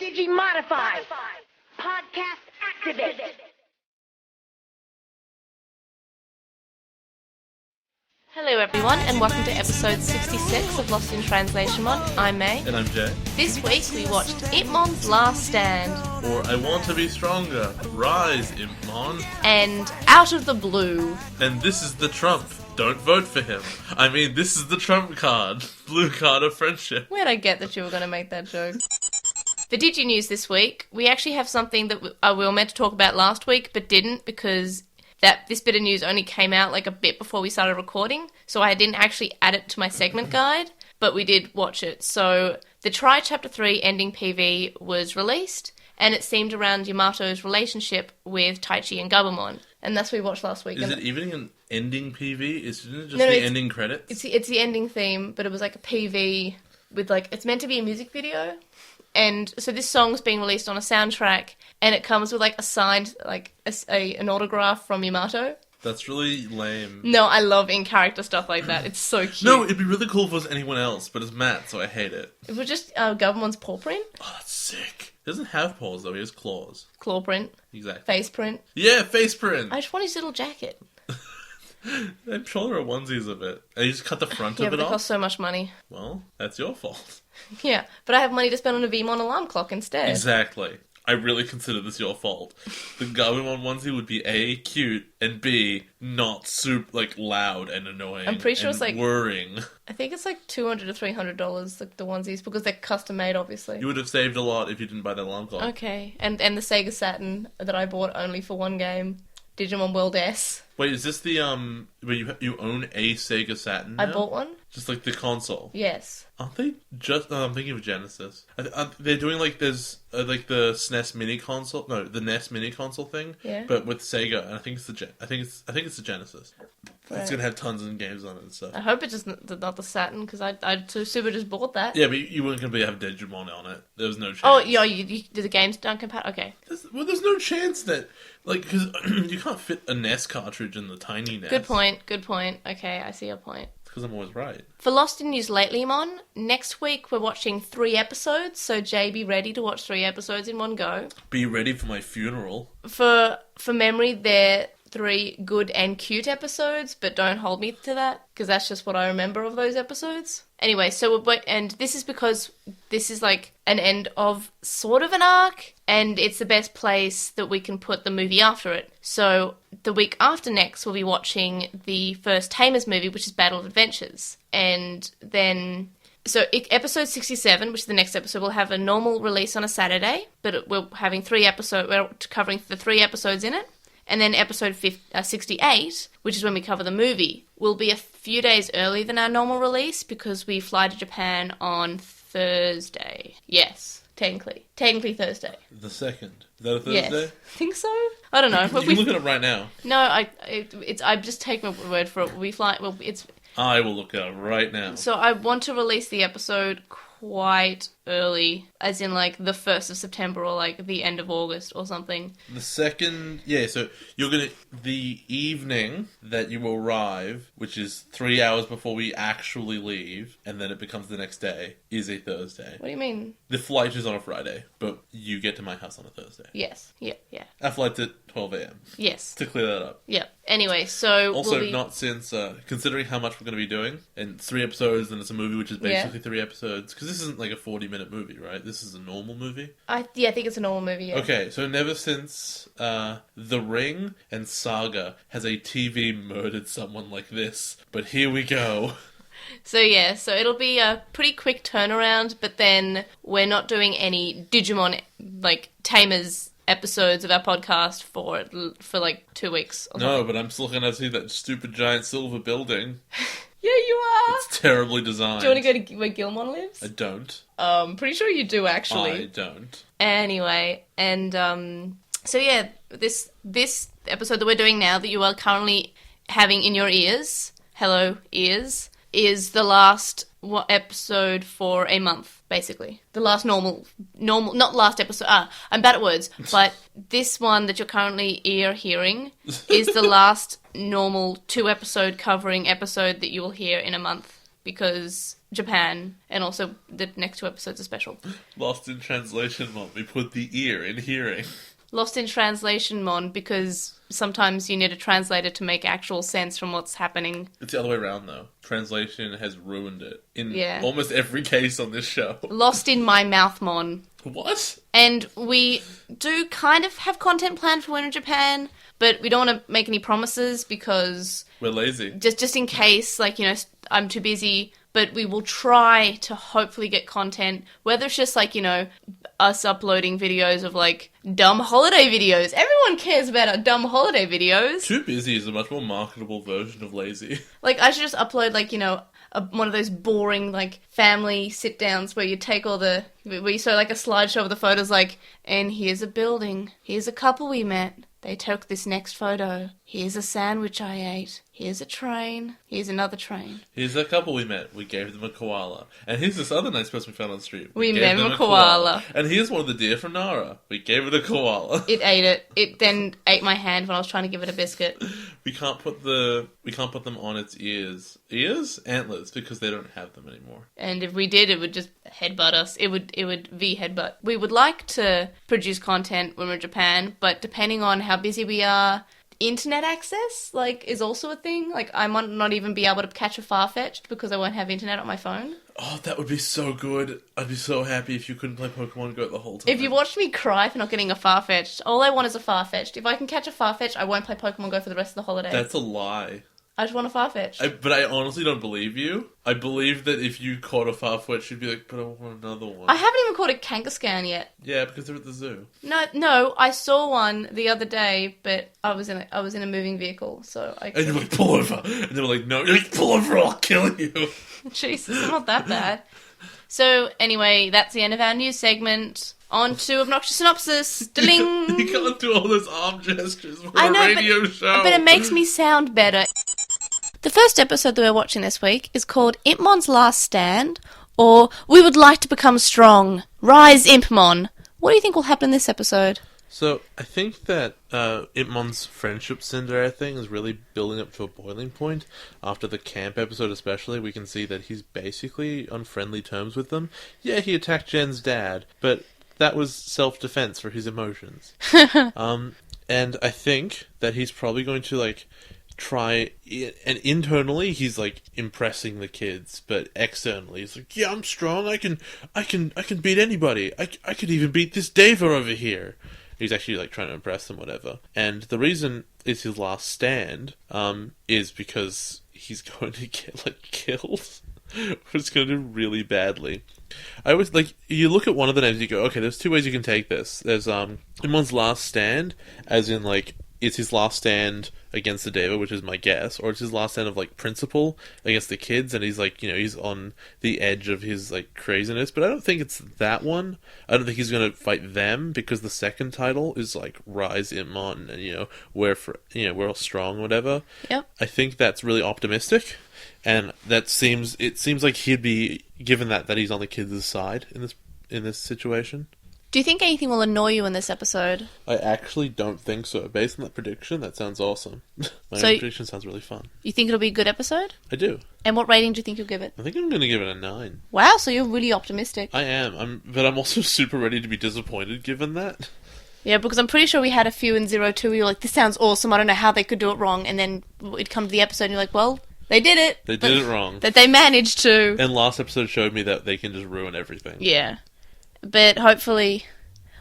Digimodify. Podcast activate. Hello everyone, and welcome to episode 66 of Lost in Translationmon. I'm May. And I'm Jay. This week we watched Impmon's Last Stand. Or I Want to Be Stronger. Rise, Impmon. And Out of the Blue. And this is the Trump. Don't vote for him. I mean, this is the Trump card. Blue card of friendship. Where'd I get that you were going to make that joke? For DigiNews this week, we actually have something that we were meant to talk about last week, but didn't because this bit of news only came out like a bit before we started recording, so I didn't actually add it to my segment guide, but we did watch it. So the Try Chapter 3 ending PV was released, and it seemed around Yamato's relationship with Taichi and Gabumon, and that's what we watched last week. Is it even an ending PV? Isn't it just No, the ending credits? It's the ending theme, but it was like a PV with like, it's meant to be a music video. And so this song's being released on a soundtrack, and it comes with like a signed, like an autograph from Yamato. That's really lame. No, I love in-character stuff like that. It's so cute. No, it'd be really cool if it was anyone else, but it's Matt, so I hate it. It was just Gabumon's paw print. Oh, that's sick. He doesn't have paws, though. He has claws. Claw print. Exactly. Face print. Yeah, face print. I just want his little jacket. I'm sure there are onesies of it. And you just cut the front Yeah, of but it they off? cost so much money. Well, that's your fault. Yeah, but I have money to spend on a Vmon alarm clock instead. Exactly. I really consider this your fault. The Gabumon onesie would be A, cute, and B, not super, like, loud and annoying. I'm pretty sure and it's like worrying. I think it's like $200 to $300, like the onesies, because they're custom made, obviously. You would have saved a lot if you didn't buy the alarm clock. Okay, and the Sega Saturn that I bought only for one game, Digimon World S. Wait, is this the, where you own a Sega Saturn now? I bought one? Just like the console? Yes. Aren't they just... No, I'm thinking of Genesis. They're doing like there's like the SNES mini console... No, the NES mini console thing. Yeah. But with Sega, and I think it's the Genesis. Right. It's gonna have tons of games on it and stuff. I hope it's just not the Saturn, because I super just bought that. Yeah, but you weren't gonna have Digimon on it. There was no chance. Oh, yeah, do the games don't compare? Okay. There's no chance that... Like, because you can't fit a NES cartridge in the tiny NES. Good point. Okay, I see your point. Because I'm always right. For Lost in NewsLatelymon, next week we're watching 3 episodes, so Jay, be ready to watch 3 episodes in one go. Be ready for my funeral. For memory, they're 3 good and cute episodes, but don't hold me to that, because that's just what I remember of those episodes. Anyway, and this is because this is like an end of sort of an arc, and it's the best place that we can put the movie after it. So the week after next, we'll be watching the first Tamer's movie, which is Battle of Adventures. And then... So episode 67, which is the next episode, will have a normal release on a Saturday, but we're having 3 episodes, we're covering the 3 episodes in it. And then episode 68, which is when we cover the movie, will be a few days earlier than our normal release because we fly to Japan on Thursday. Yes, technically Thursday. The 2nd. Is that a Thursday? Yes. Think so? I don't know. You can look at it right now. No, I just take my word for it. We fly. Well, it's. I will look at it right now. So I want to release the episode quite early, as in like the 1st of September or like the end of August or something. The 2nd, yeah, so you're gonna, the evening that you arrive, which is 3 hours before we actually leave, and then it becomes the next day, is a Thursday. What do you mean? The flight is on a Friday, but you get to my house on a Thursday. Yes, yeah. Our flight's at 12 a.m. Yes. To clear that up. Yeah. Anyway, so also not since considering how much we're going to be doing, and 3 episodes, and it's a movie which is basically 3 episodes, because this isn't like a 40-minute movie, right? This is a normal movie. I think it's a normal movie. Yeah. Okay, so never since The Ring and Saga has a TV murdered someone like this, but here we go. So it'll be a pretty quick turnaround, but then we're not doing any Digimon like Tamer's episodes of our podcast for like 2 weeks. No, but I'm still going to see that stupid giant silver building. Yeah, you are. It's terribly designed. Do you want to go to where Gilmon lives? I don't. Pretty sure you do, actually. I don't. Anyway, and so yeah, this episode that we're doing now that you are currently having in your ears, hello ears, is the last episode for a month, basically. The last normal, not last episode, I'm bad at words, but this one that you're currently hearing is the last normal 2-episode covering episode that you will hear in a month. because Japan, and also the next 2 episodes are special. Lost in translation, Mom. We put the ear in hearing. Lost in translation, Mon, because sometimes you need a translator to make actual sense from what's happening. It's the other way around, though. Translation has ruined it in Yeah. almost every case on this show. Lost in my mouth, Mon. What? And we do kind of have content planned for when in Japan, but we don't want to make any promises because... We're lazy. Just in case, like, you know, I'm too busy, but we will try to hopefully get content, whether it's just, like, you know, us uploading videos of, like, dumb holiday videos. Everyone cares about our dumb holiday videos. Too busy is a much more marketable version of lazy. Like, I should just upload, like, you know, one of those boring, like, family sit-downs where you take all the... where you show, like, a slideshow of the photos, like, and here's a building, here's a couple we met, they took this next photo, here's a sandwich I ate, here's a train, here's another train. Here's a couple we met, we gave them a koala. And here's this other nice person we found on the street. We gave met them a koala. And here's one of the deer from Nara. We gave it a koala. It ate it. It then ate my hand when I was trying to give it a biscuit. We can't put them on its ears. Ears? Antlers, because they don't have them anymore. And if we did, it would just headbutt us. It would V-headbutt. We would like to produce content when we're in Japan, but depending on how busy we are, internet access, like, is also a thing. Like, I might not even be able to catch a Farfetch'd because I won't have internet on my phone. Oh, that would be so good. I'd be so happy if you couldn't play Pokemon Go the whole time. If you watched me cry for not getting a Farfetch'd, all I want is a Farfetch'd. If I can catch a Farfetch'd, I won't play Pokemon Go for the rest of the holiday. That's a lie. I just want a Farfetch'd. But I honestly don't believe you. I believe that if you caught a Farfetch'd, you'd be like, but I want another one. I haven't even caught a Kangaskhan yet. Yeah, because they're at the zoo. No, I saw one the other day, but I was in a moving vehicle, so I... And you're like, pull over. And they were like, no. You're like, pull over, I'll kill you. Jesus, it's not that bad. So, anyway, that's the end of our news segment. On to Obnoxious Synopsis. Ding! You can't do all those arm gestures for I a know, radio show. But it makes me sound better. The first episode that we're watching this week is called Impmon's Last Stand, or We Would Like to Become Strong. Rise, Impmon. What do you think will happen in this episode? So, I think that Impmon's friendship Cinderella thing is really building up to a boiling point. After the camp episode especially, we can see that he's basically on friendly terms with them. Yeah, he attacked Jen's dad, but that was self-defense for his emotions. And I think that he's probably going to, like, try, and internally he's like impressing the kids, but externally he's like, yeah, I'm strong, I can beat anybody, I could even beat this Dava over here. He's actually like trying to impress them, whatever. And the reason it's his last stand is because he's going to get like killed. It's going to do really badly. I always, like, you look at one of the names, you go, okay, there's 2 ways you can take this. There's Impmon's Last Stand, as in like it's his last stand against the Deva, which is my guess, or it's his last stand of like principle against the kids, and he's like, you know, he's on the edge of his like craziness. But I don't think it's that one. I don't think he's going to fight them, because the second title is like Rise Impmon, and you know, we're all strong, whatever. Yep. I think that's really optimistic, and it seems like he'd be given that he's on the kids' side in this situation. Do you think anything will annoy you in this episode? I actually don't think so. Based on that prediction, that sounds awesome. My So own prediction sounds really fun. You think it'll be a good episode? I do. And what rating do you think you'll give it? I think I'm going to give it a 9. Wow, so you're really optimistic. I am. But I'm also super ready to be disappointed given that. Yeah, because I'm pretty sure we had a few in 02 where you're like, this sounds awesome, I don't know how they could do it wrong. And then it'd come to the episode and you're like, well, they did it. They did it wrong. That they managed to. And last episode showed me that they can just ruin everything. Yeah. But hopefully...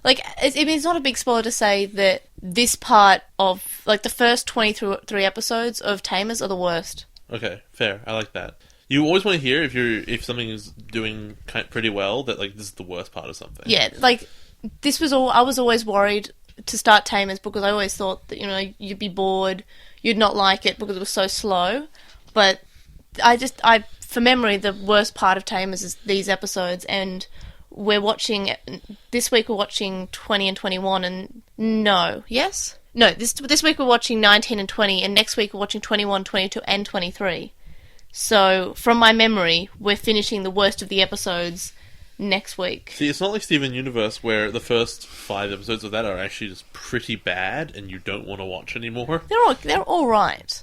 Like, it's not a big spoiler to say that this part of, like, the first 23 episodes of Tamers are the worst. Okay, fair. I like that. You always want to hear if something is doing pretty well, that, like, this is the worst part of something. Yeah, like, I was always worried to start Tamers because I always thought that, you know, you'd be bored, you'd not like it because it was so slow. But for memory, the worst part of Tamers is these episodes, and... This week we're watching 20 and 21 and... This week we're watching 19 and 20, and next week we're watching 21, 22 and 23. So, from my memory, we're finishing the worst of the episodes next week. See, it's not like Steven Universe where the first 5 episodes of that are actually just pretty bad and you don't want to watch anymore. They're all right.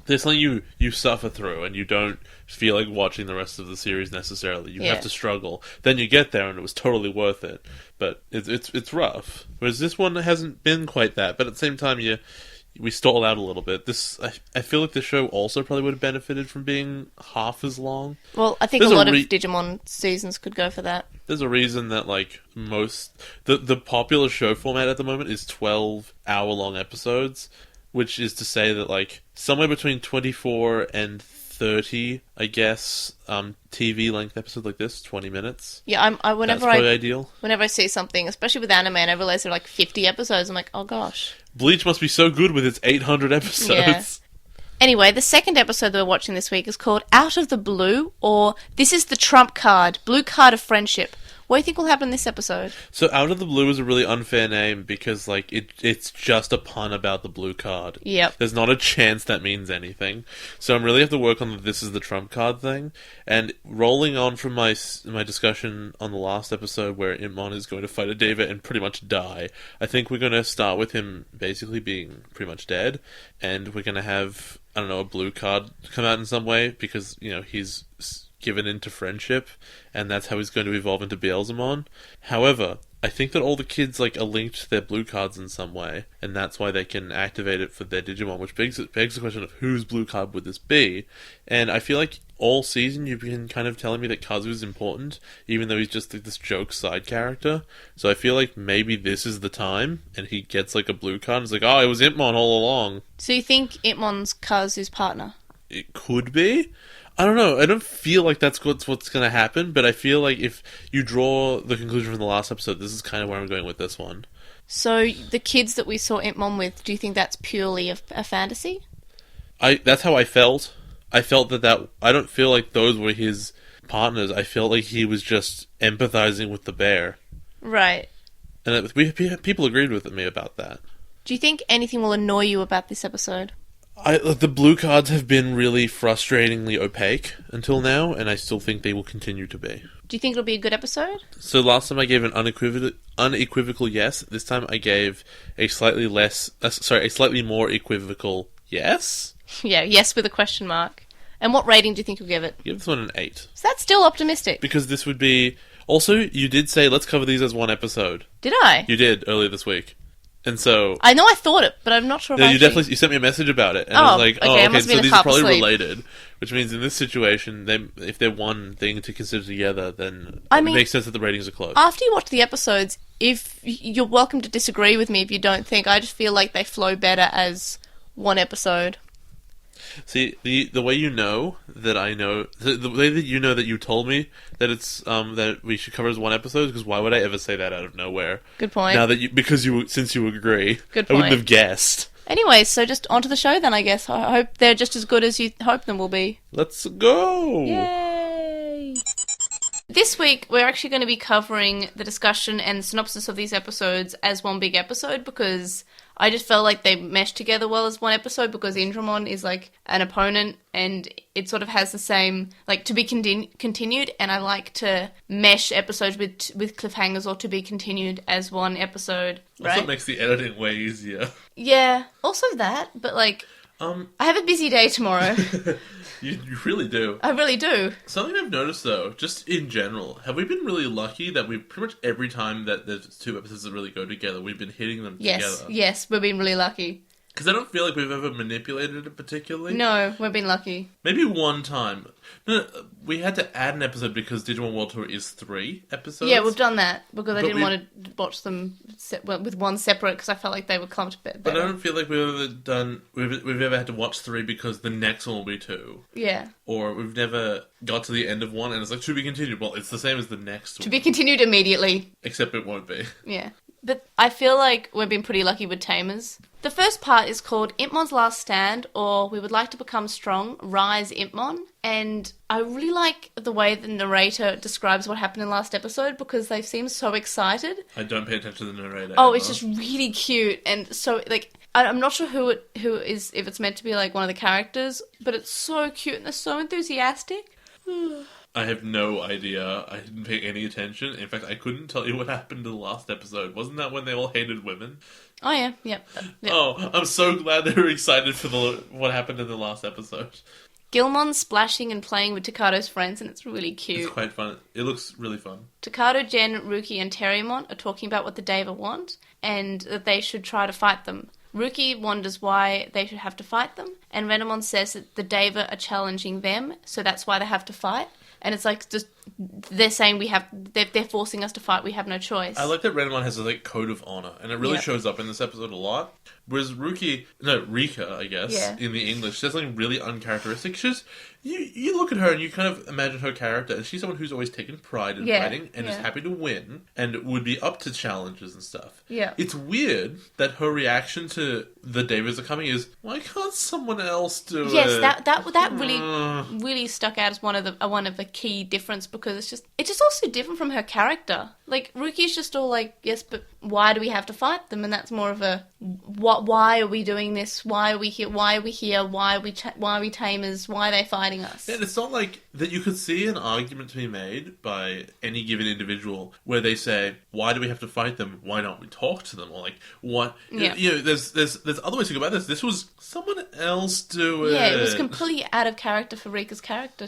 There's something you suffer through, and you don't feel like watching the rest of the series necessarily. You have to struggle. Then you get there, and it was totally worth it. But it's rough. Whereas this one hasn't been quite that. But at the same time, we stall out a little bit. I feel like the show also probably would have benefited from being half as long. Well, I think a lot of Digimon seasons could go for that. There's a reason that, like, the popular show format at the moment is 12-hour-long episodes, which is to say that, like, somewhere between 24 and 30, I guess, TV length episode like this, 20 minutes. Yeah, that's probably ideal. Whenever I see something, especially with anime, and I realize there are like 50 episodes, I'm like, oh gosh. Bleach must be so good with its 800 episodes. Yeah. Anyway, the second episode that we're watching this week is called Out of the Blue, or This is the Trump Card, Blue Card of Friendship. What do you think will happen in this episode? So Out of the Blue is a really unfair name because, like, it's just a pun about the blue card. Yep. There's not a chance that means anything. So I'm really have to work on the This is the Trump card thing. And rolling on from my discussion on the last episode where Impmon is going to fight a diva and pretty much die, I think we're going to start with him basically being pretty much dead. And we're going to have, I don't know, a blue card come out in some way because, you know, he's given into friendship, and that's how he's going to evolve into Beelzemon. However, I think that all the kids, like, are linked to their blue cards in some way, and that's why they can activate it for their Digimon, which begs the question of whose blue card would this be? And I feel like all season you've been kind of telling me that Kazu's important, even though he's just like this joke side character. So I feel like maybe this is the time, and he gets like a blue card, and it's like, oh, it was Impmon all along. So you think Impmon's Kazu's partner? It could be. I don't know. I don't feel like that's what's going to happen, but I feel like if you draw the conclusion from the last episode, this is kind of where I'm going with this one. So the kids that we saw Impmon with, do you think that's purely a fantasy? That's how I felt. I felt that I don't feel like those were his partners. I felt like he was just empathizing with the bear. Right. And people agreed with me about that. Do you think anything will annoy you about this episode? The blue cards have been really frustratingly opaque until now, and I still think they will continue to be. Do you think it'll be a good episode? So last time I gave an unequivocal yes. This time I gave a slightly more equivocal yes. Yeah, yes with a question mark. And what rating do you think you'll give it? Give this one an 8. So that's still optimistic. Because this would be... Also, you did say, let's cover these as one episode. Did I? You did, earlier this week. And so... I know I thought it, but I'm not sure if you sent me a message about it. And I was like, okay, so these are probably related. Which means in this situation, if they're one thing to consider together, then it makes sense that the ratings are close. After you watch the episodes, if you're welcome to disagree with me if you don't think. I just feel like they flow better as one episode. See, the way you know that I know, the way that you know that you told me that it's that we should cover as one episode, because why would I ever say that out of nowhere? Good point. Now that since you agree, good point. I wouldn't have guessed. Anyway, so just onto the show then, I guess. I hope they're just as good as you hope them will be. Let's go! Yay! This week, we're actually going to be covering the discussion and synopsis of these episodes as one big episode, because I just felt like they meshed together well as one episode, because Indramon is like an opponent and it sort of has the same, like, to be continued, and I like to mesh episodes with cliffhangers or to be continued as one episode, right? Also, it makes the editing way easier. Yeah, also that, but like, I have a busy day tomorrow. You really do. I really do. Something I've noticed, though, just in general, have we been really lucky that we've pretty much every time that there's two episodes that really go together, we've been hitting them together? Yes, we've been really lucky. Because I don't feel like we've ever manipulated it particularly. No, we've been lucky. Maybe one time. No, we had to add an episode because Digimon World Tour is 3 episodes. Yeah, we've done that because I didn't want to watch them with one separate, because I felt like they would clumped better. But I don't feel like we've ever had to watch 3 because the next one will be 2. Yeah. Or we've never got to the end of one and it's like, to be continued. Well, it's the same as the next one. To be continued immediately. Except it won't be. Yeah. But I feel like we've been pretty lucky with Tamers. The first part is called Impmon's Last Stand, or We Would Like to Become Strong, Rise Impmon. And I really like the way the narrator describes what happened in the last episode, because they seem so excited. I don't pay attention to the narrator. Oh, it's just really cute. And so, like, I'm not sure who is, if it's meant to be like one of the characters, but it's so cute and they're so enthusiastic. I have no idea. I didn't pay any attention. In fact, I couldn't tell you what happened in the last episode. Wasn't that when they all hated women? Oh, yeah. Yep. Oh, I'm so glad they were excited for what happened in the last episode. Gilmon's splashing and playing with Takado's friends, and it's really cute. It's quite fun. It looks really fun. Takado, Jen, Ruki, and Terriermon are talking about what the Deva want, and that they should try to fight them. Ruki wonders why they should have to fight them, and Renamon says that the Deva are challenging them, so that's why they have to fight. And it's like, just, they're saying they're forcing us to fight, we have no choice. I like that Renamon has a code of honor, and it really shows up in this episode a lot. Whereas Rika, I guess, in the English, says something really uncharacteristic. She's, you look at her and you kind of imagine her character, and she's someone who's always taken pride in fighting, and is happy to win, and would be up to challenges and stuff. Yeah. It's weird that her reaction to the Devas are coming is, why can't someone else do it? Yes, that really stuck out as one of the key difference, because it's just also different from her character. Like, Ruki's just all like, yes, but why do we have to fight them? And that's more of a, why are we doing this? Why are we here? Why are we here? Why are we Tamers? Why are they fighting us? Yeah, and it's not like that you could see an argument to be made by any given individual where they say, why do we have to fight them? Why don't we talk to them? Or like, what? Yeah. There's other ways to go about this. This was someone else do it. Yeah, it was completely out of character for Rika's character.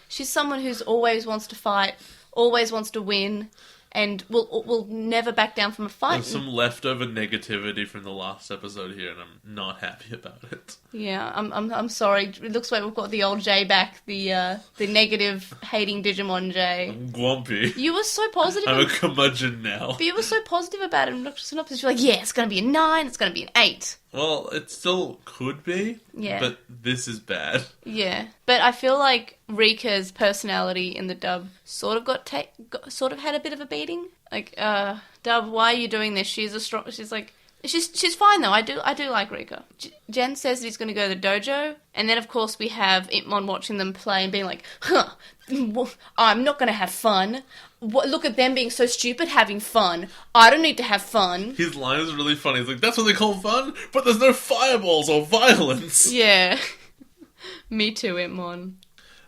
She's someone who's always wants to fight, always wants to win, and will never back down from a fight. There's some leftover negativity from the last episode here, and I'm not happy about it. Yeah, I'm sorry. It looks like we've got the old Jay back, the negative hating Digimon Jay. I'm grumpy. You were so positive. I'm a curmudgeon now. But you were so positive about it in Obnoxious Synopsis. You're like, yeah, it's going to be a 9, it's going to be an 8. Well, it still could be, but this is bad. Yeah, but I feel like Rika's personality in the dub sort of had a bit of a beating. Like, dub, why are you doing this? She's fine though. I do like Rika. Jen says that he's going to go to the dojo, and then of course we have Impmon watching them play and being like, I'm not going to have fun. Look at them being so stupid, having fun. I don't need to have fun. His line is really funny. He's like, that's what they call fun, but there's no fireballs or violence. Yeah. Me too, Impmon.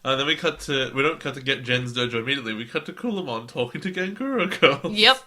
And then we don't cut to get Jen's dojo immediately. We cut to Calumon talking to Ganguro girls. Yep.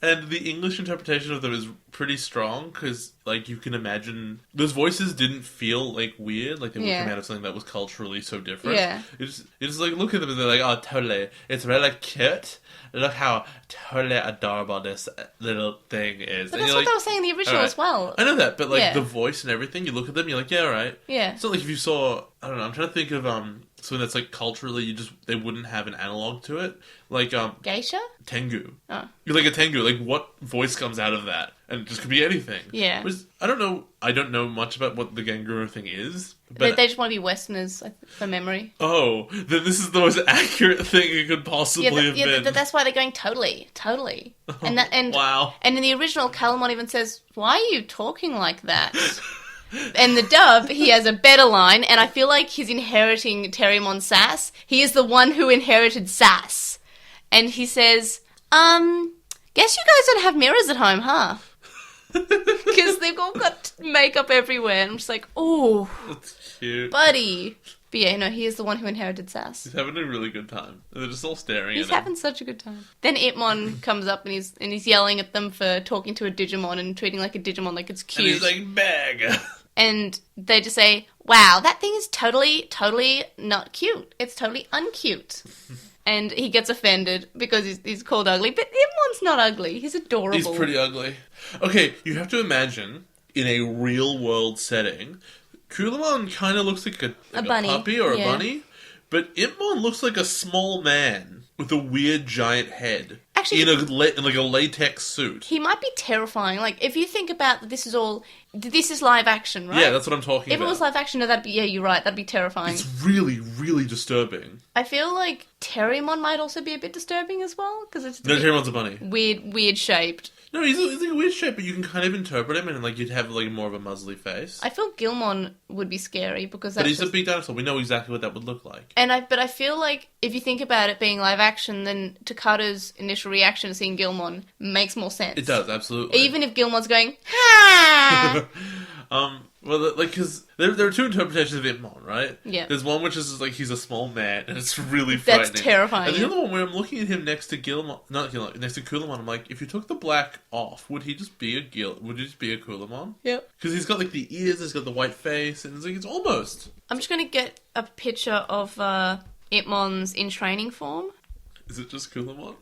And the English interpretation of them is pretty strong, because, like, you can imagine those voices didn't feel, like, weird, like they would come out of something that was culturally so different. Yeah. You just like, look at them and they're like, oh, totally, it's really cute. Look how totally adorable this little thing is. But and that's what they were saying in the original as well. I know that, but, like, the voice and everything, you look at them, you're like, yeah, alright. Yeah. It's not like if you saw, I don't know, I'm trying to think of, something that's, like, culturally, they wouldn't have an analog to it. Like, Geisha? Tengu. Oh. You're like a Tengu, like, what voice comes out of that? And it just could be anything. Yeah. I don't know much about what the Ganguro thing is. But they just want to be Westerners, for memory. Oh, then this is the most accurate thing it could possibly have been. That's why they're going totally. And wow. And in the original, Calumon even says, why are you talking like that? And the dub, he has a better line, and I feel like he's inheriting Terriermon sass. He is the one who inherited sass. And he says, guess you guys don't have mirrors at home, huh? Because they've all got makeup everywhere, and I'm just like, oh, that's cute, buddy. But yeah, no, he is the one who inherited sass. He's having a really good time. They're just all staring at him. He's having such a good time. Then Impmon comes up and he's yelling at them for talking to a Digimon and treating like a Digimon like it's cute. And he's like, bag. And they just say, wow, that thing is totally, totally not cute. It's totally uncute. And he gets offended because he's called ugly. But Impmon's not ugly. He's adorable. He's pretty ugly. Okay, you have to imagine, in a real-world setting, Calumon kind of looks like a bunny. puppy or a bunny. But Impmon looks like a small man with a weird giant head. Actually, in a latex suit. He might be terrifying. Like, if you think about this is live action, right? Yeah, that's what I'm talking about. If it was live action, no, you're right, that'd be terrifying. It's really, really disturbing. I feel like Terriermon might also be a bit disturbing as well, because it's Terriermon's a bunny. Weird shaped. No, he's like a weird shape, but you can kind of interpret him, and like you'd have like more of a muzzly face. I feel Gilmon would be scary because that's but he's a big dinosaur. We know exactly what that would look like. But I feel like if you think about it being live action, then Takada's initial reaction to seeing Gilmon makes more sense. It does, absolutely. Even if Gilmon's going, ha! Well, like, because there are two interpretations of Impmon, right? Yeah. There's one which is just, like, he's a small man, and it's really frightening. That's terrifying. And the other one where I'm looking at him next to next to Calumon, I'm like, if you took the black off, would he just be a Calumon? Yep. Because he's got, like, the ears, he's got the white face, and it's almost... I'm just going to get a picture of Impmon's in training form. Is it just Calumon?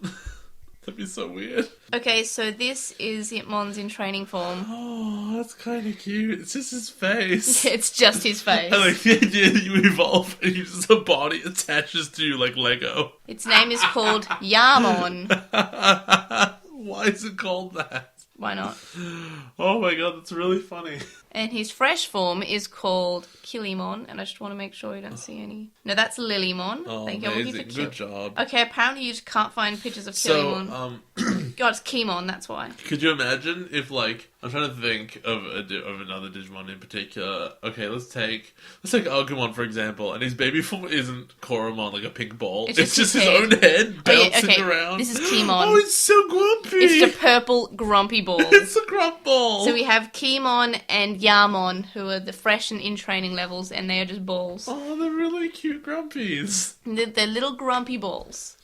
That'd be so weird. Okay, so this is Impmon's in training form. Oh, that's kind of cute. It's just his face. It's just his face. I like the idea that you evolve and you just, a body attaches to you like Lego. Its name is called Yamon. Why is it called that? Why not? Oh my god, that's really funny. And his fresh form is called Calumon, and I just want to make sure you don't see any. No, that's Lilymon. Oh, Thank you. amazing. Good job. Okay, apparently you just can't find pictures of Calumon. God, it's Keymon, that's why. Could you imagine if, like, I'm trying to think of another Digimon in particular. Okay, let's take Agumon, for example, and his baby form isn't Koromon, like a pink ball. It's just his own head bouncing around. This is Keymon. Oh, it's so grumpy. It's the purple grumpy ball. It's a grump ball. So we have Keymon and Yamon, who are the fresh and in training levels, and they are just balls. Oh, they're really cute grumpies. They're little grumpy balls.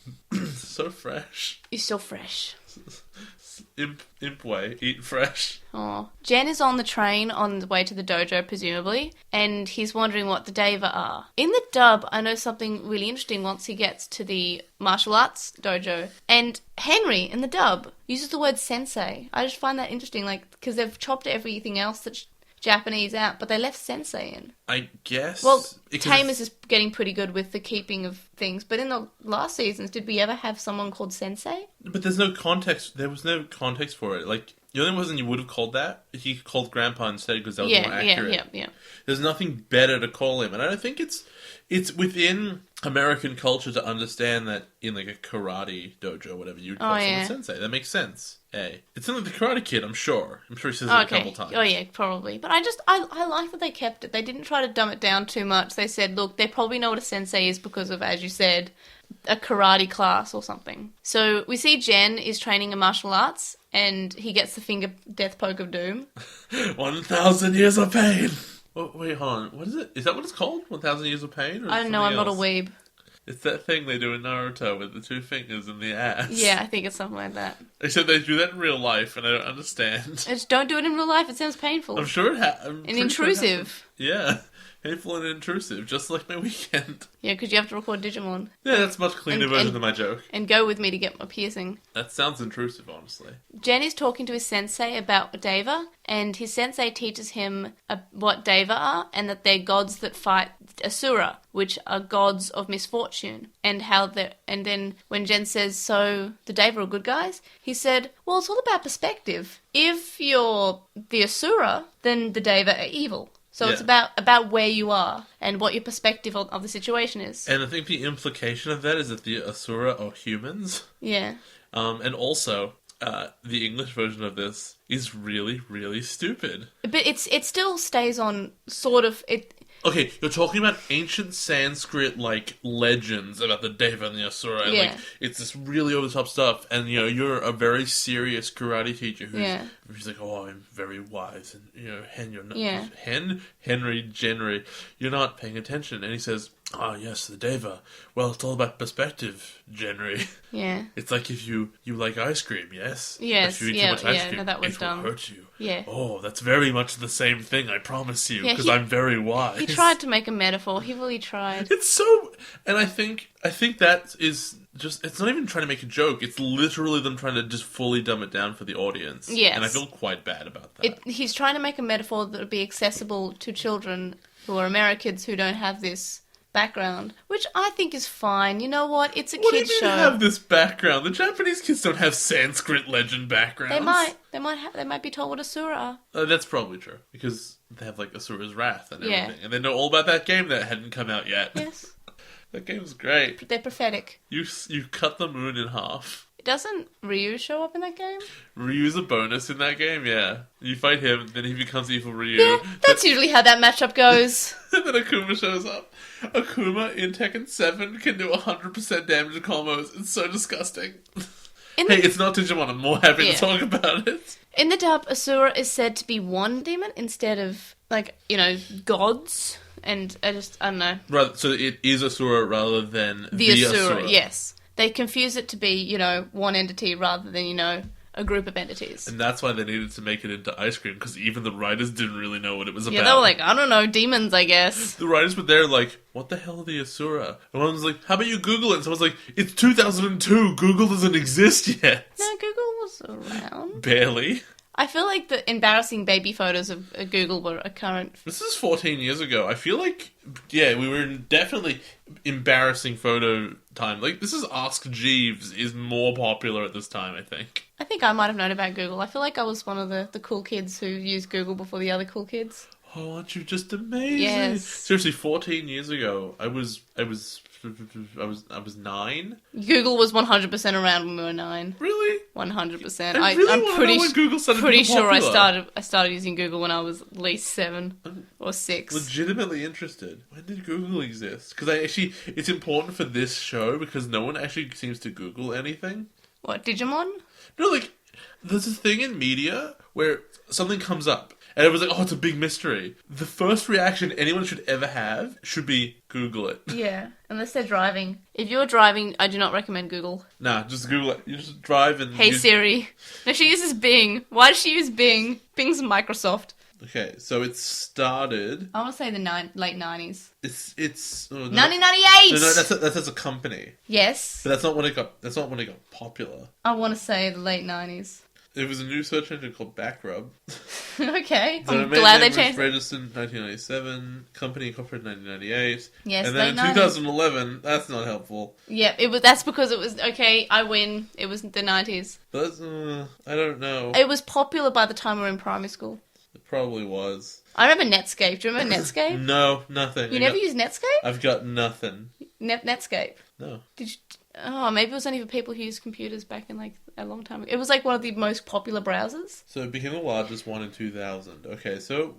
So fresh. You're so fresh. Imp way, eat fresh. Oh, Jen is on the train on the way to the dojo, presumably, and he's wondering what the Deva are. In the dub, I know something really interesting once he gets to the martial arts dojo, and Henry in the dub uses the word sensei. I just find that interesting, like, because they've chopped everything else that's Japanese out, but they left sensei in. I guess. Well, Tamer's is getting pretty good with the keeping of things, but in the last seasons, did we ever have someone called sensei? But there's no context. There was no context for it. Like, the only reason you would have called that, he called Grandpa instead because that was more accurate. Yeah. There's nothing better to call him, and I don't think it's within American culture to understand that in, like, a karate dojo or whatever, you'd call someone sensei. That makes sense. It's in, like, the Karate Kid, I'm sure. I'm sure he says it a couple times. Oh yeah, probably. But I like that they kept it. They didn't try to dumb it down too much. They said, look, they probably know what a sensei is because of, as you said, a karate class or something. So we see Jen is training in martial arts, and he gets the finger death poke of doom. 1,000 years of pain! Oh, wait, hold on. What is it? Is that what it's called? 1,000 years of pain? Or I don't know, I'm not a weeb. It's that thing they do in Naruto with the two fingers in the ass. Yeah, I think it's something like that. Except they do that in real life, and I don't understand. Just don't do it in real life, it sounds painful. I'm sure and intrusive. Yeah, painful and intrusive, just like my weekend. Yeah, because you have to record Digimon. Yeah, that's a much cleaner version of my joke. And go with me to get my piercing. That sounds intrusive, honestly. Jen is talking to his sensei about Deva, and his sensei teaches him what Deva are, and that they're gods that fight Asura, which are gods of misfortune, and then when Jen says, so the Deva are good guys, he said, well, it's all about perspective. If you're the Asura, then the Deva are evil. So it's about where you are and what your perspective of the situation is. And I think the implication of that is that the Asura are humans. Yeah. And also, the English version of this is really, really stupid. But it still stays on sort of... Okay, you're talking about ancient Sanskrit, like, legends about the Deva and the Asura, and, like, it's this really over-the-top stuff, and, you know, you're a very serious karate teacher who's like, oh, I'm very wise, and, you know, Henry, you're not paying attention, and he says, oh, yes, the Deva, well, it's all about perspective, Genry. Yeah. It's like if you like ice cream, yes? Yes, if you eat too much ice cream, no, that was it dumb. will hurt you. Yeah. Oh, that's very much the same thing, I promise you, because I'm very wise. He tried to make a metaphor. He really tried. It's so... And I think that is just... It's not even trying to make a joke. It's literally them trying to just fully dumb it down for the audience. Yes. And I feel quite bad about that. He's trying to make a metaphor that would be accessible to children who are Americans who don't have this background, which I think is fine. You know what? It's a What kid's do you show. mean have this background? The Japanese kids don't have Sanskrit legend backgrounds. They might be told what Asura are. That's probably true, because they have, like, Asura's Wrath and everything. And they know all about that game that hadn't come out yet. Yes. That game's great. They're prophetic. You cut the moon in half. Doesn't Ryu show up in that game? Ryu's a bonus in that game, yeah. You fight him, then he becomes evil Ryu. Yeah, that's usually how that matchup goes. And then Akuma shows up. Akuma in Tekken 7 can do 100% damage to combos. It's so disgusting. Hey, it's not Digimon. I'm more happy to talk about it. In the dub, Asura is said to be one demon instead of, like, gods. And I don't know. Right, so it is Asura rather than the Asura. Yes. They confuse it to be, one entity rather than, a group of entities. And that's why they needed to make it into ice cream, because even the writers didn't really know what it was about. Yeah, they were like, I don't know, demons, I guess. The writers were there like, what the hell are the Asura? And one was like, how about you Google it? And someone's like, it's 2002, Google doesn't exist yet. No, Google was around. Barely. I feel like the embarrassing baby photos of Google were a current... This is 14 years ago. I feel like, we were in definitely embarrassing photo time. Like, this is Ask Jeeves is more popular at this time, I think. I think I might have known about Google. I feel like I was one of the cool kids who used Google before the other cool kids. Oh, aren't you just amazing? Yes. Seriously, 14 years ago, I was 9. Google was 100% around when we were 9. Really? 100%. I'm pretty sure I started using Google when I was at least 7 or 6. Legitimately interested. When did Google exist? Because it's important for this show because no one actually seems to Google anything. What, Digimon? No, like, there's a thing in media where something comes up. And it was like, oh, it's a big mystery. The first reaction anyone should ever have should be Google it. Yeah, unless they're driving. If you're driving, I do not recommend Google. Nah, just Google it. You just drive and... Hey Siri. No, she uses Bing. Why does she use Bing? Bing's Microsoft. Okay, so it started... I want to say the late 90s. It's... Oh, no. 1998! No, that's as a company. Yes. But that's not when it got popular. I want to say the late 90s. It was a new search engine called Backrub. Okay, So I'm glad they changed it. Registered in 1997, company incorporated in 1998. Yes, and then in late 90s. 2011, that's not helpful. Yeah, that's because it was, okay, I win. It was the 90s. That's, I don't know. It was popular by the time we were in primary school. It probably was. I remember Netscape. Do you remember Netscape? No, nothing. You never used Netscape? I've got nothing. Netscape? No. Did you... Oh, maybe it was only for people who used computers back in, like, a long time ago. It was, like, one of the most popular browsers. So it became the largest one in 2000. Okay, so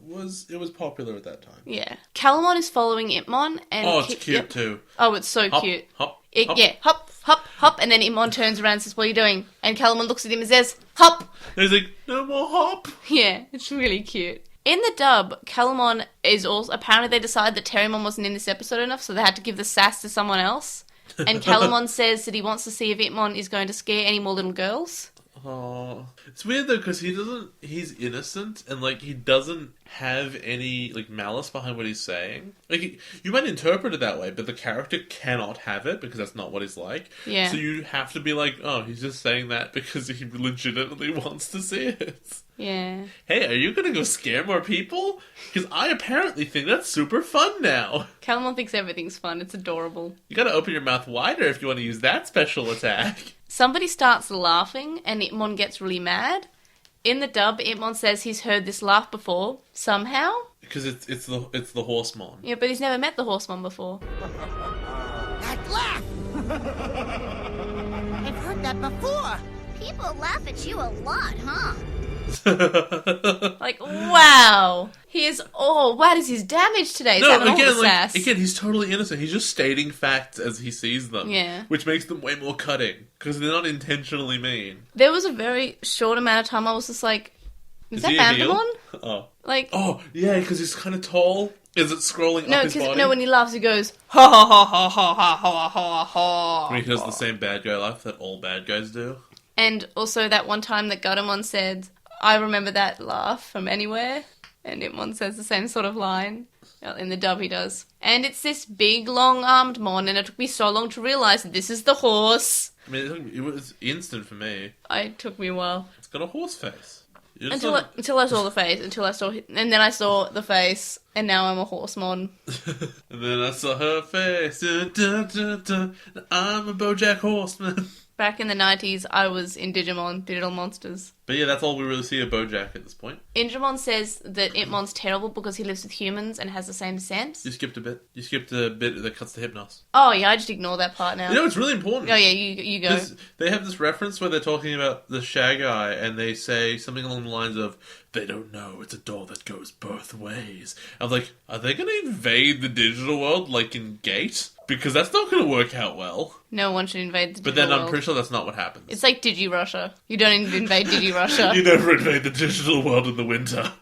it was popular at that time. Yeah. Calumon is following Impmon, and... Oh, it's cute, too. Oh, it's so cute. Hop. Yeah, hop, hop, hop, and then Impmon turns around and says, what are you doing? And Calumon looks at him and says, hop! And he's like, no more hop! Yeah, it's really cute. In the dub, Calumon is also... Apparently they decided that Terriermon wasn't in this episode enough, so they had to give the sass to someone else. And Calumon says that he wants to see if Impmon is going to scare any more little girls. Oh, it's weird though because he's innocent and like he doesn't have any like malice behind what he's saying. Like you might interpret it that way, but the character cannot have it because that's not what he's like. Yeah. So you have to be like, oh, he's just saying that because he legitimately wants to see it. Yeah. Hey, are you gonna go scare more people? Because I apparently think that's super fun now. Calumon thinks everything's fun. It's adorable. You gotta open your mouth wider if you want to use that special attack. Somebody starts laughing and Impmon gets really mad. In the dub, Impmon says he's heard this laugh before, somehow. Because it's the Horsemon. Yeah, but he's never met the Horsemon before. That laugh! I've heard that before. People laugh at you a lot, huh? Like, wow. He is... Oh, what is his damage today? He's having all the sass. Again, he's totally innocent. He's just stating facts as he sees them. Yeah. Which makes them way more cutting. Because they're not intentionally mean. There was a very short amount of time I was just like, is that he a heel? Phantomon? Oh. Like... Oh, yeah, because he's kind of tall. Is it scrolling up his body? No, when he laughs, he goes, ha ha ha ha ha ha ha ha ha. He does the same bad guy laugh that all bad guys do. And also that one time that Guttermon said, I remember that laugh from anywhere. And Impmon says the same sort of line. In the dub he does. And it's this big, long-armed mon, and it took me so long to realise that this is the horse. I mean, it was instant for me. It took me a while. It's got a horse face. Until I saw the face, and then I saw the face, and now I'm a Horsemon. And then I saw her face. Dun, dun, dun, dun. I'm a Bojack horseman. Back in the 90s, I was in Digimon, Digital Monsters. But yeah, that's all we really see of Bojack at this point. Injamon says that Impmon's terrible because he lives with humans and has the same scent. You skipped a bit. You skipped a bit that cuts to Hypnos. Oh yeah, I just ignore that part now. You know, it's really important. Oh yeah, you go. They have this reference where they're talking about the Shag-Eye and they say something along the lines of, they don't know, it's a door that goes both ways. I'm like, are they going to invade the digital world like in Gate? Because that's not going to work out well. No one should invade the But digital then I'm world. pretty sure that's not what happens. It's like Digi-Russia. You don't even invade Digi-Russia. You never invade the digital world in the winter.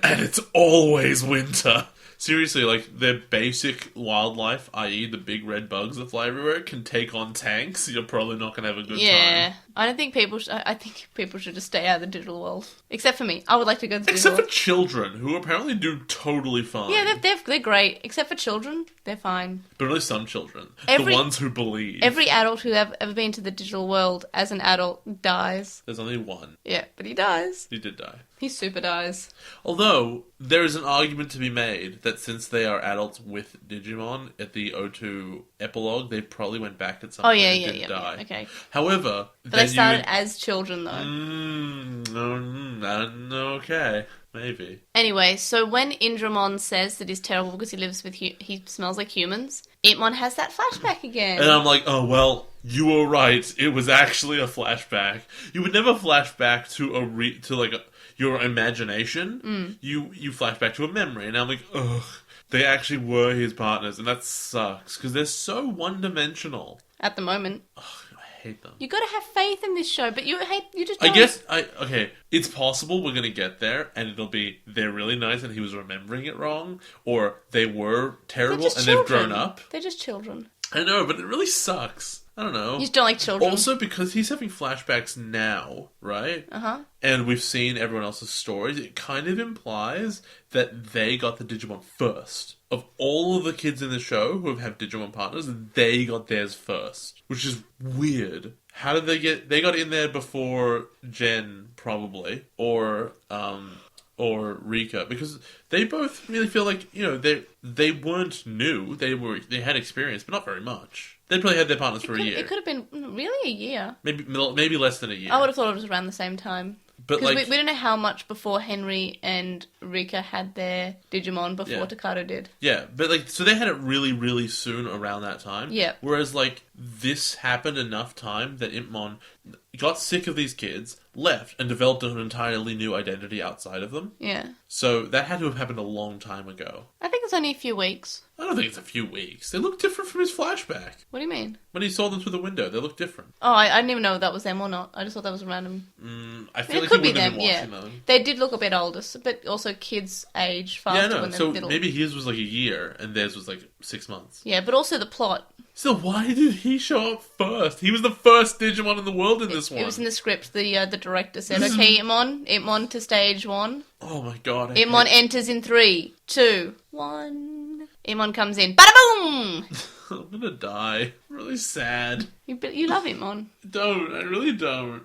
And it's always winter. Seriously, like, their basic wildlife, i.e. the big red bugs that fly everywhere, can take on tanks. You're probably not going to have a good Yeah. time. I don't think people I think people should just stay out of the digital world. Except for me. I would like to go to the Except digital for children, who apparently do totally fine. Yeah, they're great. Except for children, they're fine. But only some children. Every- the ones who believe. Every adult who have ever been to the digital world as an adult dies. There's only one. Yeah, but he dies. He did die. He super dies. Although, there is an argument to be made that since they are adults with Digimon, at the O2 epilogue, they probably went back at some Oh, point yeah, and yeah, didn't yeah, die. yeah, okay. However, But they started as children, though. Okay, maybe. Anyway, so when Indramon says that he's terrible because he lives with he smells like humans, Impmon has that flashback again. And I'm like, oh, well, you were right. It was actually a flashback. You would never flash back to your imagination. You flash back to a memory. And I'm like, ugh, they actually were his partners. And that sucks, because they're so one-dimensional. At the moment. Ugh, I hate them. You gotta have faith in this show, but you just I don't. guess, okay, it's possible we're going to get there, and it'll be, they're really nice and he was remembering it wrong, or they were They're terrible just and children. they've grown up. They're just children. I know, but it really sucks. I don't know. You just don't like children. Also, because he's having flashbacks now, right? Uh-huh. And we've seen everyone else's stories, it kind of implies that they got the Digimon first. Of all of the kids in the show who have Digimon partners, they got theirs first. Which is weird. How did they get... They got in there before Jen, probably. Or Rika. Because they both really feel like, you know, they weren't new. They had experience, but not very much. They probably had their partners for a year. It could have been really a year. Maybe less than a year. I would have thought it was around the same time. But Because like, we don't know how much before Henry and Rika had their Digimon before Yeah. Takato did. yeah, but like, so they had it really, really soon around that time. Yeah. Whereas like, this happened enough time that Impmon got sick of these kids, left, and developed an entirely new identity outside of them. Yeah. So that had to have happened a long time ago. I think it's only a few weeks. I don't think it's a few weeks. They look different from his flashback. What do you mean? When he saw them through the window, they look different. Oh, I didn't even know if that was them or not. I just thought that was random. I feel It like could he be wouldn't have them, been yeah. watching them. They did look a bit older, but also kids age faster Yeah, no. when they're So little. maybe his was like a year, and theirs was like 6 months. Yeah, but also the plot. So why did he show up first? He was the first Digimon in the world in this one. It was in the script. The director said, "Okay, Impmon to stage 1. Oh my god. Impmon enters in 3, 2, 1. Impmon comes in. Bada boom! I'm gonna die. I'm really sad. You love Impmon. I really don't.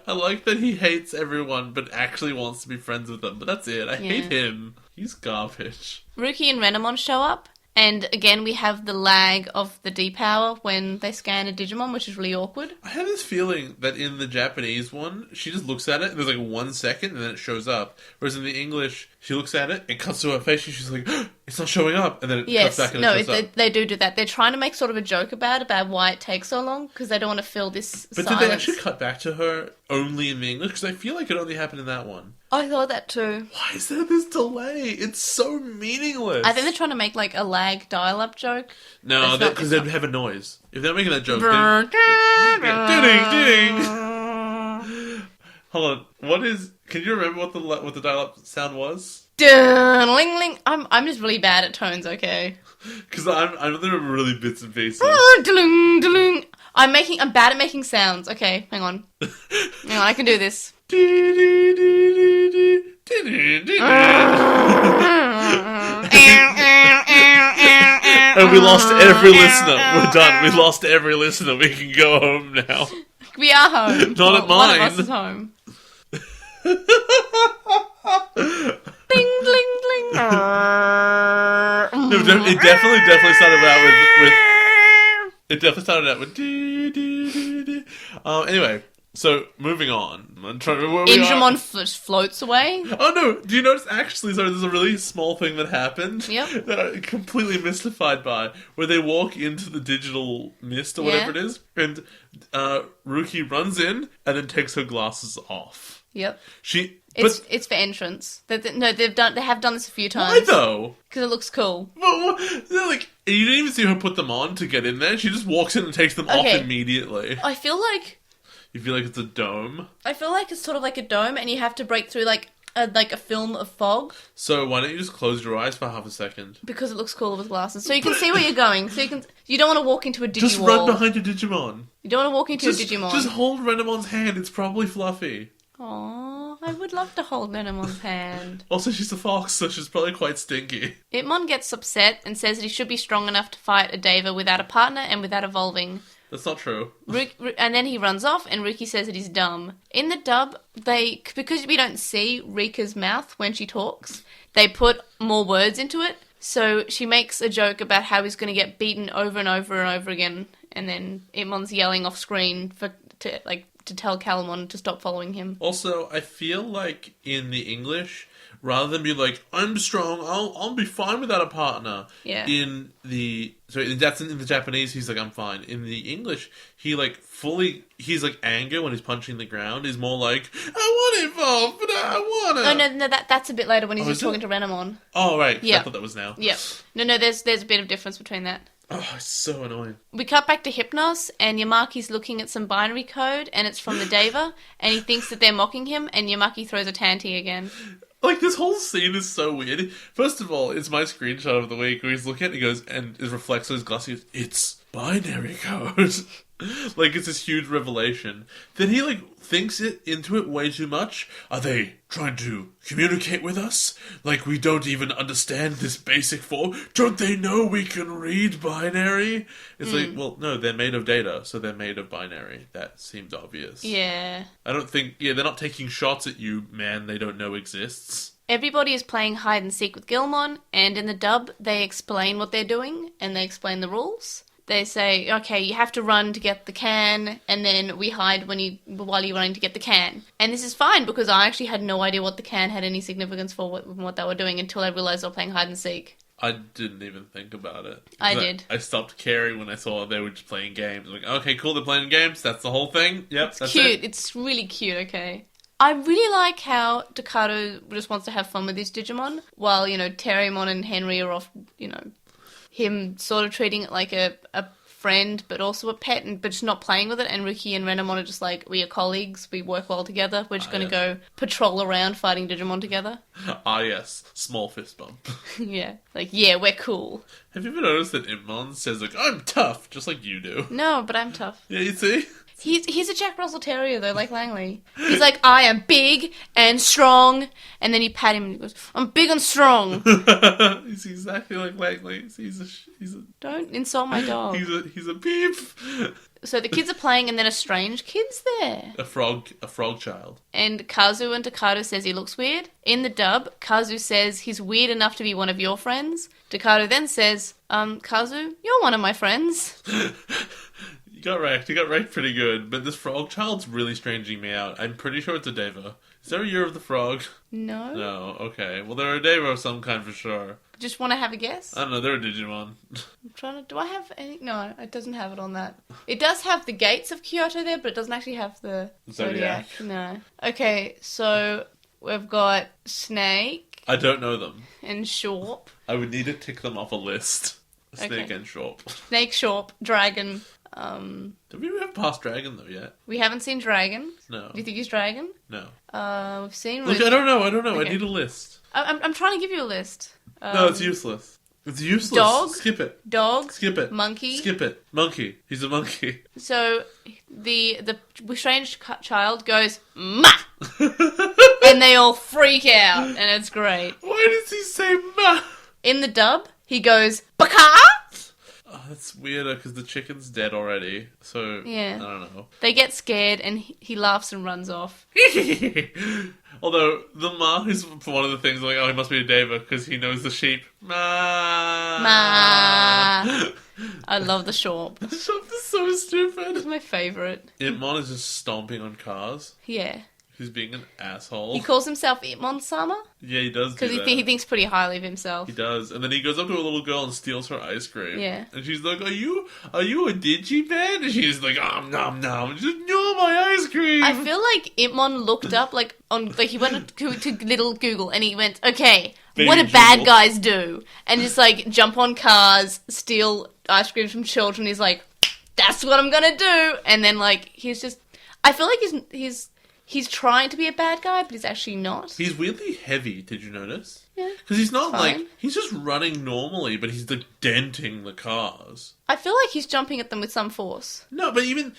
I like that he hates everyone, but actually wants to be friends with them. But that's it. I hate him. He's garbage. Ruki and Renamon show up. And again, we have the lag of the D-Power when they scan a Digimon, which is really awkward. I have this feeling that in the Japanese one, she just looks at it, and there's like 1 second, and then it shows up. Whereas in the English, she looks at it, it cuts to her face, and she's like, it's not showing up, and then it cuts back and it shows up. They do that. They're trying to make sort of a joke about why it takes so long, because they don't want to fill this But silence. did they actually cut back to her only in the English? Because I feel like it only happened in that one. I thought that too. Why is there this delay? It's so meaningless. I think they're trying to make like a lag dial-up joke. No, That's because not- they'd have a noise. If they're making that joke, ding. Hold on. Can you remember what the dial-up sound was? Dun, ling, ling. I'm just really bad at tones, okay? Because I only remember really bits and pieces. Dun, dun. I'm bad at making sounds. Okay, hang on. I can do this. And we lost every listener. We're done. We lost every listener. We can go home now. We are home. Not at One of mine. us is home. Bling, bling, bling. No, it definitely started out with it definitely started out with anyway, so moving on. I'm trying to remember where we are. Indramon floats away. Oh no, do you notice actually, sorry, there's a really small thing that happened Yep. that I'm completely mystified by, where they walk into the digital mist or whatever it is, and Ruki runs in and then takes her glasses off. Yep. But It's for entrance. No, they have done this a few why times. though? Because it looks cool. Well, they're like, you didn't even see her put them on to get in there. She just walks in and takes them off Okay. immediately. I feel like You feel like it's a dome? it's sort of like a dome, and you have to break through like a film of fog So why don't you just close your eyes for half a second? because it looks cooler with glasses, so you can see where you're going. So you don't want to walk into a Digimon. Just run behind your Digimon. You don't want to walk into a Digimon. Just hold Renemon's hand. It's probably fluffy. Aww, I would love to hold Nenemon's hand. Also, she's a fox, so she's probably quite stinky. Impmon gets upset and says that he should be strong enough to fight a Deva without a partner and without evolving. That's not true. And then he runs off, and Riki says that he's dumb. In the dub, because we don't see Rika's mouth when she talks, they put more words into it. So she makes a joke about how he's going to get beaten over and over and over again, and then Impmon's yelling off screen to tell Calumon to stop following him. Also, I feel like in the English, rather than be like, I'm strong, I'll be fine without a partner. Yeah. In the Japanese, he's like, I'm fine. In the English, he's like anger when he's punching the ground. He's more like, I want to evolve, but I wanna. Oh no, that's a bit later when he's just is it? talking to Renamon. Oh right, Yeah. I thought that was now. Yep. No, there's a bit of difference between that. Oh, it's so annoying. We cut back to Hypnos, and Yamaki's looking at some binary code, and it's from the Deva, and he thinks that they're mocking him, and Yamaki throws a tanty again. Like, this whole scene is so weird. First of all, it's my screenshot of the week where he's looking at it, he goes, and it reflects on his glass, he goes, it's binary code. Like, it's this huge revelation. Then he, thinks into it way too much. Are they trying to communicate with us? Like, we don't even understand this basic form? Don't they know we can read binary? It's like, well, no, they're made of data, so they're made of binary. That seems obvious. Yeah. I don't think, they're not taking shots at you, man, they don't know exists. Everybody is playing hide and seek with Gilmon, and in the dub, they explain what they're doing, and they explain the rules. They say, okay, you have to run to get the can, and then we hide while you're running to get the can. And this is fine, because I actually had no idea what the can had any significance for what they were doing until I realised they were playing hide and seek. I didn't even think about it. I did. I stopped caring when I saw they were just playing games. Like, okay, cool, they're playing games, that's the whole thing. Yep, that's Cute. it. It's really cute, okay. I really like how Ducato just wants to have fun with his Digimon, while, Terriermon and Henry are off, him sort of treating it like a friend, but also a pet, but just not playing with it. And Riki and Renamon are just like, we are colleagues, we work well together, we're just going to go patrol around fighting Digimon together. Ah, yes. Small fist bump. Yeah. Yeah, we're cool. Have you ever noticed that Impmon says, I'm tough, just like you do? No, but I'm tough. Yeah, you see? He's a Jack Russell Terrier, though, like Langley. He's like, I am big and strong. And then you pat him and he goes, I'm big and strong. He's exactly like Langley. He's a Don't insult my dog. He's a beep. So the kids are playing, and then a strange kid's there. A frog child. And Kazu and Ducato says he looks weird. In the dub, Kazu says he's weird enough to be one of your friends. Ducato then says, Kazu, you're one of my friends. You got wrecked pretty good, but this frog child's really stranging me out. I'm pretty sure it's a Deva. Is there a Year of the Frog? No. No, okay. Well, they're a Deva of some kind for sure. Just want to have a guess? I don't know, they're a Digimon. I'm trying to... Do I have any... No, it doesn't have it on that. It does have the gates of Kyoto there, but it doesn't actually have the Zodiac. No. Okay, so we've got Snake. I don't know them. And Shorp. I would need to tick them off a list. Snake Okay. and Shorp. Snake, Shorp, Dragon. Did we ever pass Dragon, though, yet? We haven't seen Dragon. No. Do you think he's Dragon? No. We've seen... Look, I don't know. Okay. I need a list. I'm trying to give you a list. No, it's useless. It's useless. Dog? Skip it. Dog. Skip it. Monkey. Skip it. Monkey. He's a monkey. So the strange child goes, Ma! And they all freak out, and it's great. Why does he say ma? In the dub, he goes, Baka! Oh, that's weirder because the chicken's dead already. So, Yeah. I don't know. They get scared, and he laughs and runs off. Although, the ma is one of the things like, oh, he must be a Deva because he knows the sheep. Ma! Ma! I love the Shorp. The shop is so stupid. It's my favourite. Impmon is just stomping on cars. Yeah. He's being an asshole. He calls himself Impmon-sama Yeah, he does do because that. he thinks pretty highly of himself. He does. And then he goes up to a little girl and steals her ice cream. Yeah. And she's like, are you a Digimon? And she's like, nom nom. Just, no, my ice cream. I feel like Impmon looked up, he went to little Google and he went, okay, Baby what do bad Google. guys do? And just, jump on cars, steal ice cream from children. He's like, that's what I'm gonna do. And then, he's just... I feel like he's trying to be a bad guy, but he's actually not. He's weirdly heavy, did you notice? Yeah. Because he's not Fine. he's just running normally, but he's denting the cars. I feel like he's jumping at them with some force. No, but even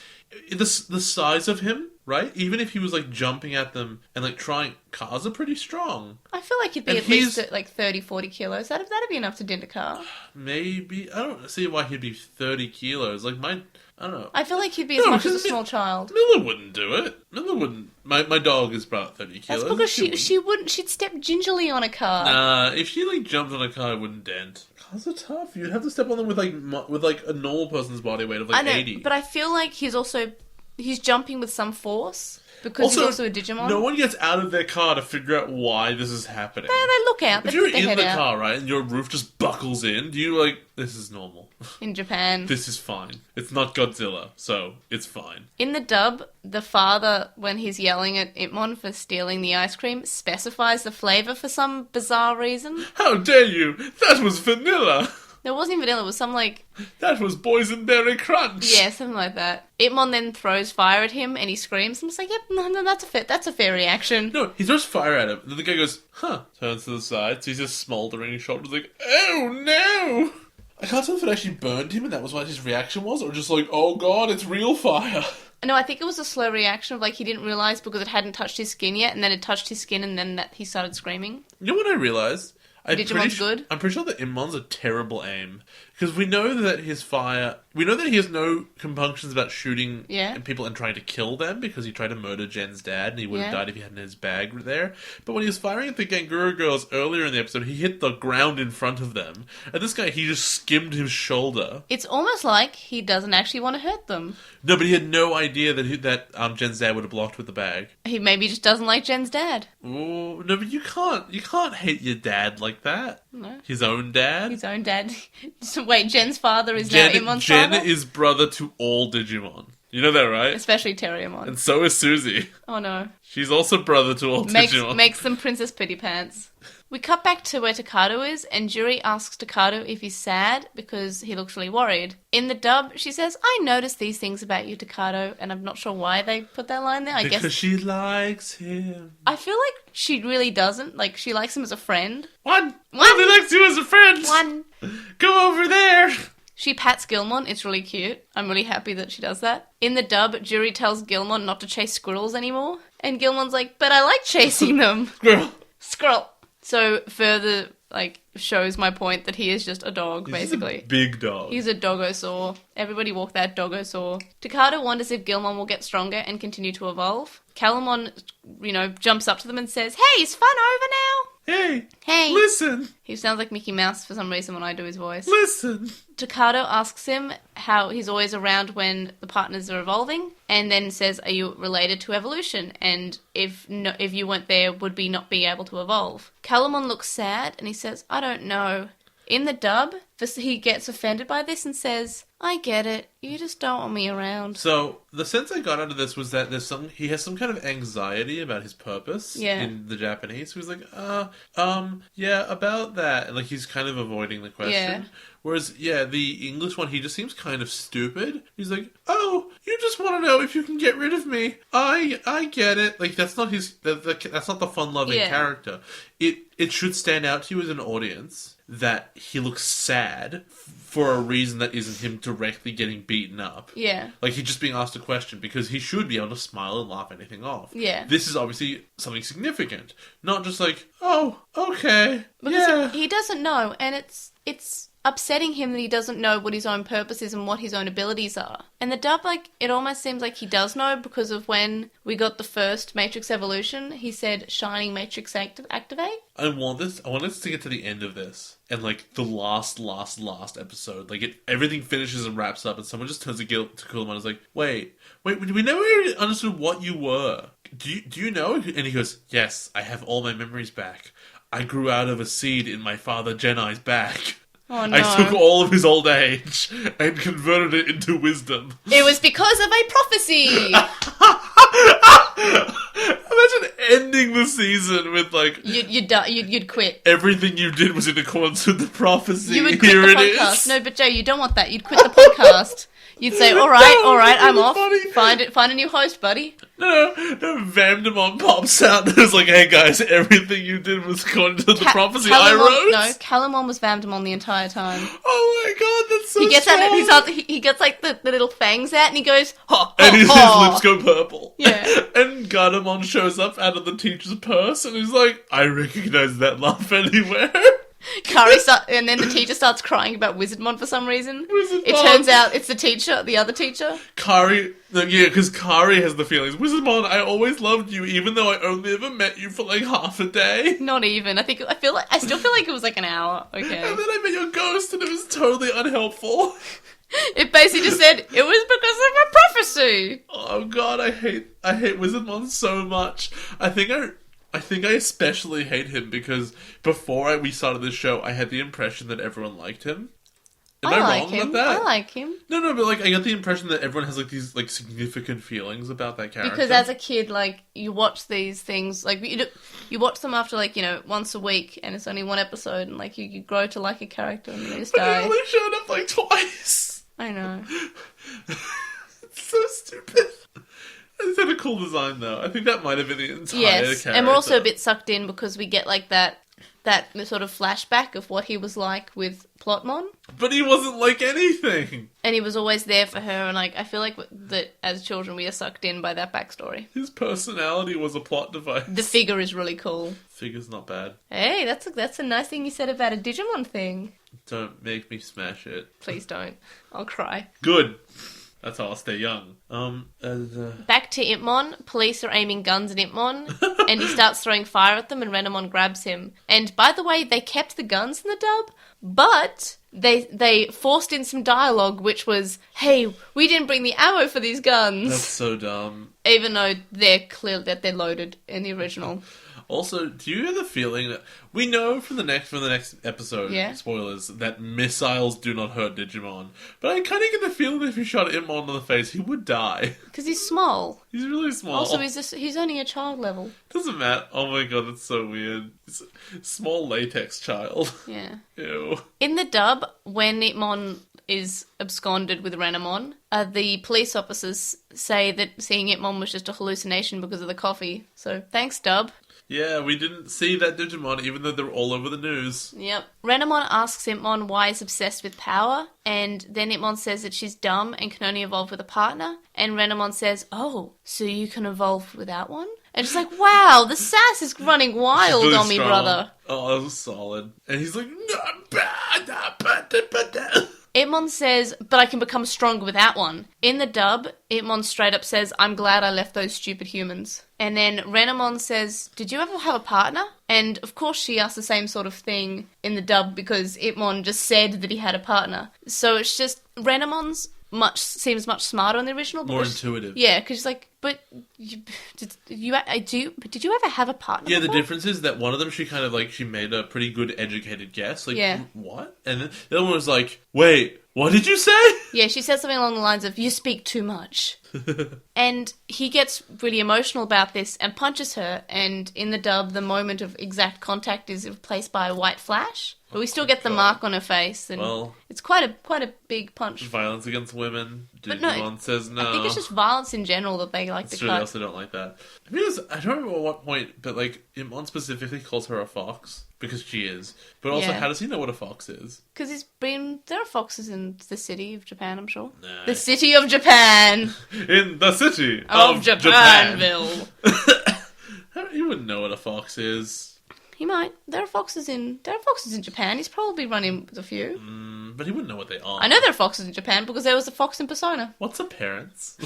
the size of him, right? Even if he was jumping at them and trying, cars are pretty strong. I feel like he'd be And at least 30, 40 kilos. That'd be enough to dent a car. Maybe. I don't see why he'd be 30 kilos. I don't know. I feel like he'd be as No, much as a because small child. Miller wouldn't do it. Miller wouldn't. My dog is about 30 kilos. That's because she wouldn't. She'd step gingerly on a car. Nah, if she jumped on a car, it wouldn't dent. Cars are tough. You'd have to step on them with a normal person's body weight of I know, 80. but I feel like he's jumping with some force because he's also a Digimon. No one gets out of their car to figure out why this is happening. They look out. They If you're put their in head the out. car, right, and your roof just buckles in, do you this is normal. In Japan. This is fine. It's not Godzilla, so it's fine. In the dub, the father, when he's yelling at Impmon for stealing the ice cream, specifies the flavour for some bizarre reason. How dare you? That was vanilla! There wasn't vanilla, it was some That was boysenberry crunch! yeah, something like that. Impmon then throws fire at him and he screams. I'm just like, yep, no, that's a fair reaction. No, he throws fire at him, and then the guy goes, huh, turns to the side, sees his smouldering shoulders, oh no! I can't tell if it actually burned him and that was what his reaction was, or just oh god, it's real fire. No, I think it was a slow reaction of he didn't realise because it hadn't touched his skin yet, and then it touched his skin, and then he started screaming. You know what I realised? Digimon's good? I'm pretty sure that Impmon's a terrible aim. Because we know that his fire... We know that he has no compunctions about shooting people and trying to kill them, because he tried to murder Jen's dad, and he would have died if he hadn't his bag there. But when he was firing at the Ganguro girls earlier in the episode, he hit the ground in front of them. And this guy, he just skimmed his shoulder. It's almost like he doesn't actually want to hurt them. No, but he had no idea that Jen's dad would have blocked with the bag. He maybe just doesn't like Jen's dad. Oh, no, but you can't hate your dad like that. No. His own dad? His own dad. So wait, Jen's father is now Impmon's Jen father? is brother to all Digimon. You know that, right? Especially Terriermon. And so is Susie. Oh no. She's also brother to all Digimon. Makes them Princess Pity Pants. We cut back to where Takado is, and Juri asks Takado if he's sad because he looks really worried. In the dub, she says, I noticed these things about you, Takado, and I'm not sure why they put that line there. Because she likes him. I feel like she really doesn't. She likes him as a friend. One likes you as a friend. One. Go over there. She pats Gilmon. It's really cute. I'm really happy that she does that. In the dub, Juri tells Gilmon not to chase squirrels anymore. And Gilmon's like, but I like chasing them. Squirrel. So further, shows my point that he is just a dog, basically. He's a big dog. He's a doggosaur. Everybody walk that doggosaur. Takado wonders if Gilmon will get stronger and continue to evolve. Calumon, jumps up to them and says, hey, is fun over now? Hey, listen. He sounds like Mickey Mouse for some reason when I do his voice. Listen. Takado asks him how he's always around when the partners are evolving, and then says, are you related to evolution? And if you weren't there, would we not be able to evolve? Calumon looks sad, and he says, I don't know. In the dub, he gets offended by this and says, I get it. You just don't want me around. So, the sense I got out of this was that he has some kind of anxiety about his purpose in the Japanese. So he's like, yeah, about that. And he's kind of avoiding the question. Yeah. Whereas, the English one, he just seems kind of stupid. He's like, oh, you just want to know if you can get rid of me. I get it. That's not that's not the fun-loving character. It should stand out to you as an audience that he looks sad for a reason that isn't him directly getting beaten up. Yeah. He's just being asked a question because he should be able to smile and laugh anything off. Yeah. This is obviously something significant. Not just oh, okay, Because he doesn't know, and it's upsetting him that he doesn't know what his own purpose is and what his own abilities are. And the dub, like, it almost seems like he does know, because of when we got the first Matrix Evolution, he said, Shining Matrix activate. I want us to get to the end of this, and like the last episode, like everything finishes and wraps up, and someone just turns to Calumon and is like, wait, we never really understood what you were. Do you know? And he goes, yes, I have all my memories back. I grew out of a seed in my father Jedi's back. Oh, no. I took all of his old age and converted it into wisdom. It was because of a prophecy! Imagine ending the season with, like... You'd quit. Everything you did was in accordance with the prophecy. You would quit Here the it podcast. is. No, but Joe, you don't want that. You'd quit the podcast. You'd say, all right, I'm off. Funny. Find a new host, buddy. No, Vandemon pops out and is like, hey guys, everything you did was according to the prophecy I wrote. No, Calumon was Vandemon the entire time. Oh my god, that's so He gets strong. out, he gets like the little fangs out and he goes, ha, ha, And his ha. lips go purple. Yeah. And Gardomon shows up out of the teacher's purse and he's like, I recognize that laugh anywhere. And then the teacher starts crying about Wizardmon for some reason. Wizardmon. It turns out it's the other teacher. Because Kari has the feelings. Wizardmon, I always loved you, even though I only ever met you for like half a day. Not even. I still feel like it was like an hour. Okay. And then I met your ghost and it was totally unhelpful. It basically just said it was because of a prophecy. Oh god, I hate Wizardmon so much. I think I especially hate him because before we started this show, I had the impression that everyone liked him. Am I wrong about that? I like him. No, but like I got the impression that everyone has like these like significant feelings about that character. Because as a kid, like, you watch these things, like, you watch them after, like, once a week, and it's only one episode, and, like, you grow to like a character, and they just But die. he only showed up like twice. I know. It's so stupid. It's had a cool design, though. I think that might have been the entire character. And we're also a bit sucked in because we get, like, that sort of flashback of what he was like with Plotmon. But he wasn't like anything. And he was always there for her, and, like, I feel like that as children we are sucked in by that backstory. His personality was a plot device. The figure is really cool. Figure's not bad. Hey, that's a nice thing you said about a Digimon thing. Don't make me smash it. Please don't. I'll cry. Good. That's how I'll stay young. Back to Impmon. Police are aiming guns at Impmon, and he starts throwing fire at them, and Renamon grabs him. And by the way, they kept the guns in the dub, but they forced in some dialogue, which was, "Hey, we didn't bring the ammo for these guns." That's so dumb. Even though they're clear that they're loaded in the original. Also, do you have the feeling that we know from the next episode, spoilers, that missiles do not hurt Digimon? But I kind of get the feeling that if you shot Impmon in the face, he would die. Because he's small. He's really small. Also, he's only a child level. Doesn't matter. Oh my god, that's so weird. It's a small latex child. Yeah. Ew. In the dub, when Impmon is absconded with Renamon, the police officers say that seeing Impmon was just a hallucination because of the coffee. So, thanks, dub. Yeah, we didn't see that Digimon, even though they're all over the news. Yep. Renamon asks Impmon why he's obsessed with power, and then Impmon says that she's dumb and can only evolve with a partner, and Renamon says, oh, so you can evolve without one? And it's like, wow, the sass is running wild Really on me, strong. brother. Oh, that was solid. And he's like, Impmon says, but I can become stronger without one. In the dub, Impmon straight up says, I'm glad I left those stupid humans. And then Renamon says, did you ever have a partner? And of course she asks the same sort of thing in the dub because Impmon just said that he had a partner. So it's just, Renamon's seems much smarter in the original. More intuitive. Yeah, because she's like, but did you ever have a partner? Yeah, before? the difference is that one of them, she made a pretty good educated guess. Like, Yeah. what? And then the other one was like, wait, what did you say? Yeah, she says something along the lines of, you speak too much. And he gets really emotional about this and punches her, and in the dub, the moment of exact contact is replaced by a white flash. But we still get the mark on her face, and it's quite a big punch. Violence against women. But no, Digimon says no. I think it's just violence in general that they like to They cut. also don't like that. I don't remember at what point, but like, Impmon specifically calls her a fox, because she is. But also, Yeah. How does he know what a fox is? Because there are foxes in the city of Japan, I'm sure. Nah. The city of Japan! In the city of Japanville! He wouldn't know what a fox is. He might. There are foxes in Japan. He's probably run in with a few. But he wouldn't know what they are. I know there are foxes in Japan because there was a fox in Persona. What's a parents?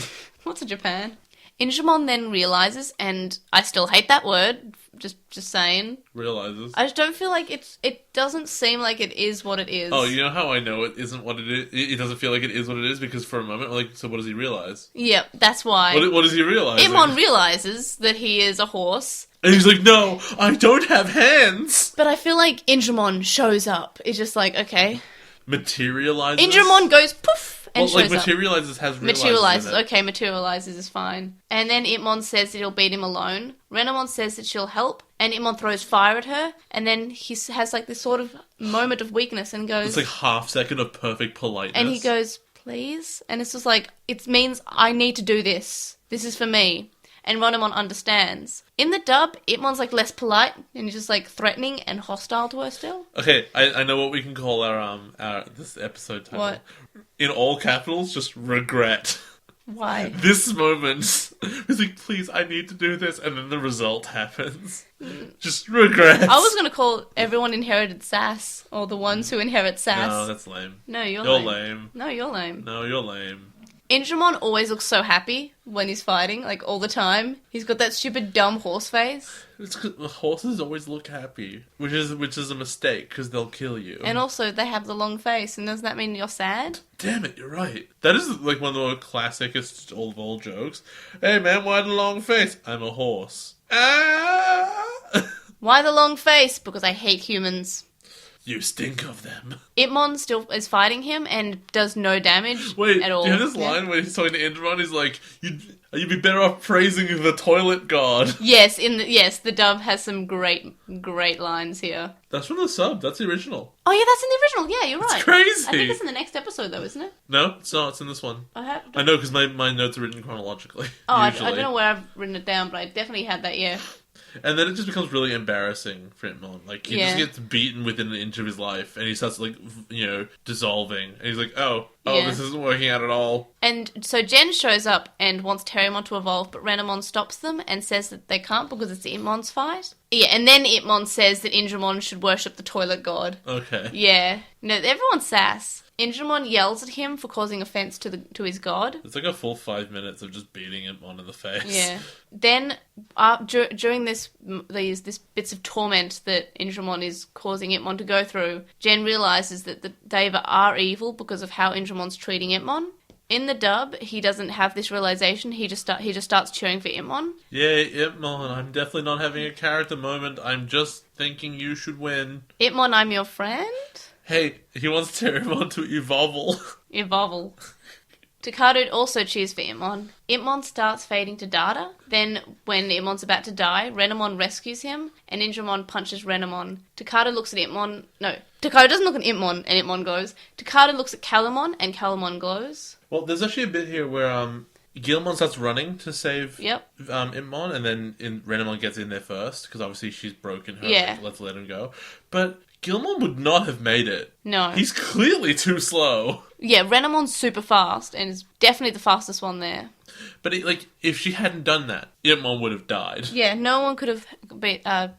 What's a Japan? Injimon then realizes, and I still hate that word, just saying. Realizes. I just don't feel like it doesn't seem like it is what it is. Oh, you know how I know it isn't what it is? It doesn't feel like it is what it is because for a moment, like, so what does he realize? Yep, that's why. What does he realize? Impmon realizes that he is a horse. And he's like, no, I don't have hands! But I feel like Injimon shows up. It's just like, okay. Materializes? Injimon goes poof and well, like, shows up. materializes has realizes. Materializes, in it. okay, materializes is fine. And then Impmon says that he'll beat him alone. Renamon says that she'll help, and Impmon throws fire at her, and then he has like this sort of moment of weakness and goes... It's like half second of perfect politeness. And he goes, please? And it's just like, it means I need to do this. This is for me. And Renamon understands. In the dub, Impmon's like less polite, and he's just like threatening and hostile to her still. Okay, I know what we can call our this episode title. What? In all capitals, just regret. Why? This moment, he's like, please, I need to do this, and then the result happens. Just regret. I was going to call everyone inherited sass, or the ones who inherit sass. No, that's lame. No, you're You're lame. lame. No, you're lame. No, you're lame. Injimon always looks so happy when he's fighting, like all the time. He's got that stupid dumb horse face. It's 'cause the horses always look happy, which is a mistake because they'll kill you. And also, they have the long face, and does that mean you're sad? Damn it, you're right. That is like one of the more classicest of all jokes. Hey man, why the long face? I'm a horse. Ah! Why the long face? Because I hate humans. You stink of them. Impmon still is fighting him and does no damage Wait, at all. do you have this line where he's talking to Impmon? He's like, "You'd be better off praising the toilet god." Yes, the dub has some great lines here. That's from the sub. That's the original. Oh yeah, that's in the original. Yeah, you're right. It's crazy. I think it's in the next episode though, isn't it? No, it's not. It's in this one. I know because my notes are written chronologically. Oh, I usually. don't know where I've written it down, but I definitely had that. Yeah. And then it just becomes really embarrassing for Impmon. Like, he just Yeah. gets beaten within an inch of his life, and he starts, like, dissolving. And he's like, oh, Yeah. this isn't working out at all. And so Jen shows up and wants Terriermon to evolve, but Renamon stops them and says that they can't because it's Impmon's fight. Yeah, and then Impmon says that Injimon should worship the toilet god. Okay. Yeah. No, everyone's sass. Injimon yells at him for causing offense to his god. It's like a full 5 minutes of just beating Impmon in the face. Yeah. Then, during these bits of torment that Injimon is causing Impmon to go through, Jen realizes that the Deva are evil because of how Injimon's treating Impmon. In the dub, he doesn't have this realization. He just starts cheering for Impmon. Yay, Impmon, I'm definitely not having a character moment. I'm just thinking you should win. Impmon, I'm your friend. Hey, he wants Terriermon to evolve. Evolve. Takadu also cheers for Impmon. Impmon starts fading to data. Then, when Impmon's about to die, Renamon rescues him, and Injimon punches Renamon. Takadu looks at Impmon. No, Takadu doesn't look at Impmon, and Impmon glows. Takadu looks at Calumon, and Calumon glows. Well, there's actually a bit here where Gilmon starts running to save Yep. Impmon, and then Renamon gets in there first, because obviously she's broken her. Yeah. Like, let's let him go. But Gilmon would not have made it. No. He's clearly too slow. Yeah, Renamon's super fast, and is definitely the fastest one there. But if she hadn't done that, Impmon would have died. Yeah, no one could have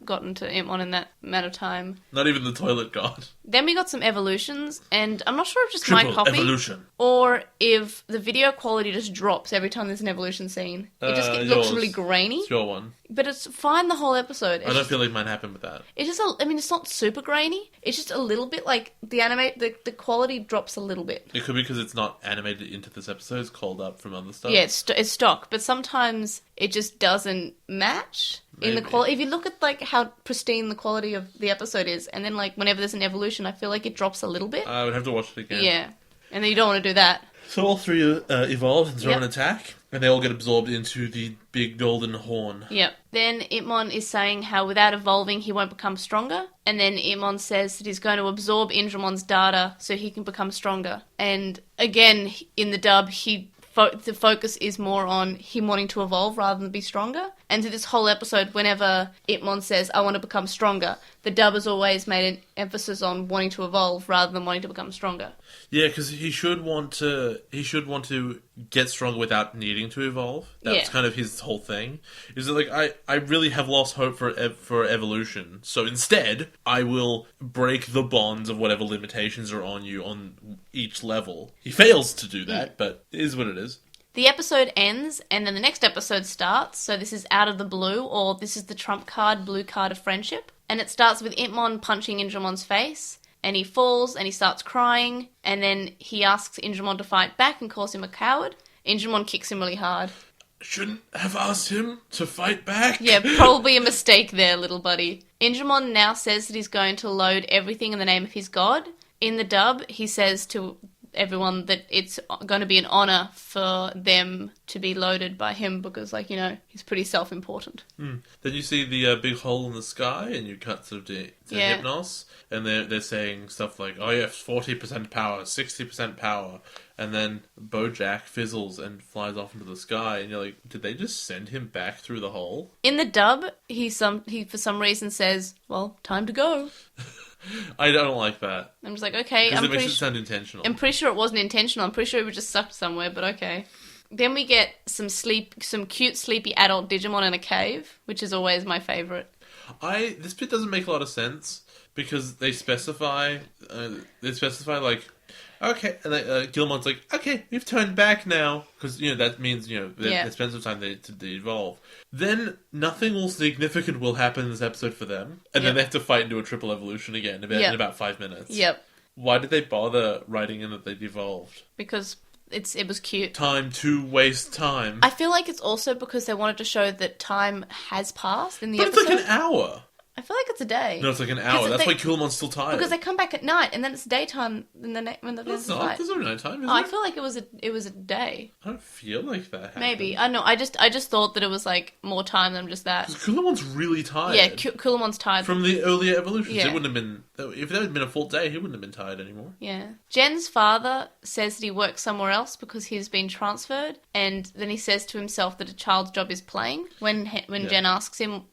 gotten to Impmon in that amount of time. Not even the toilet god. Then we got some evolutions, and I'm not sure if just my Triple copy evolution. or if the video quality just drops every time there's an evolution scene. It just looks yours. really grainy, It's your one. but it's fine the whole episode. I don't feel like mine happened with that. It's just it's not super grainy. It's just a little bit like the quality drops a little bit. It could be because it's not animated into this episode. It's called up from other stuff. Yeah, it's stock, but sometimes it just doesn't match in the Maybe. quality. If you look at like how pristine the quality of the episode is, and then like whenever there's an evolution, I feel like it drops a little bit. I would have to watch it again. Yeah, and then you don't want to do that. So all three evolve and throw Yep. an attack, and they all get absorbed into the big golden horn. Yep. Then Impmon is saying how without evolving he won't become stronger, and then Impmon says that he's going to absorb Indramon's data so he can become stronger. And again, in the dub, the focus is more on him wanting to evolve rather than be stronger. And through this whole episode, whenever Impmon says, I want to become stronger, the dub has always made an emphasis on wanting to evolve rather than wanting to become stronger. Yeah, because he should want to get stronger without needing to evolve. That's kind of his whole thing. Is that, like, I really have lost hope for evolution, so instead I will break the bonds of whatever limitations are on you on each level. He fails to do that, but it is what it is. The episode ends, and then the next episode starts, so this is out of the blue, or this is the trump card, blue card of friendship. And it starts with Impmon punching Indramon's face, and he falls, and he starts crying, and then he asks Indramon to fight back and calls him a coward. Indramon kicks him really hard. Shouldn't have asked him to fight back. Yeah, probably a mistake there, little buddy. Indramon now says that he's going to load everything in the name of his god. In the dub, he says to everyone that it's going to be an honor for them to be loaded by him because, like, you know, he's pretty self-important. Then you see the big hole in the sky and you cut to Hypnos, and they're saying stuff like, oh yes, 40% power, 60% power, and then Bojack fizzles and flies off into the sky, and you're like, did they just send him back through the hole? In the dub, he for some reason says, well, time to go. I don't like that. I'm just like, okay. Because it makes it sound intentional. I'm pretty sure it wasn't intentional. I'm pretty sure it was just sucked somewhere, but okay. Then we get some cute, sleepy adult Digimon in a cave, which is always my favourite. This bit doesn't make a lot of sense because they specify like, okay, and Gilmon's like, okay, we've turned back now, because, you know, that means, you know, they spend some time to evolve. Then nothing significant will happen in this episode for them, and then they have to fight into a triple evolution again in about 5 minutes. Yep. Why did they bother writing in that they'd evolved? Because it was cute. Time to waste time. I feel like it's also because they wanted to show that time has passed in the episode. But it's like an hour. I feel like it's a day. No, it's like an hour. That's why Calumon's still tired. Because they come back at night, and then it's daytime when the No, it's not. There's no nighttime, is I there? feel like it was a day. I don't feel like that happened. Maybe. I don't know. I just thought that it was like more time than just that. Because Calumon's really tired. Yeah, Calumon's tired. From the earlier evolutions. Yeah. It wouldn't have been... If that had been a full day, he wouldn't have been tired anymore. Yeah. Jen's father says that he works somewhere else because he's been transferred, and then he says to himself that a child's job is playing when Jen asks him,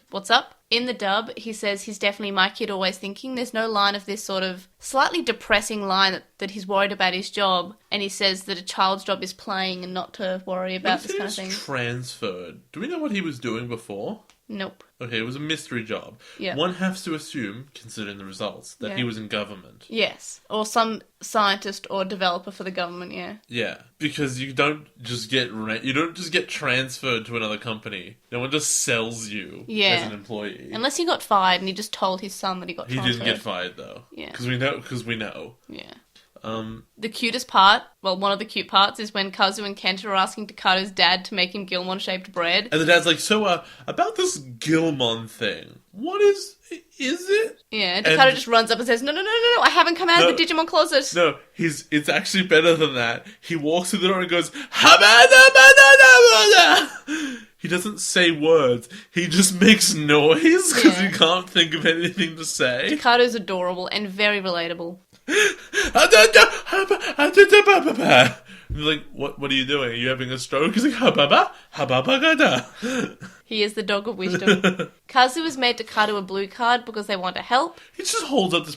what's up? In the dub, he says he's definitely my kid always thinking. There's no line of this sort of slightly depressing line that he's worried about his job, and he says that a child's job is playing and not to worry about this kind of thing. Transferred. Do we know what he was doing before? Nope. Okay, it was a mystery job. Yeah. One has to assume, considering the results, that he was in government. Yes. Or some scientist or developer for the government, yeah. Yeah, because you don't just get transferred to another company. No one just sells you as an employee. Unless he got fired and he just told his son that he got transferred. He didn't get fired, though. Yeah. Because we know. Yeah. The cutest part, well, one of the cute parts, is when Kazu and Kenta are asking Takado's dad to make him Gilmon-shaped bread. And the dad's like, so, about this Gilmon thing, what is it? Yeah, and Takado just runs up and says, no, I haven't come out of the Digimon closet. No, it's actually better than that. He walks through the door and goes, he doesn't say words. He just makes noise because he can't think of anything to say. Takado's adorable and very relatable. You're like, what are you doing? Are you having a stroke? He's like, hababa. He is the dog of wisdom. Kazu has made Takado a blue card because they want to help. He just holds up this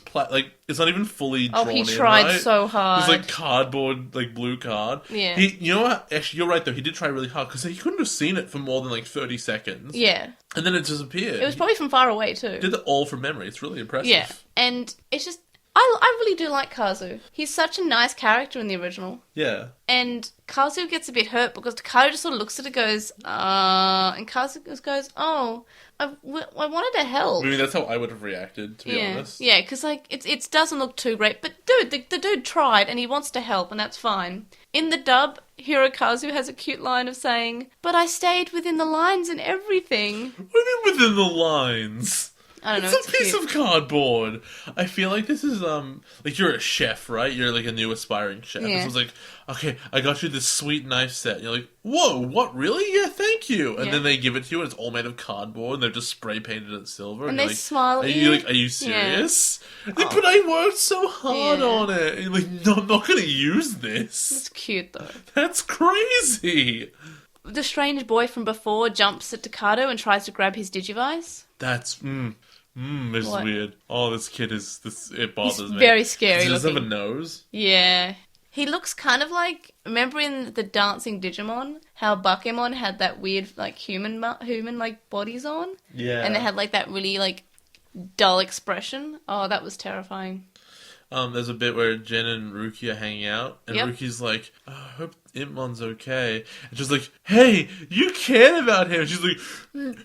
it's not even fully drawn in, he tried right? so hard. It's like cardboard, like blue card. Yeah. You know what? Actually, you're right though. He did try really hard because he couldn't have seen it for more than like 30 seconds. Yeah. And then it disappeared. It was probably from far away too. He did it all from memory. It's really impressive. Yeah. And it's just... I really do like Kazu. He's such a nice character in the original. Yeah. And Kazu gets a bit hurt because Takado just sort of looks at it and goes, and Kazu just goes, oh, I wanted to help. I mean, that's how I would have reacted, to be honest. Yeah, because, like, it doesn't look too great. But, dude, the dude tried and he wants to help, and that's fine. In the dub, Hirokazu has a cute line of saying, but I stayed within the lines and everything. What do you mean within the lines? I don't know. It's a piece of cardboard. I feel like this is, like you're a chef, right? You're like a new aspiring chef. Yeah. This was like, okay, I got you this sweet knife set. And you're like, whoa, what, really? Yeah, thank you. And then they give it to you and it's all made of cardboard and they've just spray painted it silver. And you're they like, smile at you. Are you serious? Yeah. Like, but I worked so hard on it. And you're like, no, I'm not going to use this. It's cute, though. That's crazy. the strange boy from before jumps at Takato and tries to grab his Digivice. That's this What? is weird. Oh, this kid is it bothers He's me. very scary He doesn't have a looking. nose. Yeah. He looks kind of like, remember in the dancing Digimon, how Bakemon had that weird, like, human like, bodies on? Yeah. And they had, like, that really, like, dull expression. Oh, that was terrifying. There's a bit where Jen and Ruki are hanging out, and Yep. Ruki's like, oh, I hope Impmon's okay. And she's like, hey, you cared about him. And she's like,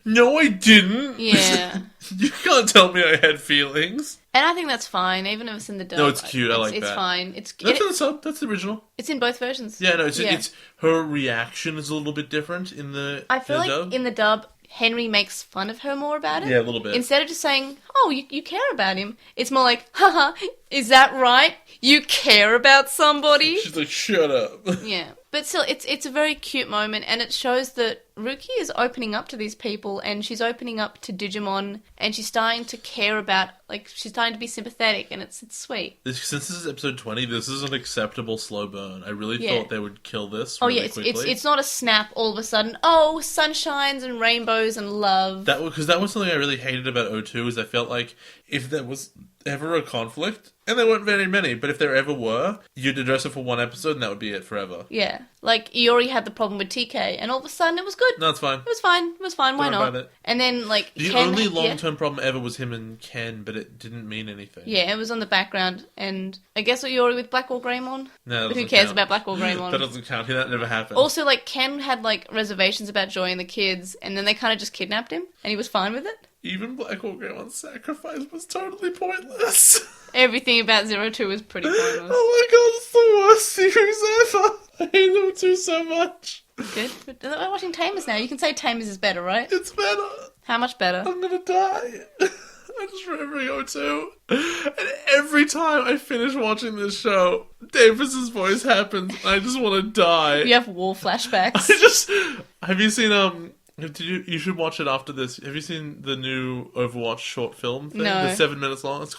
no, I didn't. Yeah. You can't tell me I had feelings. And I think that's fine, even if it's in the dub. No, it's cute. I like it's that. It's fine. That's in the sub. That's the original. It's in both versions. Yeah, no, it's her reaction is a little bit different in the I feel like dub. in the dub, Henry makes fun of her more about it. Yeah, a little bit. Instead of just saying, oh, you care about him, it's more like, haha, is that right? You care about somebody? She's like, shut up. Yeah. But still, it's a very cute moment, and it shows that Ruki is opening up to these people, and she's opening up to Digimon, and she's starting to care about, like, she's starting to be sympathetic, and it's sweet. Since this is episode 20, this is an acceptable slow burn. I really Yeah. thought they would kill this Oh really yeah, quickly. it's not a snap all of a sudden. Oh, sunshines and rainbows and love. Because that was something I really hated about O2, is I felt like if there was ever a conflict, and there weren't very many, but if there ever were, you'd address it for one episode and that would be it forever. Yeah, like Iori had the problem with TK, and all of a sudden it was good. No, it's fine. It was fine. It was fine. Why Don't worry not? about it. And then like The Ken, only long-term problem ever was him and Ken, but it didn't mean anything. Yeah, it was on the background, and I guess what Iori with Blackwall Greymon. No, that But who doesn't cares count. about Blackwall Greymon? That doesn't count. That never happened. Also, like Ken had like reservations about Joy and the kids, and then they kind of just kidnapped him, and he was fine with it. Even Blackwall Greymon's sacrifice was totally pointless. Everything about 02 was pretty pointless. Oh my god, it's the worst series ever. I hate them two so much. Good. But we're watching Tamers now. You can say Tamers is better, right? It's better. How much better? I'm gonna die. I'm just remembering O2. And every time I finish watching this show, Davis's voice happens, and I just want to die. You have war flashbacks. Have you seen, you should watch it after this. Have you seen the new Overwatch short film thing? No. It's 7 minutes long. It's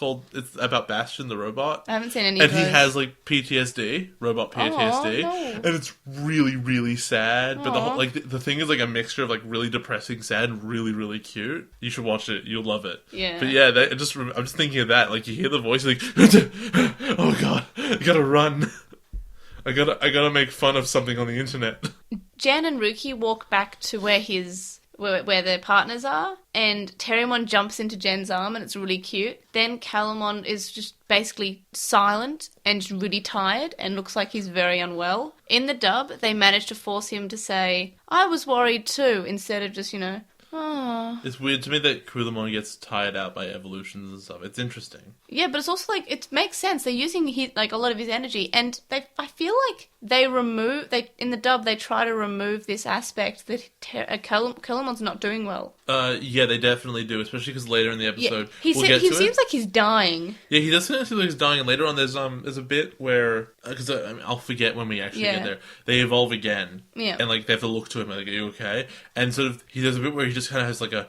about Bastion the robot. I haven't seen any And of those. he has like PTSD, robot PTSD, no. and it's really, really sad. But the Aw. whole, like the thing is like a mixture of like really depressing, sad, and really, really cute. You should watch it. You'll love it. Yeah. But yeah, I'm just thinking of that. Like you hear the voice, like, oh god, I gotta run. I gotta make fun of something on the internet. Jan and Ruki walk back to where their partners are, and Terriermon jumps into Jen's arm, and it's really cute. Then Calumon is just basically silent and really tired and looks like he's very unwell. In the dub, they managed to force him to say, I was worried too, instead of just, oh. It's weird to me that Calumon gets tired out by evolutions and stuff. It's interesting. Yeah, but it's also like, it makes sense. They're using a lot of his energy, and I feel like in the dub, they try to remove this aspect that Calumon's not doing well. Yeah, they definitely do, especially because later in the episode, he we'll get to seems like he's dying. Yeah, he does seem like he's dying, and later on there's a bit where, because I'll forget when we actually get there, they evolve again, and like they have to look to him like, are you okay? And sort of, he does a bit where he just kind of has like a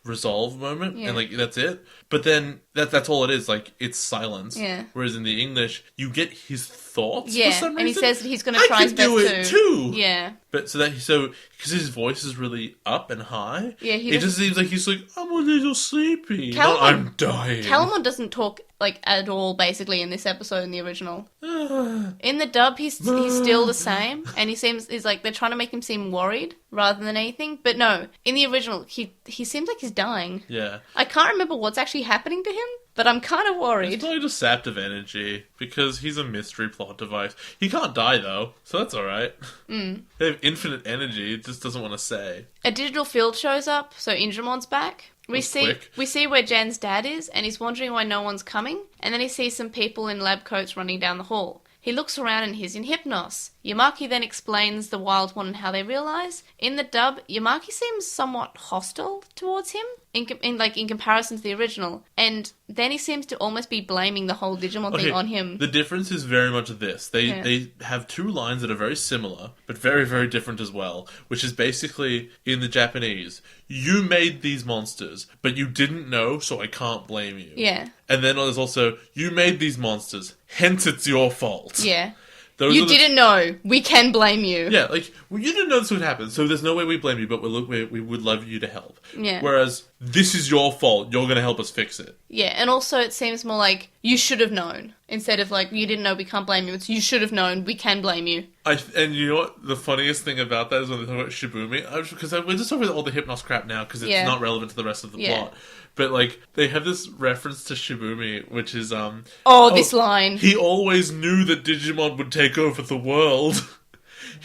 resolve moment, and like that's it. But then that's all it is, like it's silence. Yeah. Whereas in the English, you get his thoughts Yeah, for some reason. and he says that he's going to try his best do it too. Yeah. But because his voice is really up and high, Yeah, it just seems like he's like, I'm a little sleepy. Calumon- I'm dying. Calumon doesn't talk like at all basically in this episode in the original. In the dub he's still the same, and he's like they're trying to make him seem worried rather than anything. But no, in the original he seems like he's dying. Yeah. I can't remember what's actually happening to him, but I'm kind of worried. He's probably just sapped of energy, because he's a mystery plot device. He can't die, though, so that's alright. They have infinite energy, it just doesn't want to say. A digital field shows up, so Indramon's back. We see where Jan's dad is, and he's wondering why no one's coming, and then he sees some people in lab coats running down the hall. He looks around and he's in Hypnos. Yamaki then explains the Wild One and how they realise. In the dub, Yamaki seems somewhat hostile towards him, in comparison to the original, and then he seems to almost be blaming the whole Digimon thing on him. The difference is very much this. They have two lines that are very similar, but very, very different as well, which is basically, in the Japanese, you made these monsters, but you didn't know, so I can't blame you. Yeah. And then there's also, you made these monsters, hence it's your fault. Yeah. You didn't know. We can blame you. Yeah, like, well, you didn't know this would happen, so there's no way we blame you, but we would love you to help. Yeah. Whereas, this is your fault, you're gonna help us fix it. Yeah, and also it seems more like, you should have known. Instead of like, you didn't know, we can't blame you. It's, you should have known, we can blame you. And you know what the funniest thing about that is when they talk about Shibumi? Because we're just talking about all the Hypnos crap now, because it's not relevant to the rest of the plot. But, like, they have this reference to Shibumi, which is, this line. He always knew that Digimon would take over the world.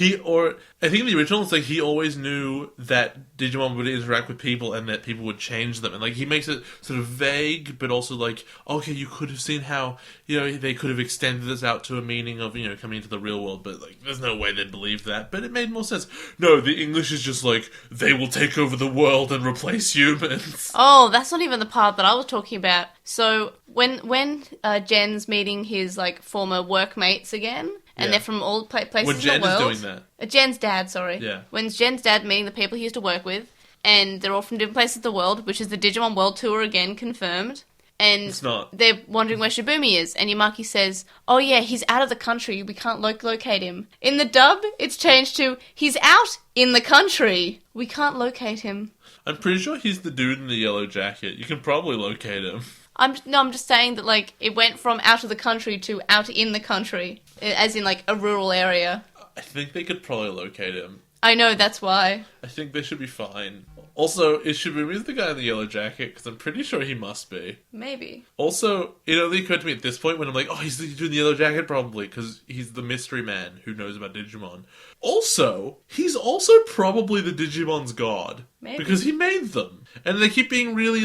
I think in the original, it's like he always knew that Digimon would interact with people and that people would change them. And, like, he makes it sort of vague, but also, like, okay, you could have seen how, you know, they could have extended this out to a meaning of, you know, coming into the real world, but, like, there's no way they'd believe that. But it made more sense. No, the English is just like, they will take over the world and replace humans. Oh, that's not even the part that I was talking about. So, when Jen's meeting his, like, former workmates again, and they're from all places in the world. When Jen is doing that. Jen's dad, sorry. Yeah. When Jen's dad meeting the people he used to work with, and they're all from different places of the world, which is the Digimon World Tour again, confirmed. And it's not. They're wondering where Shibumi is, and Yamaki says, oh yeah, he's out of the country, we can't locate him. In the dub, it's changed to, he's out in the country, we can't locate him. I'm pretty sure he's the dude in the yellow jacket. You can probably locate him. I'm just saying that, like, it went from out of the country to out in the country, as in, like, a rural area. I think they could probably locate him. I know, that's why. I think they should be fine. Also, is Shibumi the guy in the yellow jacket? Because I'm pretty sure he must be. Maybe. Also, it only occurred to me at this point when I'm like, oh, he's the dude in the yellow jacket probably, because he's the mystery man who knows about Digimon. Also, he's also probably the Digimon's god. Maybe. Because he made them. And they keep being really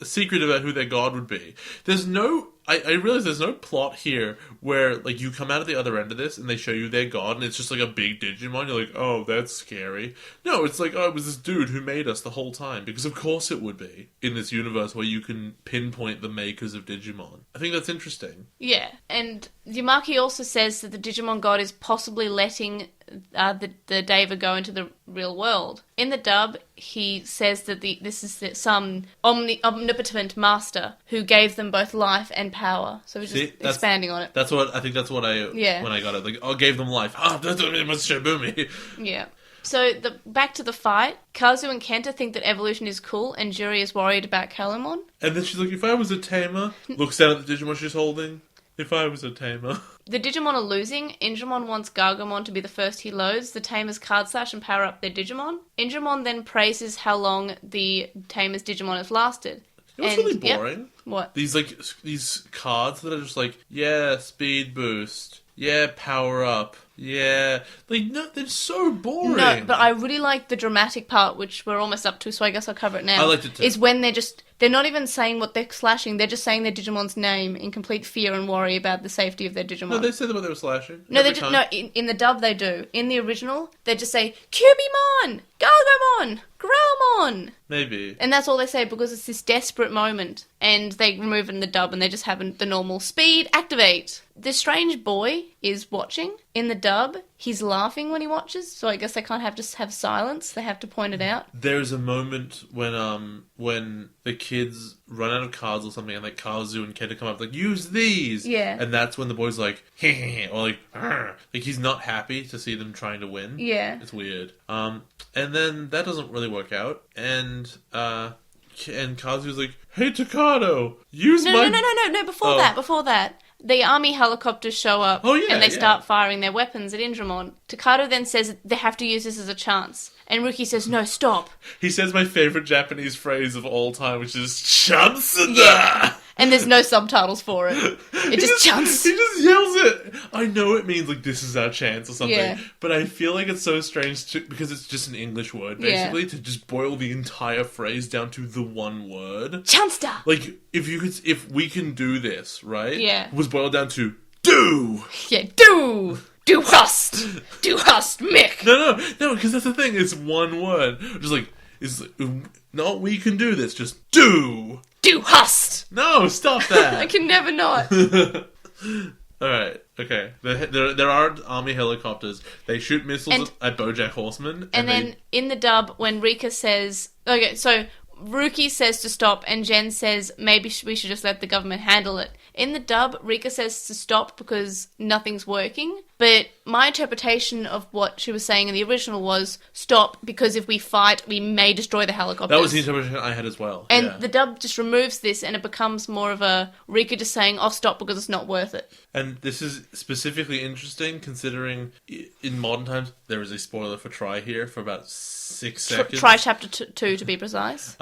secret about who their god would be. I realize there's no plot here where, like, you come out at the other end of this and they show you their god and it's just, like, a big Digimon. You're like, oh, that's scary. No, it's like, oh, it was this dude who made us the whole time. Because of course it would be in this universe where you can pinpoint the makers of Digimon. I think that's interesting. Yeah, and Yamaki also says that the Digimon god is possibly letting the Deva go into the real world. In the dub, he says that this is some omnipotent master who gave them both life and power. So we're just expanding on it. That's what when I got it. Like, I gave them life. That's what it was, Shibumi. Yeah. So back to the fight. Kazu and Kenta think that evolution is cool, and Juri is worried about Calumon. And then she's like, if I was a tamer, looks down at the Digimon she's holding. If I was a tamer. The Digimon are losing. Injamon wants Gargomon to be the first he loads. The Tamers card slash and power up their Digimon. Injamon then praises how long the Tamer's Digimon has lasted. It was really boring. Yep. What? These cards that are just like, yeah, speed boost. Yeah, power up. Yeah. Like, no, they're so boring. No, but I really like the dramatic part, which we're almost up to, so I guess I'll cover it now. I liked it too. Is when they're not even saying what they're slashing, they're just saying their Digimon's name in complete fear and worry about the safety of their Digimon. No, they said what they were slashing. No, in the dub they do. In the original, they just say, Cubimon! Gargomon! Growlmon! Maybe. And that's all they say because it's this desperate moment. And they remove it in the dub and they just have the normal speed, activate. The strange boy is watching. In the dub, he's laughing when he watches, so I guess they can't just have silence. They have to point it out. There's a moment when the kids run out of cards or something, and like Kazu and Kenta come up like, use these. Yeah. And that's when the boy's like, heh, or like, argh. Like he's not happy to see them trying to win. Yeah. It's weird. And then that doesn't really work out, and Kazu's like, hey Takado, use my... No, before that. The army helicopters show up and they start firing their weapons at Indramon. Takado then says they have to use this as a chance. And Ruki says, no, stop. He says my favourite Japanese phrase of all time, which is chansada! Yeah. And there's no subtitles for it. It just chants. He just yells it. I know it means like this is our chance or something, yeah. But I feel like it's so strange because it's just an English word, basically, to just boil the entire phrase down to the one word. Chansta! Like, if we can do this, right? Yeah. It was boiled down to do! Yeah, do! Du hast! Du hast mich! No, because that's the thing, it's one word. Just like, not we can do this, just do! Du hast! No, stop that! I can never not. Alright, okay. There are army helicopters. They shoot missiles at Bojack Horseman. And then in the dub, when Rika says... Okay, so Ruki says to stop, and Jen says maybe we should just let the government handle it. In the dub, Rika says to stop because nothing's working, but my interpretation of what she was saying in the original was stop because if we fight, we may destroy the helicopters. That was the interpretation I had as well. And the dub just removes this, and it becomes more of a Rika just saying, "Oh, stop because it's not worth it." And this is specifically interesting considering in modern times there is a spoiler for Try here for about 6 seconds. Try chapter 2 to be precise.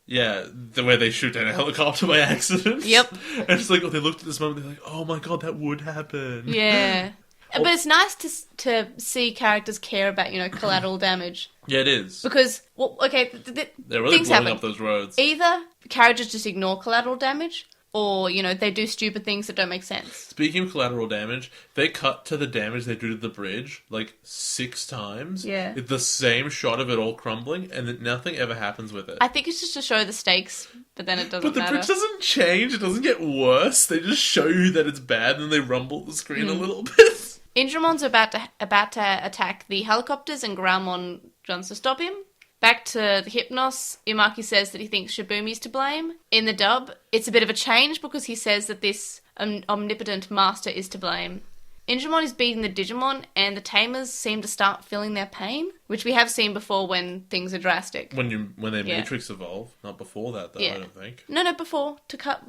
Yeah, the way they shoot down a helicopter by accident. Yep. And it's like, they looked at this moment, they're like, oh my god, that would happen. Yeah. But it's nice to see characters care about, collateral damage. Yeah, it is. Because, They're really things blowing happen. up those roads. Either characters just ignore collateral damage, or, they do stupid things that don't make sense. Speaking of collateral damage, they cut to the damage they do to the bridge, 6 times. Yeah. It's the same shot of it all crumbling, and then nothing ever happens with it. I think it's just to show the stakes, but then it doesn't But the matter. bridge doesn't change, it doesn't get worse. They just show you that it's bad, and they rumble the screen a little bit. Indramon's about to attack the helicopters, and Graumon wants to stop him. Back to the Hypnos, Yamaki says that he thinks Shibumi's to blame. In the dub, it's a bit of a change because he says that this omnipotent master is to blame. Indramon is beating the Digimon, and the Tamers seem to start feeling their pain, which we have seen before when things are drastic. When they Matrix evolve, not before that though, Yeah. I don't think. No, before.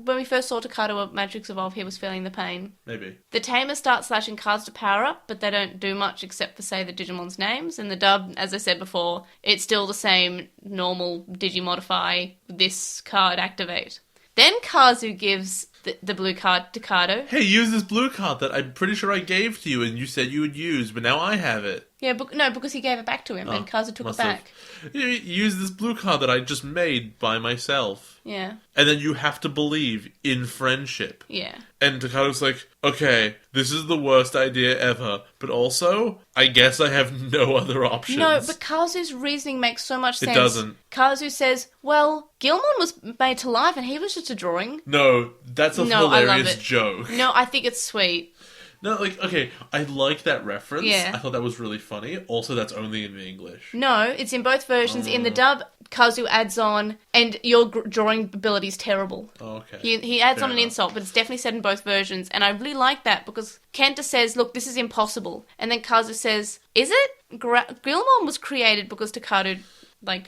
When we first saw Takado Matrix evolve, he was feeling the pain. Maybe. The Tamers start slashing cards to power up, but they don't do much except for say the Digimon's names. In the dub, as I said before, it's still the same normal Digimodify, this card activate. Then Kazu gives the blue card to Kado. Hey, use this blue card that I'm pretty sure I gave to you and you said you would use, but now I have it. Yeah, because he gave it back to him, and Kazu took it back. Use this blue card that I just made by myself. Yeah. And then you have to believe in friendship. Yeah. And Takado's like, okay, this is the worst idea ever, but also, I guess I have no other options. No, but Kazu's reasoning makes so much sense. It doesn't. Kazu says, well, Gilmon was made to life and he was just a drawing. No, that's a No, I love hilarious it. joke. No, I think it's sweet. No, okay, I like that reference. Yeah. I thought that was really funny. Also, that's only in English. No, it's in both versions. In the dub, Kazu adds on, and your drawing ability is terrible. Oh, okay. He adds Fair on an enough. insult, but it's definitely said in both versions, and I really like that because Kenta says, look, this is impossible. And then Kazu says, is it? Gilmon was created because Takado,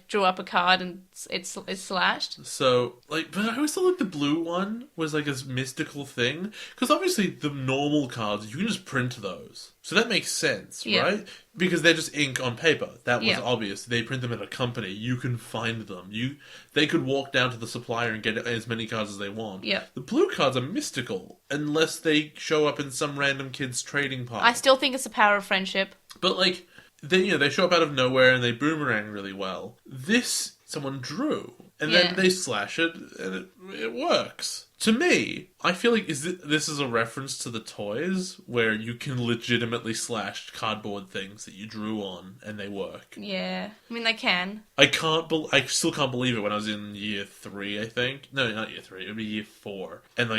drew up a card and it's slashed. So, but I always thought, the blue one was, this mystical thing. Because obviously, the normal cards, you can just print those. So that makes sense, Yeah. right? Because they're just ink on paper. That was Yeah. obvious. They print them at a company. You can find them. They could walk down to the supplier and get as many cards as they want. Yeah. The blue cards are mystical. Unless they show up in some random kid's trading pile. I still think it's the power of friendship. But, they show up out of nowhere and they boomerang really well. This, someone drew. And Yeah. then they slash it, and it works. To me, I feel like this is a reference to the toys, where you can legitimately slash cardboard things that you drew on, and they work. Yeah. I mean, they can. I still can't believe it when I was in year 3, I think. No, not year 3, it would be year 4. And,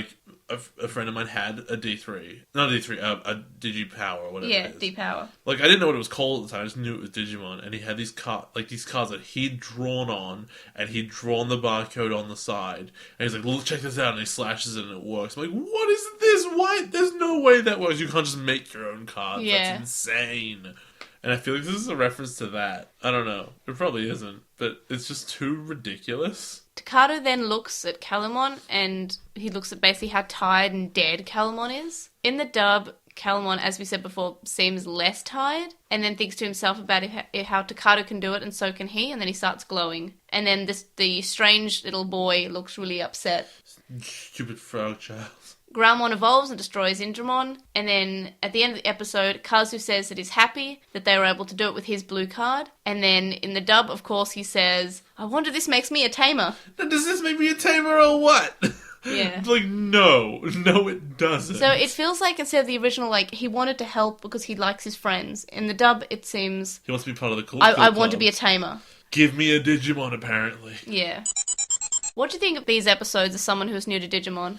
a friend of mine had a D3. Not a D3, a Digipower, or whatever Yeah, it is. D-Power. I didn't know what it was called at the time. I just knew it was Digimon, and he had these cards that he'd drawn on, and he'd drawn the barcode on the side, and he's like, "Well, check this out," and he slashes it, and it works. I'm like, "What is this? Why? There's no way that works. You can't just make your own cards. Yeah. That's insane." And I feel like this is a reference to that. I don't know. It probably isn't, but it's just too ridiculous. Takado then looks at Calumon, and he looks at basically how tired and dead Calumon is. In the dub, Calumon, as we said before, seems less tired, and then thinks to himself about how Takado can do it, and so can he, and then he starts glowing. And then the strange little boy looks really upset. Stupid frog child. Graumon evolves and destroys Indramon, and then at the end of the episode, Kazu says that he's happy that they were able to do it with his blue card, and then in the dub, of course, he says, I wonder if this makes me a tamer. Does this make me a tamer or what? Yeah. No, it doesn't. So it feels like instead of the original, he wanted to help because he likes his friends. In the dub, it seems, He wants to be part of the cool I club. want to be a tamer. Give me a Digimon, apparently. Yeah. What do you think of these episodes as someone who's new to Digimon?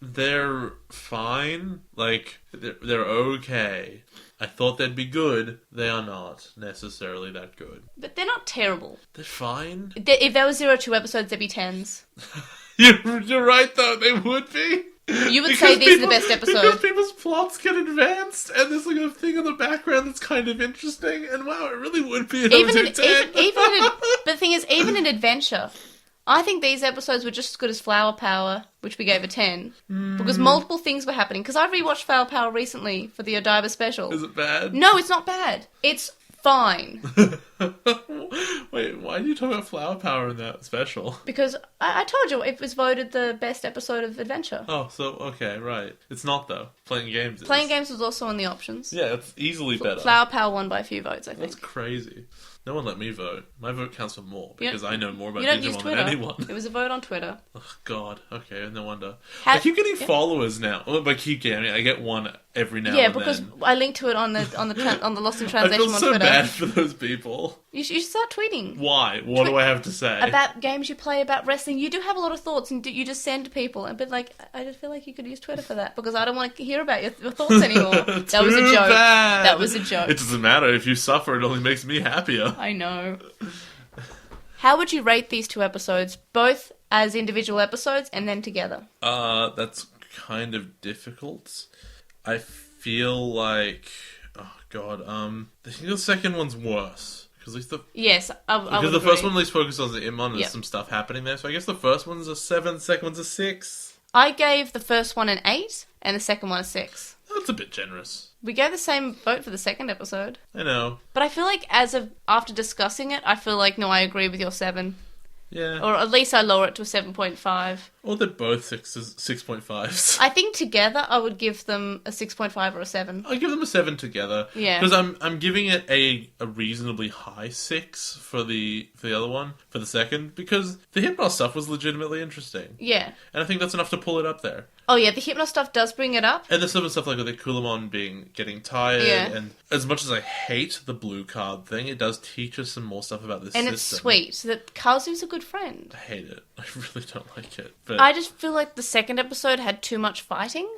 They're fine. Like, they're okay. I thought they'd be good. They are not necessarily that good. But they're not terrible. They're fine. If there was 02 episodes, there'd be 10s. You're right, though. They would be. You would say these are the best episodes. Because people's plots get advanced, and there's like a thing in the background that's kind of interesting, and wow, it really would be an But the thing is, even in Adventure, I think these episodes were just as good as Flower Power, which we gave a 10. Because multiple things were happening. Because I rewatched Flower Power recently for the Odaiba special. Is it bad? No, it's not bad. It's fine. Wait, why do you talk about Flower Power in that special? Because I told you, it was voted the best episode of Adventure. Oh, so, okay, right. It's not, though. Playing Games is. Playing Games was also in the options. Yeah, it's easily better. Flower Power won by a few votes, I think. That's crazy. No one let me vote. My vote counts for more, You because I know more about You don't use Digimon Twitter. than anyone. It was a vote on Twitter. Oh, God. Okay, no wonder. How- I keep getting yeah. followers now. Well, by keep getting, I get one every now Yeah, and because then. I linked to it on the Lost in I Translation feel on so Twitter. bad for those people. You should start tweeting. Why? What do I have to say? About games you play, about wrestling. You do have a lot of thoughts, and you just send to people. But like, I just feel like you could use Twitter for that because I don't want to hear about your thoughts anymore. That was a Too joke. bad. That was a joke. It doesn't matter if you suffer; it only makes me happier. I know. How would you rate these two episodes, both as individual episodes and then together? That's kind of difficult. I feel like, oh god, I think the second one's worse. Because at least Yes, I because would the agree. first one at least focuses on the Impmon and Yep. there's some stuff happening there. So I guess the first one's a 7, the second one's a 6. I gave the first one an 8 and the second one a 6. That's a bit generous. We gave the same vote for the second episode. I know. But I feel like after discussing it, I feel like, no, I agree with your 7. Yeah. Or at least I lower it to a 7.5. Or they're both 6.5s. I think together I would give them a 6.5 or a 7. I give them a 7 together. Yeah. Because I'm giving it a reasonably high 6 for the other one, for the second, because the Hypnos stuff was legitimately interesting. Yeah. And I think that's enough to pull it up there. Oh yeah, the Hypno stuff does bring it up. And there's some stuff like with the Calumon getting tired, Yeah. and as much as I hate the blue card thing, it does teach us some more stuff about this And system. it's sweet that Kazu's a good friend. I hate it. I really don't like it. But I just feel like the second episode had too much fighting.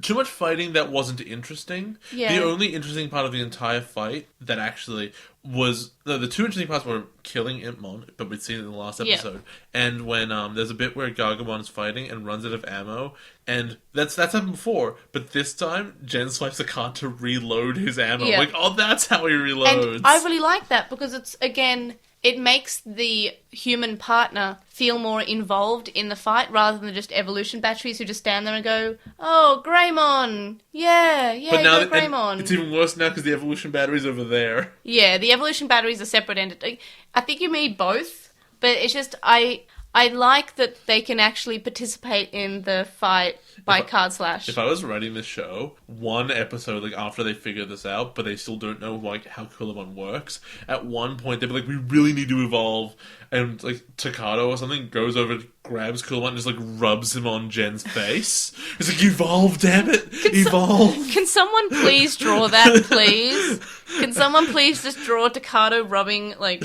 too much fighting that wasn't interesting. Yeah. The only interesting part of the entire fight that actually was... No, the two interesting parts were killing Impmon, but we'd seen it in the last Yeah. episode. And when there's a bit where Gargamon is fighting and runs out of ammo, and that's happened before, but this time, Jen swipes a card to reload his ammo. Yeah. Like, oh, that's how he reloads. And I really like that because it's, again, it makes the human partner feel more involved in the fight rather than just evolution batteries who just stand there and go, oh, Greymon! Yeah, But now go Greymon! it's even worse now because the evolution battery's over there. Yeah, the evolution batteries are separate entity. I think you need both, but it's just, I like that they can actually participate in the fight by card slash. If I was writing this show, one episode, like, after they figure this out, but they still don't know, like, how Calumon works, at one point they'd be like, we really need to evolve, and, like, Takato or something goes over, grabs Calumon, and just, like, rubs him on Jen's face. He's like, evolve, damn it! Evolve! Can someone please draw that, please? Can someone please just draw Takato rubbing, like,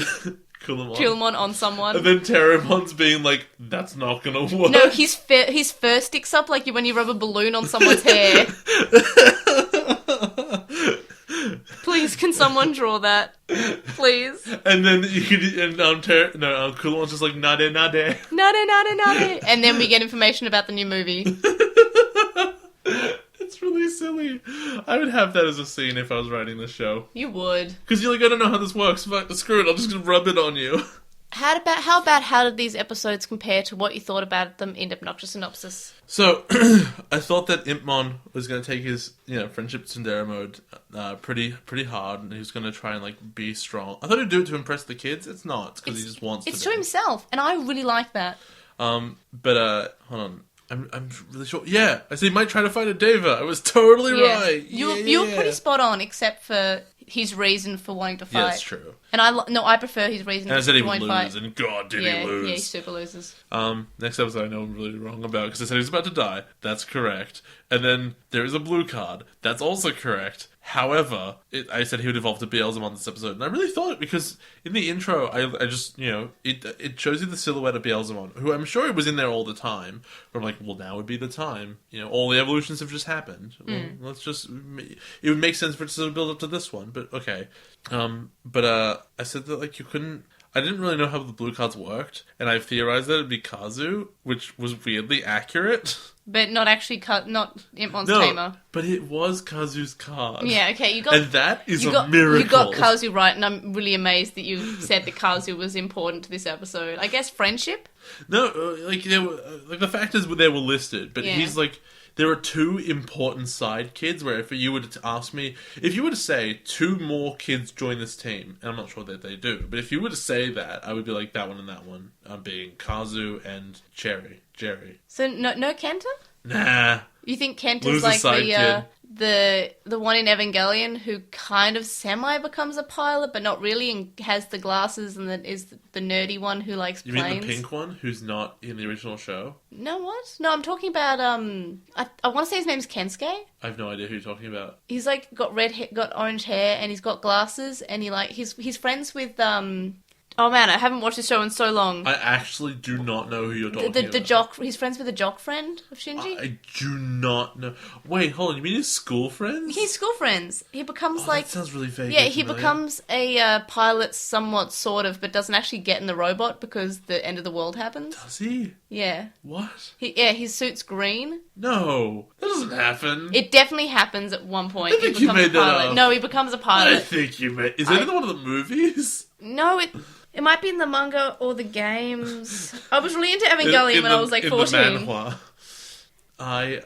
Calumon on someone? And then Terriermon's being like, that's not gonna work. No, his fur sticks up like when you rub a balloon on someone's hair. Please, can someone draw that? Please. And then Culamon's just like, nade. Nade. And then we get information about the new movie. It's really silly. I would have that as a scene if I was writing the show. You would. Because you're like, I don't know how this works, but screw it, I'm just gonna rub it on you. How did these episodes compare to what you thought about them in Obnoxious Synopsis? So, I thought that Impmon was going to take his, friendship tsundere mode pretty hard, and he was going to try and, like, be strong. I thought he'd do it to impress the kids. It's not. It's because he just wants to It's be. to himself, and I really like that. But, hold on. I'm really sure. Yeah, I said he might try to fight a Deva. I was totally right. You were pretty spot on, except for his reason for wanting to fight. Yeah, that's true. And I prefer his reason And I said he for would wanting to lose, fight. and God, did he Yeah, lose. he super loses. Next episode I know I'm really wrong about, because I said he was about to die. That's correct. And then there is a blue card. That's also correct. However, I said he would evolve to Beelzemon this episode, and I really thought it because in the intro, I just, it shows you the silhouette of Beelzemon, who I'm sure it was in there all the time. But I'm like, well, now would be the time. All the evolutions have just happened. Well, let's just... It would make sense for it to build up to this one, but okay. But I said that, like, you couldn't... I didn't really know how the blue cards worked, and I theorized that it'd be Kazu, which was weirdly accurate. But not actually, not Impmon's Tamer. But it was Kazu's card. Yeah, okay, and that is a miracle. You got Kazu right, and I'm really amazed that you said that Kazu was important to this episode. I guess friendship? No, the fact is they were listed, but he's like... There are two important side kids where if you were to ask me... If you were to say 2 more kids join this team, and I'm not sure that they do, but if you were to say that, I would be like, that one and that one. Being Kazu and Jerry. So no Kenta? Nah. You think Kenta's like the one in Evangelion who kind of semi-becomes a pilot, but not really, and has the glasses and is the nerdy one who likes planes? You mean the pink one who's not in the original show? No, what? No, I'm talking about, I want to say his name's Kensuke. I have no idea who you're talking about. He's like got got orange hair, and he's got glasses, and he's friends with, oh man, I haven't watched the show in so long. I actually do not know who you're talking about. The jock, he's friends with the jock friend of Shinji? I do not know. Wait, hold on, you mean his school friends? He's school friends. He becomes that sounds really vague. Yeah, he becomes a pilot somewhat, sort of, but doesn't actually get in the robot because the end of the world happens. Does he? Yeah. What? His suit's green. No, that doesn't happen. It definitely happens at one point. I think you made that up. No, he becomes a pilot. I think you made... Is it in one of the movies? No, it might be in the manga or the games. I was really into Evangelion when I was like 14. The manhwa. I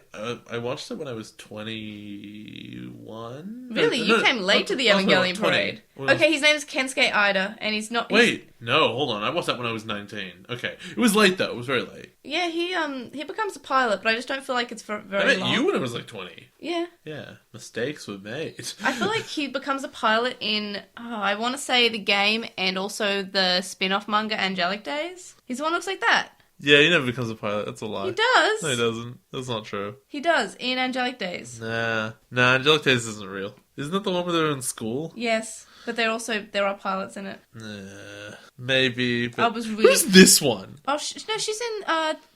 watched it when I was 21. Really? You came late to the Evangelion parade. Okay, his name is Kensuke Ida, and he's not... Wait, no, hold on. I watched that when I was 19. Okay. It was late, though. It was very late. Yeah, he becomes a pilot, but I just don't feel like it's for very long. I met you when I was like 20. Yeah. Yeah. Mistakes were made. I feel like he becomes a pilot in, I want to say the game and also the spin-off manga Angelic Days. He's the one who looks like that. Yeah, he never becomes a pilot. That's a lie. He does. No, he doesn't. That's not true. He does, in Angelic Days. Nah, Angelic Days isn't real. Isn't that the one where they're in school? Yes, but there are pilots in it. Maybe. But I was really... Who's this one? Oh, no, she's in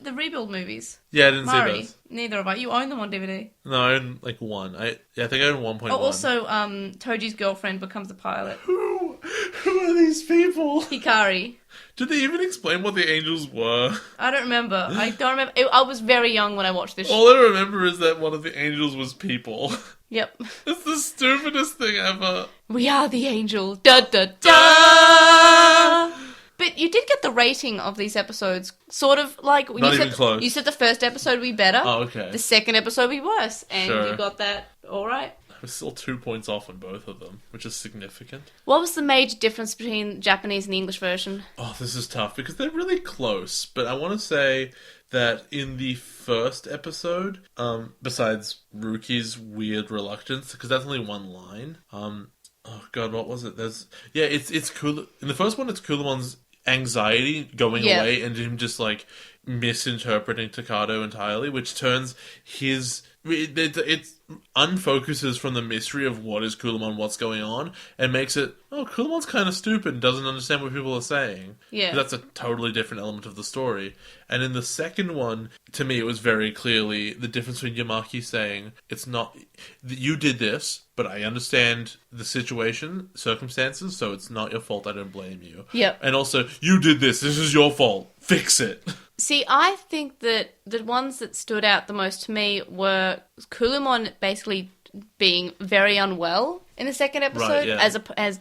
the Rebuild movies. Yeah, I didn't see Mari. those. Neither have I. You own them on DVD. No, I own like one. I think I own 1.1. Oh, also, Toji's girlfriend becomes a pilot. Who are these people? Hikari. Did they even explain what the angels were? I don't remember. I was very young when I watched this. All I remember is that one of the angels was people. Yep. It's the stupidest thing ever. We are the angel. Da da da! But you did get the rating of these episodes sort of like... Not even close. You said the first episode would be better. Oh, okay. The second episode would be worse. And Sure. you got that alright. I was still 2 points off on both of them, which is significant. What was the major difference between Japanese and the English version? Oh, this is tough because they're really close. But I want to say that in the first episode, besides Ruki's weird reluctance, because that's only one line. Oh god, what was it? It's cool. In the first one, it's Culumon's anxiety going away and him just like misinterpreting Takado entirely, which turns his... It unfocuses from the mystery of what is Calumon, what's going on, and makes it, Calumon's kind of stupid and doesn't understand what people are saying. Yeah. That's a totally different element of the story. And in the second one, to me, it was very clearly the difference between Yamaki saying, it's not, you did this, but I understand the situation, circumstances, so it's not your fault, I don't blame you. Yep. And also, you did this is your fault, fix it. See, I think that the ones that stood out the most to me were Calumon basically being very unwell in the second episode, right, yeah.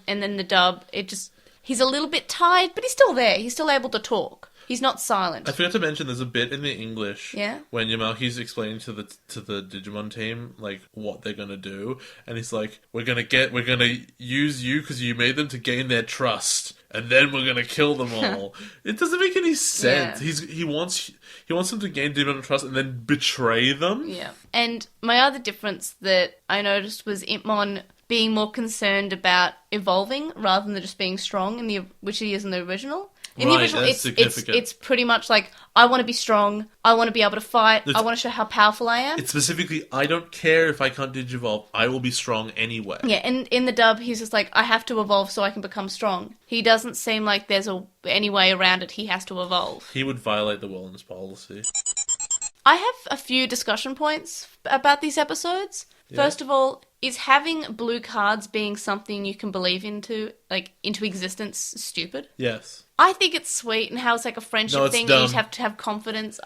And then the dub, he's a little bit tired, but he's still there. He's still able to talk. He's not silent. I forgot to mention there's a bit in the English when Yamaki's explaining to the Digimon team like what they're gonna do, and he's like, we're gonna use you because you made them to gain their trust, and then we're gonna kill them all. It doesn't make any sense. Yeah. He wants them to gain Digimon trust and then betray them. Yeah. And my other difference that I noticed was Impmon being more concerned about evolving rather than just being strong which he is in the original. In the Right, original, that's it's significant. pretty much like, I want to be strong, I want to be able to fight, I want to show how powerful I am. It's specifically, I don't care if I can't digivolve, I will be strong anyway. Yeah, and in the dub, he's just like, I have to evolve so I can become strong. He doesn't seem like there's any way around it. He has to evolve. He would violate the wellness policy. I have a few discussion points about these episodes. Yeah. First of all, is having blue cards being something you can believe into existence stupid? Yes. I think it's sweet and how it's like a friendship No, it's thing and dumb. you just have to have confidence.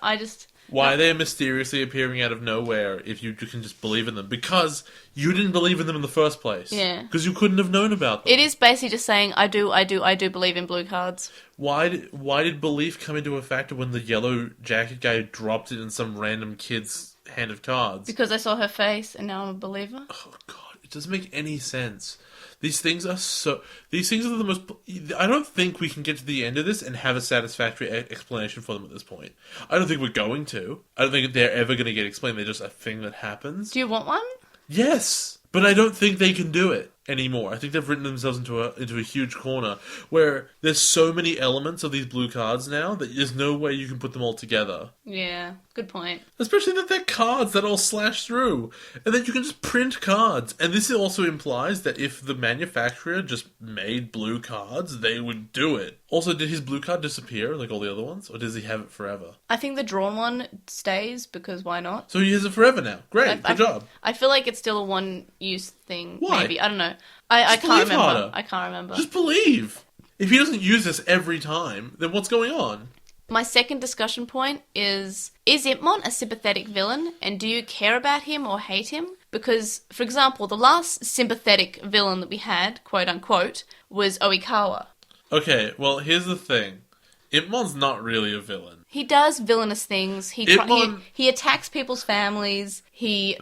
Why are they mysteriously appearing out of nowhere if you can just believe in them? Because you didn't believe in them in the first place. Yeah. Because you couldn't have known about them. It is basically just saying, I do believe in blue cards. Why did belief come into a factor when the yellow jacket guy dropped it in some random kid's hand of cards? Because I saw her face and now I'm a believer. Oh god, it doesn't make any sense. These things are the most... I don't think we can get to the end of this and have a satisfactory explanation for them at this point. I don't think we're going to. I don't think they're ever going to get explained. They're just a thing that happens. Do you want one? Yes! But I don't think they can do it anymore. I think they've written themselves into a huge corner where there's so many elements of these blue cards now that there's no way you can put them all together. Yeah, good point. Especially that they're cards that all slash through. And then you can just print cards. And this also implies that if the manufacturer just made blue cards, they would do it. Also, did his blue card disappear like all the other ones? Or does he have it forever? I think the drawn one stays because why not? So he has it forever now. Great, good job. I feel like it's still a one-use thing. Why? Maybe. I don't know. I Just can't believe remember. harder. I can't remember. Just believe. If he doesn't use this every time, then what's going on? My second discussion point is Impmon a sympathetic villain, and do you care about him or hate him? Because, for example, the last sympathetic villain that we had, quote-unquote, was Oikawa. Okay, well, here's the thing. Impmon's not really a villain. He does villainous things. Impmon- He attacks people's families. He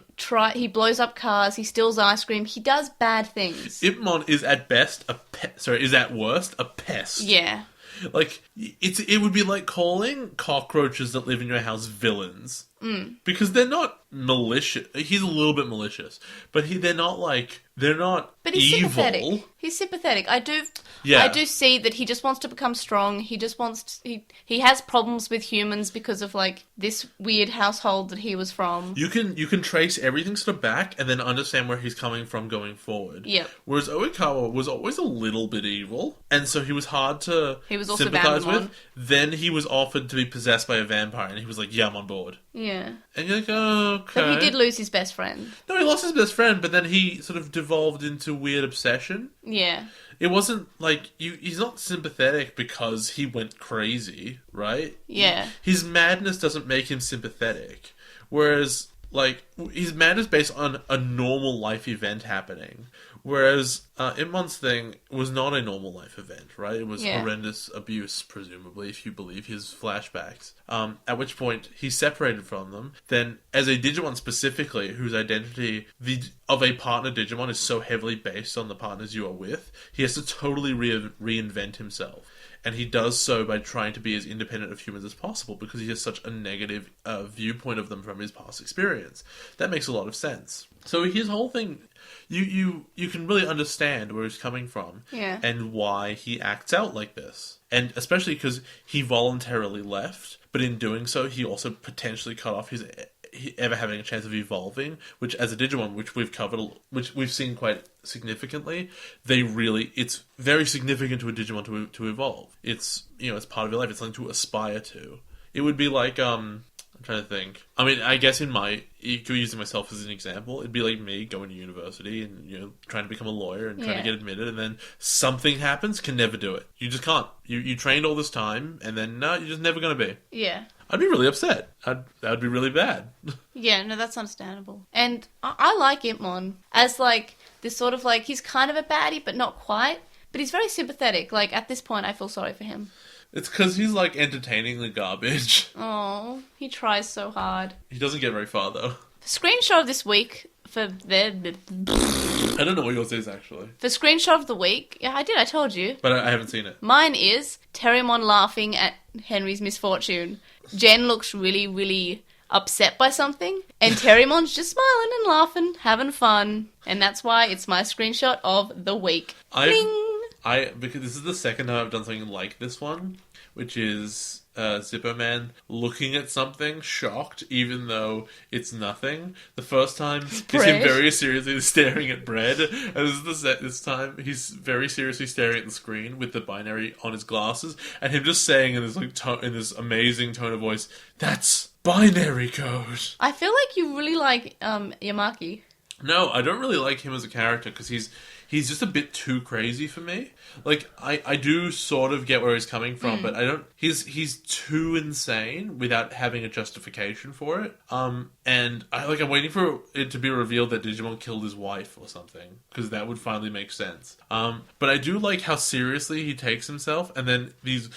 blows up cars. He steals ice cream. He does bad things. Impmon is at worst a pest. Yeah. Like, it would be like calling cockroaches that live in your house villains. Because they're not malicious. He's a little bit malicious. But they're not But he's evil. sympathetic. He's sympathetic. I do see that he just wants to become strong. He just wants to, he has problems with humans because of like this weird household that he was from. You can trace everything sort of back and then understand where he's coming from going forward. Yep. Whereas Oikawa was always a little bit evil, and so he was hard to He was also sympathize Vampiremon. with. Then he was offered to be possessed by a vampire, and he was like, "Yeah, I'm on board." Yeah. And you're like, "Oh, okay." But he did lose his best friend. No, he lost his best friend, but then he sort of devolved into weird obsession. Yeah. It wasn't like he's not sympathetic because he went crazy, right? Yeah. His madness doesn't make him sympathetic. Whereas, like, his madness based on a normal life event happening. Whereas Impmon's thing was not a normal life event, right? It was horrendous abuse, presumably, if you believe his flashbacks. At which point, he's separated from them. Then, as a Digimon specifically, whose identity of a partner Digimon is so heavily based on the partners you are with, he has to totally reinvent himself. And he does so by trying to be as independent of humans as possible because he has such a negative viewpoint of them from his past experience. That makes a lot of sense. So his whole thing, you can really understand where he's coming from and why he acts out like this. And especially because he voluntarily left, but in doing so, he also potentially cut off his ever having a chance of evolving, which as a Digimon, which we've covered, which we've seen quite significantly, it's very significant to a Digimon to evolve. It's, it's part of your life. It's something to aspire to. It would be like, I'm trying to think. I mean, I guess using myself as an example, it'd be like me going to university and, trying to become a lawyer and trying to get admitted, and then something happens, can never do it. You just can't. You trained all this time, and then, no, you're just never going to be. Yeah. I'd be really upset. That would be really bad. Yeah, no, that's understandable. And I like Impmon as, like, this sort of, like, he's kind of a baddie, but not quite. But he's very sympathetic. Like, at this point, I feel sorry for him. It's because he's, like, entertaining the garbage. Oh, he tries so hard. He doesn't get very far, though. Screenshot of this week for I don't know what yours is, actually. For screenshot of the week, yeah, I told you. But I haven't seen it. Mine is Terriermon laughing at Henry's misfortune. Jen looks really, really upset by something, and Terriermon's just smiling and laughing, having fun, and that's why it's my screenshot of the week. Because this is the second time I've done something like this one, which is Zippo Man looking at something, shocked, even though it's nothing. The first time is him very seriously staring at bread, and this time he's very seriously staring at the screen with the binary on his glasses, and him just saying in this in this amazing tone of voice, "That's binary code." I feel like you really like Yamaki. No, I don't really like him as a character because he's just a bit too crazy for me. Like, I do sort of get where he's coming from, but I don't... He's too insane without having a justification for it. And I'm waiting for it to be revealed that Digimon killed his wife or something, because that would finally make sense. But I do like how seriously he takes himself, and then these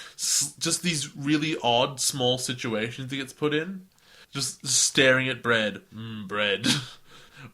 really odd, small situations he gets put in. Just staring at bread. Bread.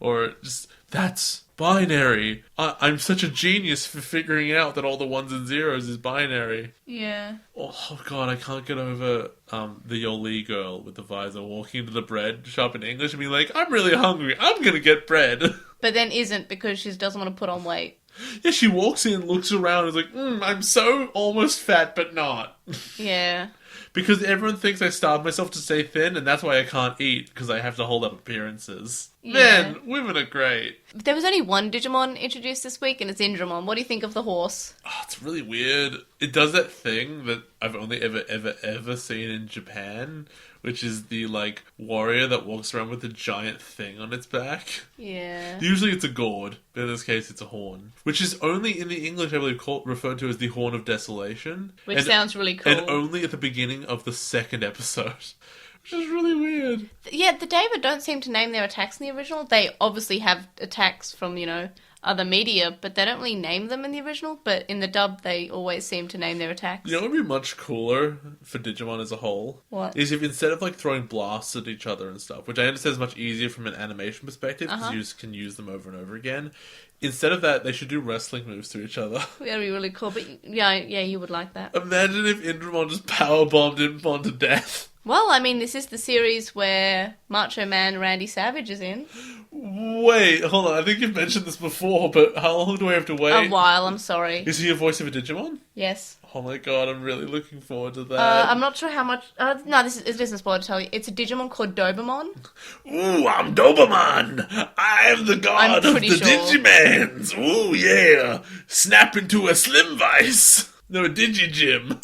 Or just, that's binary. I'm such a genius for figuring out that all the ones and zeros is binary. Yeah. Oh god, I can't get over the Yoli girl with the visor walking into the bread shop in English and being like, I'm really hungry, I'm gonna get bread. But then isn't, because she doesn't want to put on weight. Yeah, she walks in, looks around, and is like, I'm so almost fat, but not. Yeah. Because everyone thinks I starved myself to stay thin, and that's why I can't eat, because I have to hold up appearances. Yeah. Man, women are great. There was only one Digimon introduced this week, and it's Indramon. What do you think of the horse? Oh, it's really weird. It does that thing that I've only ever seen in Japan, which is the, warrior that walks around with a giant thing on its back. Yeah. Usually it's a gourd, but in this case it's a horn. Which is only in the English, I believe, referred to as the Horn of Desolation. Which sounds really cool. And only at the beginning of the second episode. Which is really weird. Yeah, the David don't seem to name their attacks in the original. They obviously have attacks from, other media, but they don't really name them in the original. But in the dub, they always seem to name their attacks. You know what would be much cooler for Digimon as a whole? What? Is if instead of throwing blasts at each other and stuff, which I understand is much easier from an animation perspective, because you just can use them over and over again. Instead of that, they should do wrestling moves to each other. That'd be really cool, but yeah, you would like that. Imagine if Indramon just powerbombed Impmon to death. Well, I mean, this is the series where Macho Man Randy Savage is in. Wait, hold on. I think you've mentioned this before, but how long do I have to wait? A while, I'm sorry. Is he a voice of a Digimon? Yes. Oh my god, I'm really looking forward to that. I'm not sure how much... no, this isn't spoiler to tell you. It's a Digimon called Dobamon. Ooh, I'm Dobamon! I am the god of the Digimans! Ooh, yeah! Snap into a Slim Vice! No, a Digigym!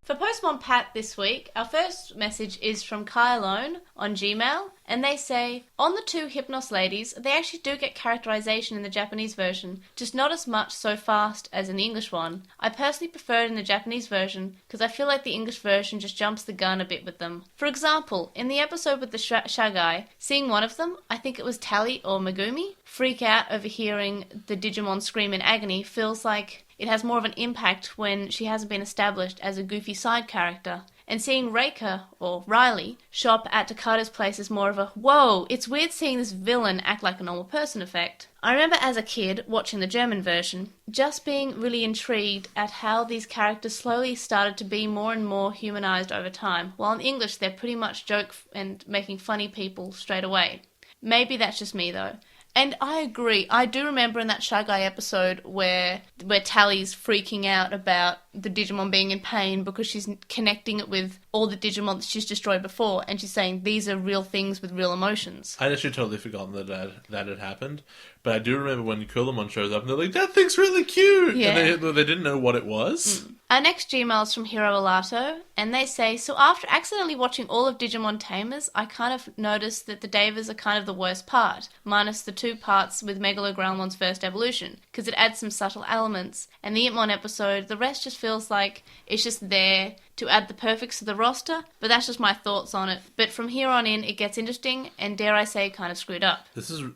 For Postmon Pat this week, our first message is from Calumon on Gmail, and they say, on the two Hypnos ladies, they actually do get characterization in the Japanese version, just not as much so fast as in the English one. I personally prefer it in the Japanese version, because I feel like the English version just jumps the gun a bit with them. For example, in the episode with the Shagai, seeing one of them, I think it was Tally or Megumi, freak out over hearing the Digimon scream in agony feels like it has more of an impact when she hasn't been established as a goofy side character. And seeing Reika, or Riley, show up at Takata's place is more of a, whoa, it's weird seeing this villain act like a normal person effect. I remember as a kid, watching the German version, just being really intrigued at how these characters slowly started to be more and more humanized over time, while in English they're pretty much joke and making funny people straight away. Maybe that's just me though. And I agree. I do remember in that Shy Guy episode where Tally's freaking out about the Digimon being in pain because she's connecting it with all the Digimon that she's destroyed before, and she's saying these are real things with real emotions. I'd actually totally forgotten that had happened, but I do remember when Calumon shows up and they're like, that thing's really cute! Yeah. And they didn't know what it was. Our next Gmail is from Hiro Alato, and they say, so after accidentally watching all of Digimon Tamers, I kind of noticed that the Davas are kind of the worst part, minus the two parts with Megalogrowlmon's first evolution, because it adds some subtle elements, and the Impmon episode, the rest just feels like it's just there to add the perfects to the roster, but that's just my thoughts on it. But from here on in, it gets interesting, and dare I say, kind of screwed up.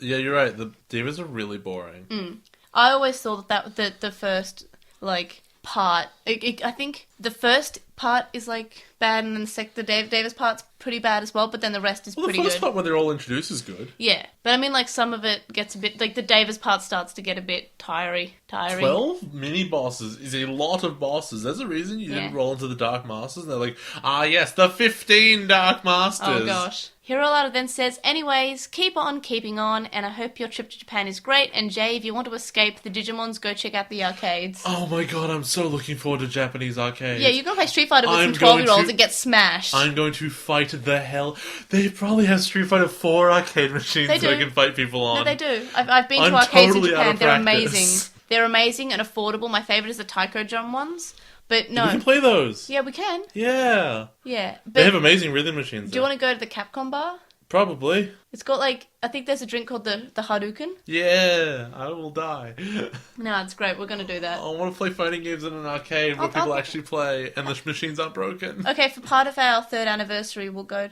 Yeah, you're right, the Divas are really boring. I always thought that the first, part, I think the first part is, bad, and then the Davis part's pretty bad as well, but then the rest is pretty good. The first part when they're all introduced is good. Yeah, but I mean, some of it gets a bit, the Davis part starts to get a bit tiring. 12 mini-bosses is a lot of bosses. There's a reason you didn't roll into the Dark Masters, and they're like, yes, the 15 Dark Masters! Oh gosh. Hirolata then says, anyways, keep on keeping on, and I hope your trip to Japan is great, and Jay, if you want to escape the Digimons, go check out the arcades. Oh my god, I'm so looking forward to Japanese arcades. Yeah, you're going to play Street Fighter with I'm some 12-year-olds going to- and get smashed. I'm going to fight the hell. They probably have Street Fighter 4 arcade machines They that I do. can fight people on. No, they do. I've been I'm to arcades totally in out Japan. of They're practice. amazing. They're amazing and affordable. My favourite is the Taiko Drum ones. But no. We can play those. Yeah, we can. Yeah. Yeah. But They have amazing rhythm machines. do you want to go to the Capcom bar? Probably. It's got like, I think there's a drink called the Hadouken. Yeah, I will die. No, it's great. We're going to do that. I want to play fighting games in an arcade where people actually play and the machines aren't broken. Okay, for part of our 3rd anniversary, we'll go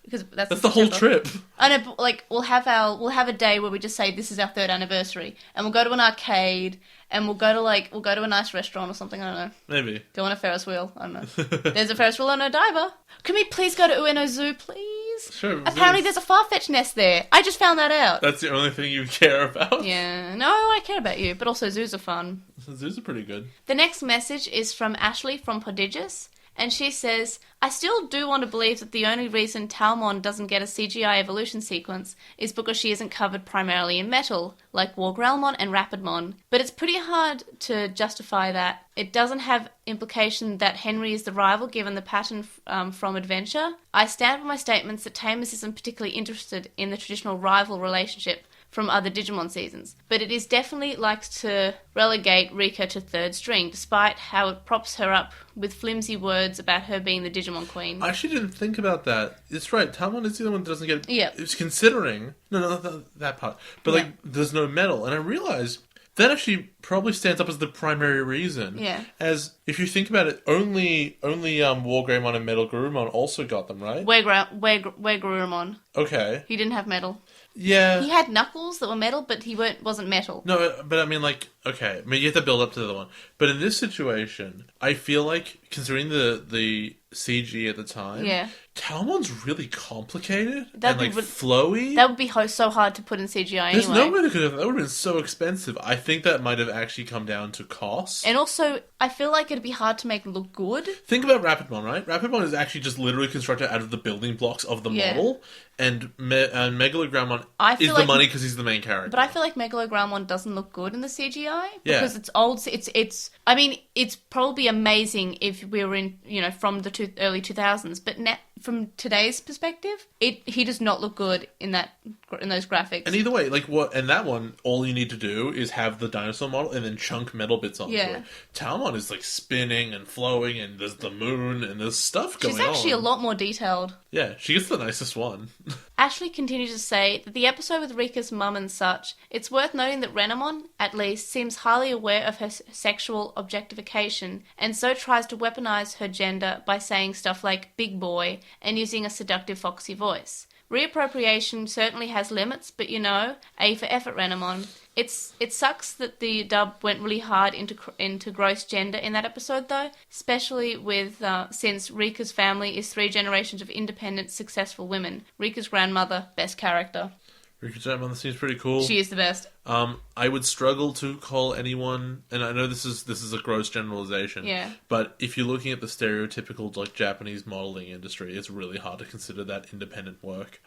because That's the whole September. trip. I know, but like we'll have a day where we just say this is our 3rd anniversary, and we'll go to an arcade, and we'll go to a nice restaurant or something. I don't know. Maybe. Go on a Ferris wheel. I don't know. There's a Ferris wheel on Odaiba. Can we please go to Ueno Zoo, please? Sure. Apparently, zoos. there's a Farfetch nest there. I just found that out. That's the only thing you care about? Yeah, no, I care about you, but also zoos are fun. Zoos are pretty good. The next message is from Ashley from Prodigious, and she says, I still do want to believe that the only reason Calumon doesn't get a CGI evolution sequence is because she isn't covered primarily in metal, like Wargrelmon and Rapidmon. But it's pretty hard to justify that. It doesn't have implication that Henry is the rival given the pattern from Adventure. I stand by my statements that Tamer isn't particularly interested in the traditional rival relationship from other Digimon seasons, but it is definitely likes to relegate Rika to 3rd string, despite how it props her up with flimsy words about her being the Digimon queen. I actually didn't think about that. It's right. Talmon is the only one that doesn't get... Yeah. It's considering... No, that part. But, like, there's no metal. And I realized that actually probably stands up as the primary reason. Yeah. As, if you think about it, only Wargreymon and Metal Garurumon also got them, right? Wargrelmon. Okay. He didn't have metal. Yeah. He had knuckles that were metal, but he wasn't metal. No, but I mean, like, okay. I mean, you have to build up to the other one. But in this situation, I feel like, considering the CG at the time, Yeah. Talmon's really complicated That'd and, be like, flowy. That would be so hard to put in CGI There's anyway. no way they could have... That would have been so expensive. I think that might have actually come down to cost. And also, I feel like it'd be hard to make look good. Think about Rapidmon, right? Rapidmon is actually just literally constructed out of the building blocks of the model. And Megalogramon I feel is like- the money because he's the main character. But I feel like Megalogramon doesn't look good in the CGI Yeah. because it's old. It's. I mean, it's probably amazing if we were in, from the early 2000s. But from today's perspective, he does not look good in those graphics. And either way, like and that one, all you need to do is have the dinosaur model and then chunk metal bits onto it. Talmon is like spinning and flowing, and there's the moon and there's stuff going on. She's actually a lot more detailed. Yeah, she gets the nicest one. Ashley continues to say that the episode with Rika's mum and such, it's worth noting that Renamon, at least, seems highly aware of her sexual objectification and so tries to weaponize her gender by saying stuff like big boy and using a seductive foxy voice. Reappropriation certainly has limits, but A for effort, Renamon. It sucks that the dub went really hard into gross gender in that episode, though, especially with since Rika's family is 3 generations of independent, successful women. Rika's grandmother, best character. Rika's grandmother seems pretty cool. She is the best. I would struggle to call anyone, and I know this is a gross generalization. Yeah. But if you're looking at the stereotypical like Japanese modeling industry, it's really hard to consider that independent work.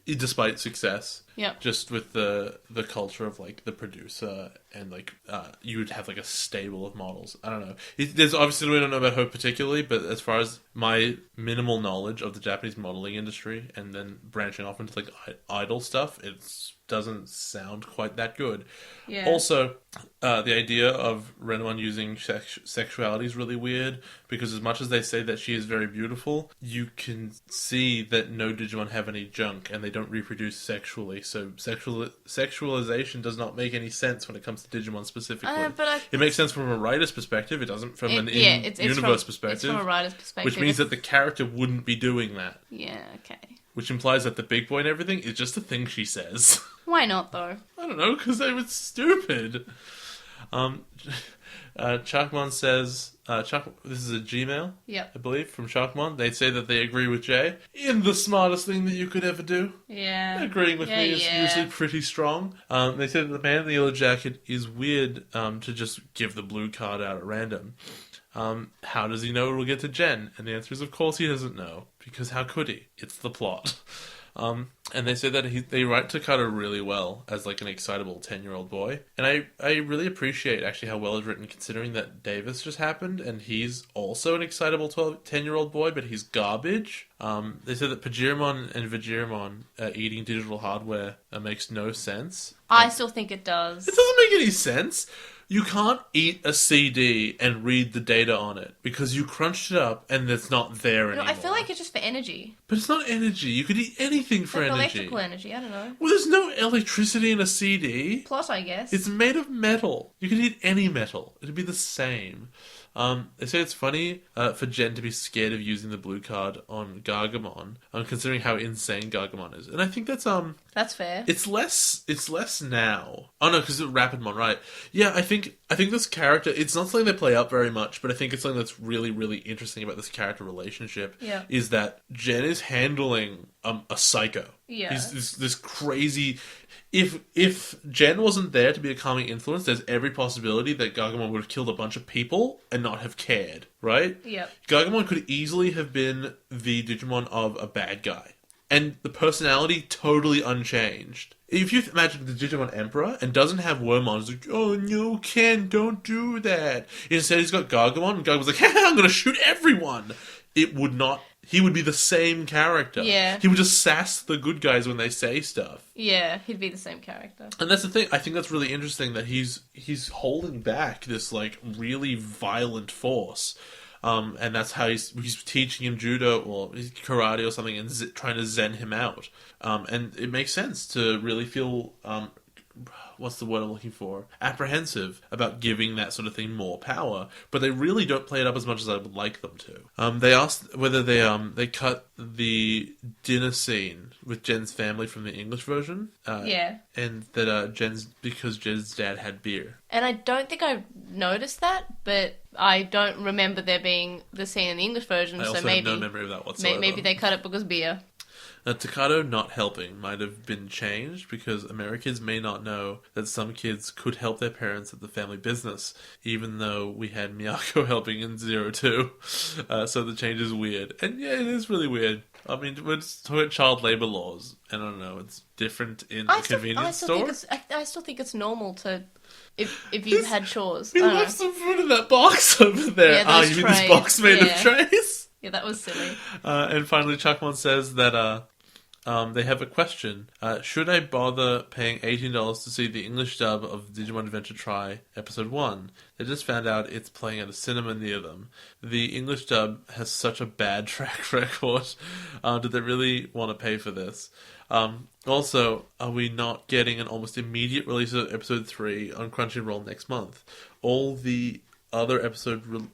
Despite success. Yep. Just with the culture of like the producer and like you would have like a stable of models. I don't know. There's obviously we don't know about her particularly, but as far as my minimal knowledge of the Japanese modeling industry and then branching off into like idol stuff, it doesn't sound quite that good. Yeah. Also, the idea of Renamon using sexuality is really weird because as much as they say that she is very beautiful, you can see that no Digimon have any junk and they don't reproduce sexually. So sexualization does not make any sense when it comes to Digimon specifically. It makes sense from a writer's perspective. It doesn't from an in-universe perspective. It's from a writer's perspective. Which means that the character wouldn't be doing that. Yeah, okay. Which implies that the big boy and everything is just a thing she says. Why not, though? I don't know, because they were stupid. Chalkmon says... this is a Gmail, Yep. I believe, from Chalkmon. They say that they agree with Jay in the smartest thing that you could ever do. Yeah. Agreeing with me is usually pretty strong. They said that the man in the yellow jacket is weird to just give the blue card out at random. How does he know it'll get to Jen? And the answer is, of course he doesn't know, because how could he? It's the plot. And they say that they write Takata really well as like an excitable 10-year-old boy. And I really appreciate actually how well it's written, considering that Davis just happened and he's also an excitable 10-year-old boy, but he's garbage. They say that Pajiramon and Vajirmon eating digital hardware makes no sense. I still think it does. It doesn't make any sense. You can't eat a CD and read the data on it because you crunched it up and it's not there anymore. I feel like it's just for energy. But it's not energy. You could eat anything for energy. Electrical energy, I don't know. Well, there's no electricity in a CD. Plot, I guess. It's made of metal. You could eat any metal. It'd be the same. They say it's funny for Jen to be scared of using the blue card on Gargamon, considering how insane Gargamon is. And I think that's fair. It's less now. Oh no, because it's Rapidmon, right? Yeah, I think this character, it's not something they play up very much, but I think it's something that's really, really interesting about this character relationship. Yeah. Is that Jen is handling a psycho. Yeah. He's this crazy. If Jen wasn't there to be a calming influence, there's every possibility that Gargamon would have killed a bunch of people and not have cared, right? Yeah. Gargamon could easily have been the Digimon of a bad guy. And the personality totally unchanged. If you imagine the Digimon Emperor and doesn't have Wormmon, it's like, oh no, Ken, don't do that. Instead he's got Gargamon, and Gargamon's like, I'm gonna shoot everyone. It would not... He would be the same character. Yeah. He would just sass the good guys when they say stuff. Yeah, he'd be the same character. And that's the thing. I think that's really interesting that he's holding back this like really violent force, and that's how he's teaching him judo or karate or something and trying to zen him out. And it makes sense to really feel what's the word I'm looking for? Apprehensive about giving that sort of thing more power, but they really don't play it up as much as I would like them to. They asked whether they cut the dinner scene with Jen's family from the English version. Yeah. And that because Jen's dad had beer. And I don't think I noticed that, but I don't remember there being the scene in the English version, I also so maybe have no memory of that whatsoever. Maybe they cut it because beer. Takado not helping might have been changed because Americans may not know that some kids could help their parents at the family business, even though we had Miyako helping in 02. So the change is weird. And yeah, it is really weird. I mean, we're talking about child labour laws, and I don't know, it's different in a convenience store. I still think it's normal to... If you've had chores. We left some food in that box over there. Yeah, you mean this box made of trays? Yeah, that was silly. And finally, Chuckmon says that they have a question. Should I bother paying $18 to see the English dub of Digimon Adventure Tri Episode 1? They just found out it's playing at a cinema near them. The English dub has such a bad track record. Do they really want to pay for this? Also, are we not getting an almost immediate release of Episode 3 on Crunchyroll next month? All the other episode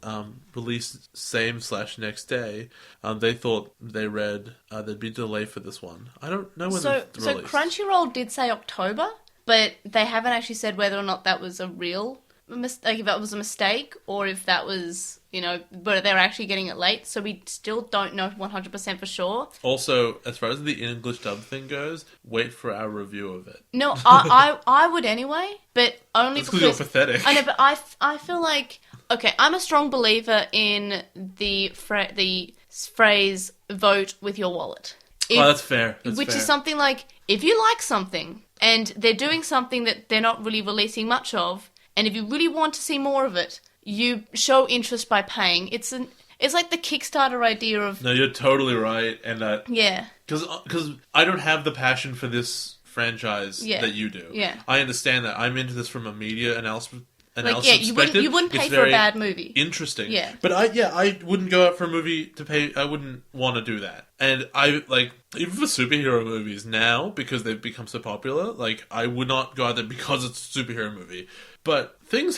released same/next day. They thought they read there'd be a delay for this one. I don't know when it's released. So Crunchyroll did say October, but they haven't actually said whether or not that was a real mistake, if that was a mistake, or if that was, but they're actually getting it late. So we still don't know 100% for sure. Also, as far as the English dub thing goes, wait for our review of it. No, I would anyway, but only because you're pathetic. I know, but I feel like, okay, I'm a strong believer in the phrase "vote with your wallet." That's fair. Which is something like, if you like something and they're doing something that they're not really releasing much of, and if you really want to see more of it, you show interest by paying. It's like the Kickstarter idea of... No, you're totally right, and that... Yeah. Because I don't have the passion for this franchise that you do. Yeah. I understand that. I'm into this from a media analysis you wouldn't pay for a bad movie. Interesting. Yeah. But I wouldn't go out for a movie to pay. I wouldn't want to do that. And even for superhero movies now, because they've become so popular, I would not go out there because it's a superhero movie. But things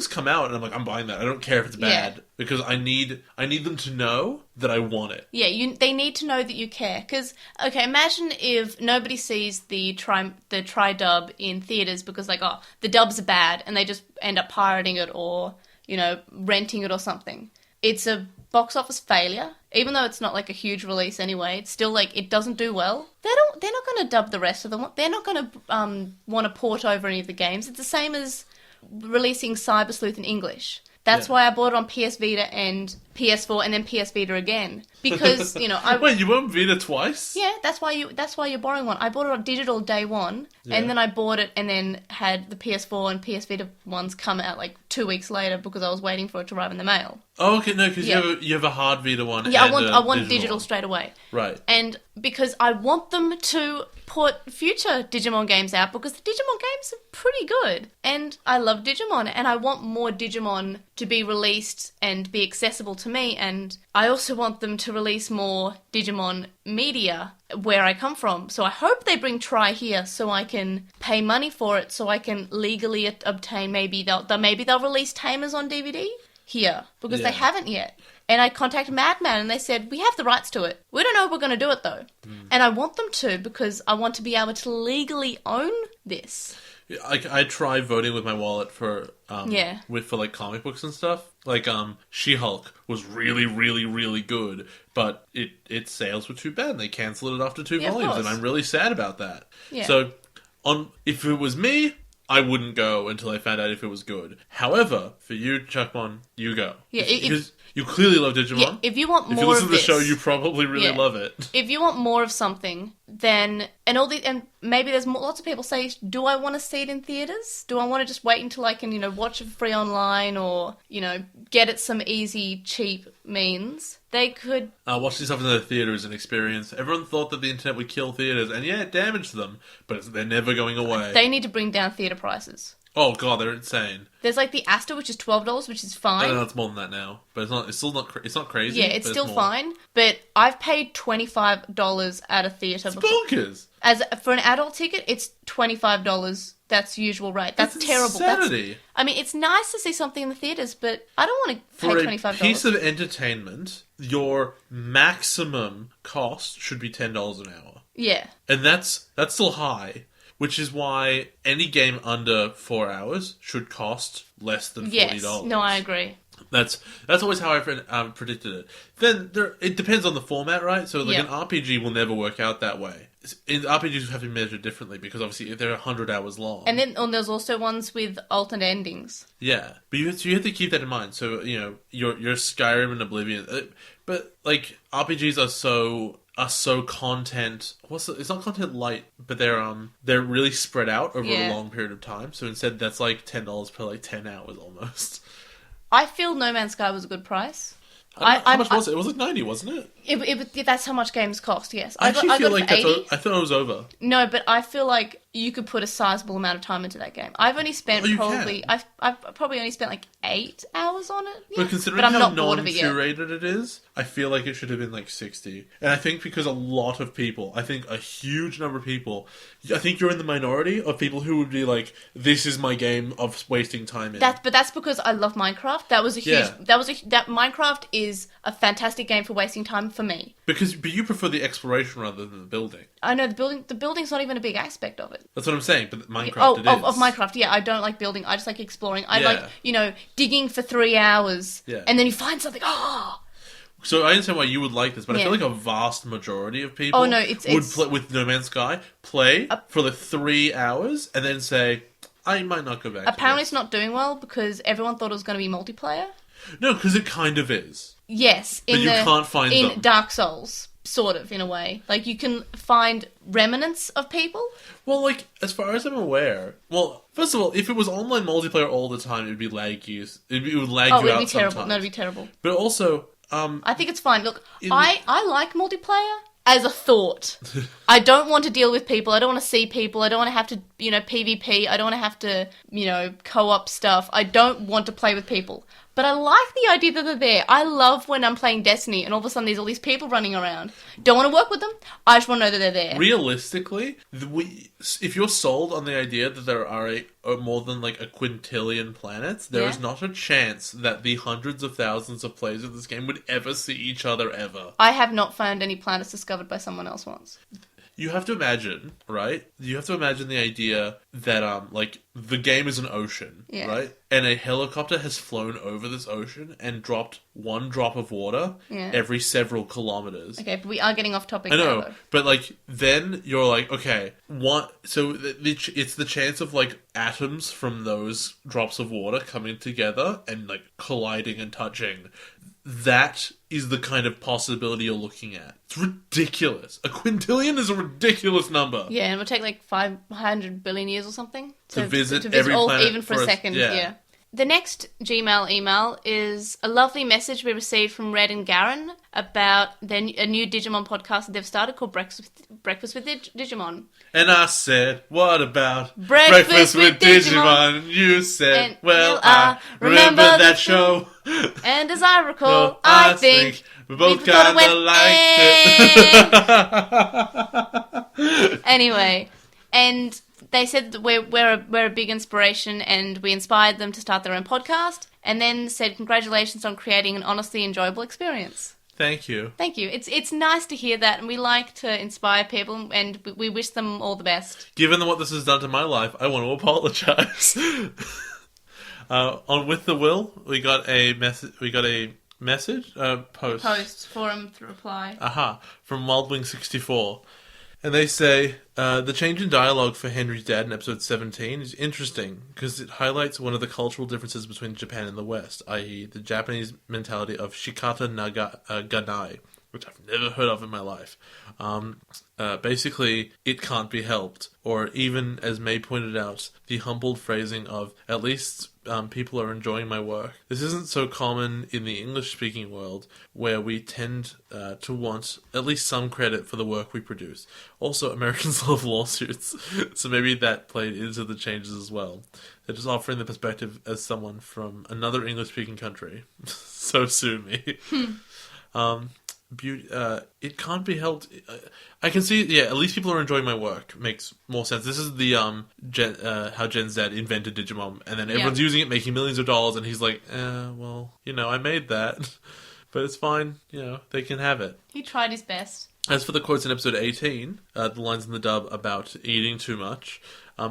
come out, and I'm like, I'm buying that. I don't care if it's bad because I need them to know that I want it. Yeah, they need to know that you care. Because, okay, imagine if nobody sees the tri dub in theaters because the dubs are bad, and they just end up pirating it or renting it or something. It's a box office failure, even though it's not a huge release anyway. It's still it doesn't do well. They're not going to dub the rest of them. They're not going to want to port over any of the games. It's the same as releasing Cyber Sleuth in English. That's why I bought it on PS Vita and PS4 and then PS Vita again. Because, Wait, you bought Vita twice? Yeah, that's why you're borrowing one. I bought it on digital day one, and then I bought it and then had the PS4 and PS Vita ones come out like 2 weeks later because I was waiting for it to arrive in the mail. Oh, okay, no, because you have a hard Vita one. Yeah, and I want digital digital straight away. Right. And because I want them to put future Digimon games out because the Digimon games are pretty good. And I love Digimon and I want more Digimon to be released and be accessible to me, and I also want them to release more Digimon media where I come from. So I hope they bring Try here so I can pay money for it so I can legally obtain, maybe they'll release Tamers on DVD here because they haven't yet. And I contacted Madman and they said, we have the rights to it. We don't know if we're going to do it though. And I want them to because I want to be able to legally own this. I try voting with my wallet for like comic books and stuff. Like She-Hulk was really, really, really good, but its sales were too bad and they cancelled it after 2 volumes, and I'm really sad about that. Yeah. So if it was me, I wouldn't go until I found out if it was good. However, for you, Chuckmon, you go. Yeah, because you clearly love Digimon. Yeah, if you want more of this... If you listen to the show, you probably really love it. If you want more of something, then... And maybe there's lots of people say, do I want to see it in theatres? Do I want to just wait until I can, watch it free online or, get it some easy, cheap means? They could... Watching stuff in the theatre is an experience. Everyone thought that the internet would kill theatres, and it damaged them, but they're never going away. They need to bring down theatre prices. Oh god, they're insane. There's like the Astor, which is $12, which is fine. I know it's more than that now, but it's not crazy. Yeah, it's still fine. But I've paid $25 at a theatre before. Bonkers. For an adult ticket, it's $25. That's usual rate. That's terrible. Insanity. It's nice to see something in the theatres, but I don't want to pay $25. For a piece of entertainment, your maximum cost should be $10 an hour. Yeah. And that's still high. Which is why any game under 4 hours should cost less than $40. Yes, no, I agree. That's always how I predicted it. Then it depends on the format, right? So an RPG will never work out that way. RPGs have to be measured differently because obviously they're 100 hours long. And then there's also ones with alternate endings. Yeah, but you have to keep that in mind. So your Skyrim and Oblivion, but like RPGs are so content. It's not content light, but they're really spread out over a long period of time. So instead, that's like $10 per like 10 hours almost. I feel No Man's Sky was a good price. How much was it? It was like 90, wasn't it? That's how much games cost. Yes, I feel like $80. I thought it was over. No, but I feel like you could put a sizable amount of time into that game. I've only spent I've probably only spent like 8 hours on it. Yeah. But considering how non-curated it is, I feel like it should have been like 60. And I think because a lot of people, I think a huge number of people, I think you're in the minority of people who would be like, "This is my game of wasting time in." But that's because I love Minecraft. That Minecraft is a fantastic game for wasting time for me. But you prefer the exploration rather than the building. I know the building's not even a big aspect of it. That's what I'm saying, but Minecraft it is. Of Minecraft, yeah. I don't like building. I just like exploring. I like, digging for 3 hours. Yeah. And then you find something. Oh! So I understand why you would like this, but I feel like a vast majority of people would play with No Man's Sky, for the 3 hours, and then say, I might not go back Apparently it's not doing well because everyone thought it was going to be multiplayer. No, because it kind of is. Yes. But you can't find them. In Dark Souls. Sort of, in a way. Like, you can find remnants of people. Well, like, as far as I'm aware... Well, first of all, if it was online multiplayer all the time, it would be laggy. It would lag you out sometimes. Oh, it'd be terrible. No, it'd be terrible. But also... I think it's fine. Look, I like multiplayer as a thought. I don't want to deal with people. I don't want to see people. I don't want to have to, PvP. I don't want to have to, co-op stuff. I don't want to play with people. But I like the idea that they're there. I love when I'm playing Destiny and all of a sudden there's all these people running around. Don't want to work with them. I just want to know that they're there. Realistically, if you're sold on the idea that there are more than like a quintillion planets, there is not a chance that the hundreds of thousands of players of this game would ever see each other ever. I have not found any planets discovered by someone else once. you have to imagine, right? You have to imagine the idea that, like, the game is an ocean, Yeah. right? And a helicopter has flown over this ocean and dropped one drop of water Yeah. every several kilometers. Okay, but we are getting off topic I now, know, though. but, like, then you're like, okay, what? So it's the chance of, like, atoms from those drops of water coming together and, like, colliding and touching. That is the kind of possibility you're looking at. It's ridiculous. A quintillion is a ridiculous number. Yeah, and it would take like 500 billion years or something To visit every all, planet even for for a a- second. yeah. Yeah. The next Gmail email is a lovely message we received from Red and Garen about a new Digimon podcast that they've started called Breakfast with Digimon. And I said, what about Breakfast with Digimon? And you said, And, well, well, I remember the that thing. show. And as I recall, No, I think we both thought it kind of liked it. Anyway, and they said that we're a big inspiration, and we inspired them to start their own podcast, and then said congratulations on creating an honestly enjoyable experience. Thank you. Thank you. It's nice to hear that, and we like to inspire people, and we wish them all the best. Given what this has done to my life, I want to apologize. On With the Will, we got a message. Post forum to reply. From Wildwing64. And they say, the change in dialogue for Henry's dad in episode 17 is interesting because it highlights one of the cultural differences between Japan and the West, i.e. the Japanese mentality of shikata ganai, which I've never heard of in my life. Basically, it can't be helped. Or even, as May pointed out, the humbled phrasing of, at least people are enjoying my work. This isn't so common in the English-speaking world, where we tend to want at least some credit for the work we produce. Also, Americans love lawsuits, so maybe that played into the changes as well. They're just offering the perspective as someone from another English-speaking country. So sue me. It can't be helped. I can see, yeah, at least people are enjoying my work. Makes more sense. This is the how Gen Z invented Digimon, and then everyone's using it, making millions of dollars, and he's like, well, I made that, but it's fine. They can have it. He tried his best. As for the quotes in episode 18, the lines in the dub about eating too much,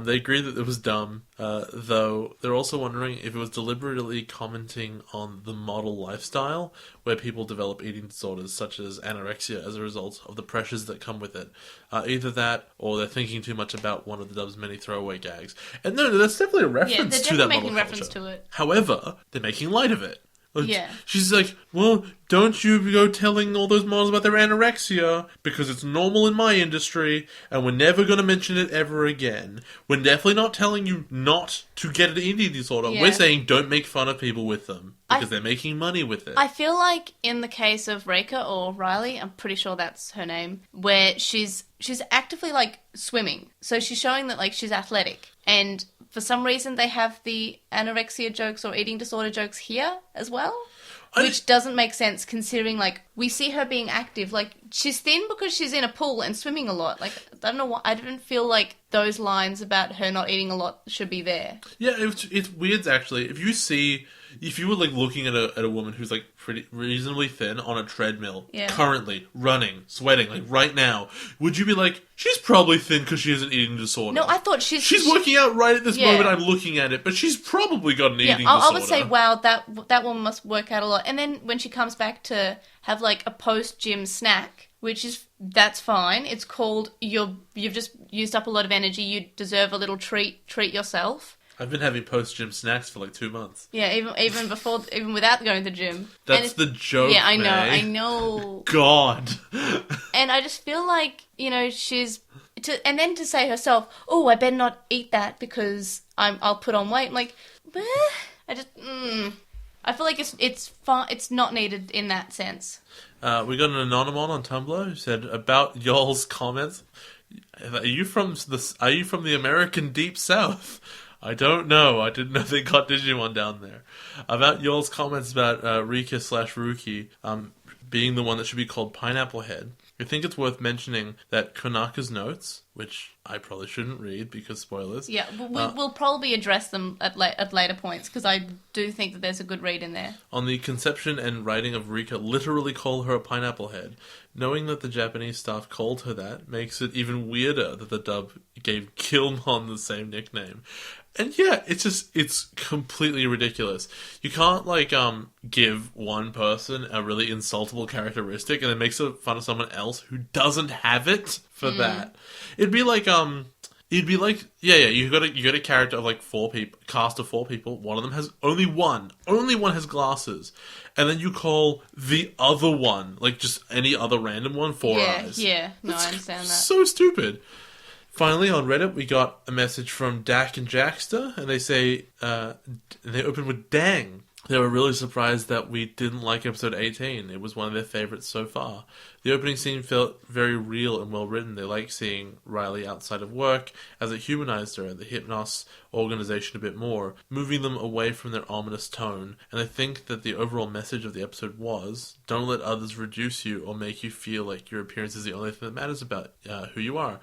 they agree that it was dumb, though they're also wondering if it was deliberately commenting on the model lifestyle, where people develop eating disorders such as anorexia as a result of the pressures that come with it. Either that, or they're thinking too much about one of the dub's many throwaway gags. And no, that's definitely a reference to that model making reference culture. to it. However, they're making light of it. Yeah. She's like, well, don't you go telling all those models about their anorexia, because it's normal in my industry, and we're never going to mention it ever again. We're definitely not telling you not to get an eating disorder. Yeah. We're saying don't make fun of people with them, because they're making money with it. I feel like in the case of Reika or Riley, I'm pretty sure that's her name, where she's actively like swimming. So she's showing that like she's athletic, and for some reason they have the anorexia jokes or eating disorder jokes here as well. Which doesn't make sense considering, like, we see her being active. Like, she's thin because she's in a pool and swimming a lot. Like, I don't know why. I didn't feel like those lines about her not eating a lot should be there. Yeah, it's weird, actually. If you were, like, looking at a woman who's, like, pretty reasonably thin on a treadmill, currently, running, sweating, like, right now, would you be like, she's probably thin because she has an eating disorder? No, I thought she's working out right at this moment I'm looking at it, but she's probably got an eating disorder. I would say, wow, that woman must work out a lot. And then when she comes back to have, like, a post-gym snack, that's fine. It's called, you've just used up a lot of energy, you deserve a little treat yourself. I've been having post-gym snacks for like 2 months. Yeah, even without going to the gym. That's the joke, yeah, I May. know. God. And I just feel like, and then to say herself, oh, I better not eat that because I'll put on weight. I'm like, I feel like it's not needed in that sense. We got an Anonymon on Tumblr who said, about y'all's comments, are you from the American Deep South? I don't know. I didn't know they got Digimon down there. About y'all's comments about Rika/Ruki being the one that should be called Pineapple Head. I think it's worth mentioning that Konaka's notes, which I probably shouldn't read because spoilers. Yeah, we'll probably address them at later points, because I do think that there's a good read in there. On the conception and writing of Rika literally call her a pineapple head. Knowing that the Japanese staff called her that makes it even weirder that the dub gave Calumon the same nickname. And yeah, it's completely ridiculous. You can't, give one person a really insultable characteristic and then make fun of someone else who doesn't have it for that. You got a character of 4 people, cast of 4 people. One of them has only one has glasses, and then you call the other one just any other random one 4 eyes. Yeah, no, I understand that. So stupid. Finally, on Reddit, we got a message from Dak and Jackster, and they say they open with "Dang." They were really surprised that we didn't like episode 18. It was one of their favorites so far. The opening scene felt very real and well written. They liked seeing Riley outside of work, as it humanized her and the Hypnos organization a bit more, moving them away from their ominous tone. And I think that the overall message of the episode was, don't let others reduce you or make you feel like your appearance is the only thing that matters about who you are.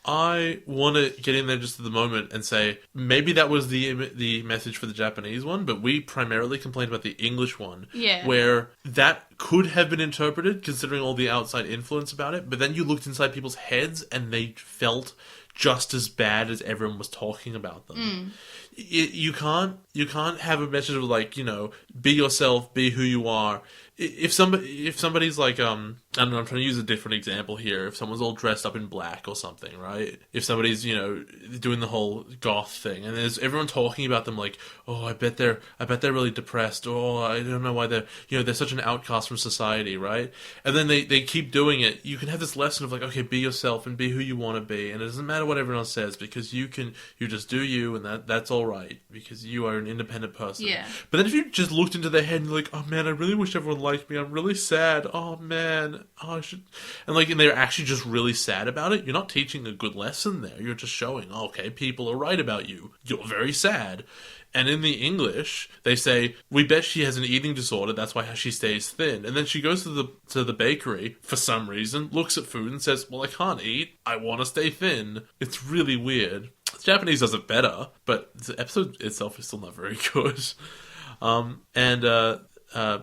I want to get in there just at the moment and say maybe that was the message for the Japanese one, but we primarily complained about the English one, where that could have been interpreted considering all the outside influence about it, but then you looked inside people's heads and they felt just as bad as everyone was talking about them. You can't have a message of be yourself, be who you are. If somebody's I don't know, I'm trying to use a different example here. If someone's all dressed up in black or something, right? If somebody's, doing the whole goth thing, and there's everyone talking about them oh, I bet they're really depressed. Oh, I don't know why they're such an outcast from society, right? And then they keep doing it. You can have this lesson of okay, be yourself and be who you want to be, and it doesn't matter what everyone else says because you just do you, and that's all right because you are an independent person. Yeah. But then if you just looked into their head and you're oh man, I really wish everyone liked me. I'm really sad. Oh man. Oh, I should, and they're actually just really sad about it. You're not teaching a good lesson there. You're just showing, okay, people are right about you. You're very sad. And in the English, they say, we bet she has an eating disorder. That's why she stays thin. And then she goes to the bakery for some reason, looks at food and says, well, I can't eat. I want to stay thin. It's really weird. The Japanese does it better, but the episode itself is still not very good.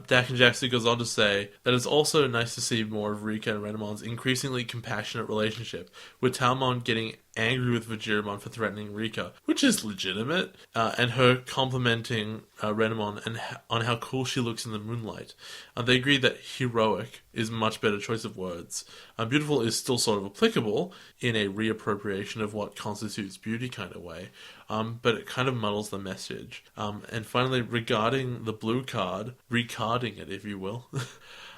Dak and Jackson goes on to say that it's also nice to see more of Rika and Renamon's increasingly compassionate relationship, with Talmon getting angry with Vajirmon for threatening Rika, which is legitimate, and her complimenting Renamon and on how cool she looks in the moonlight. They agree that heroic is a much better choice of words. Beautiful is still sort of applicable in a reappropriation of what constitutes beauty kind of way, but it kind of muddles the message. And finally, regarding the blue card, recarding it, if you will,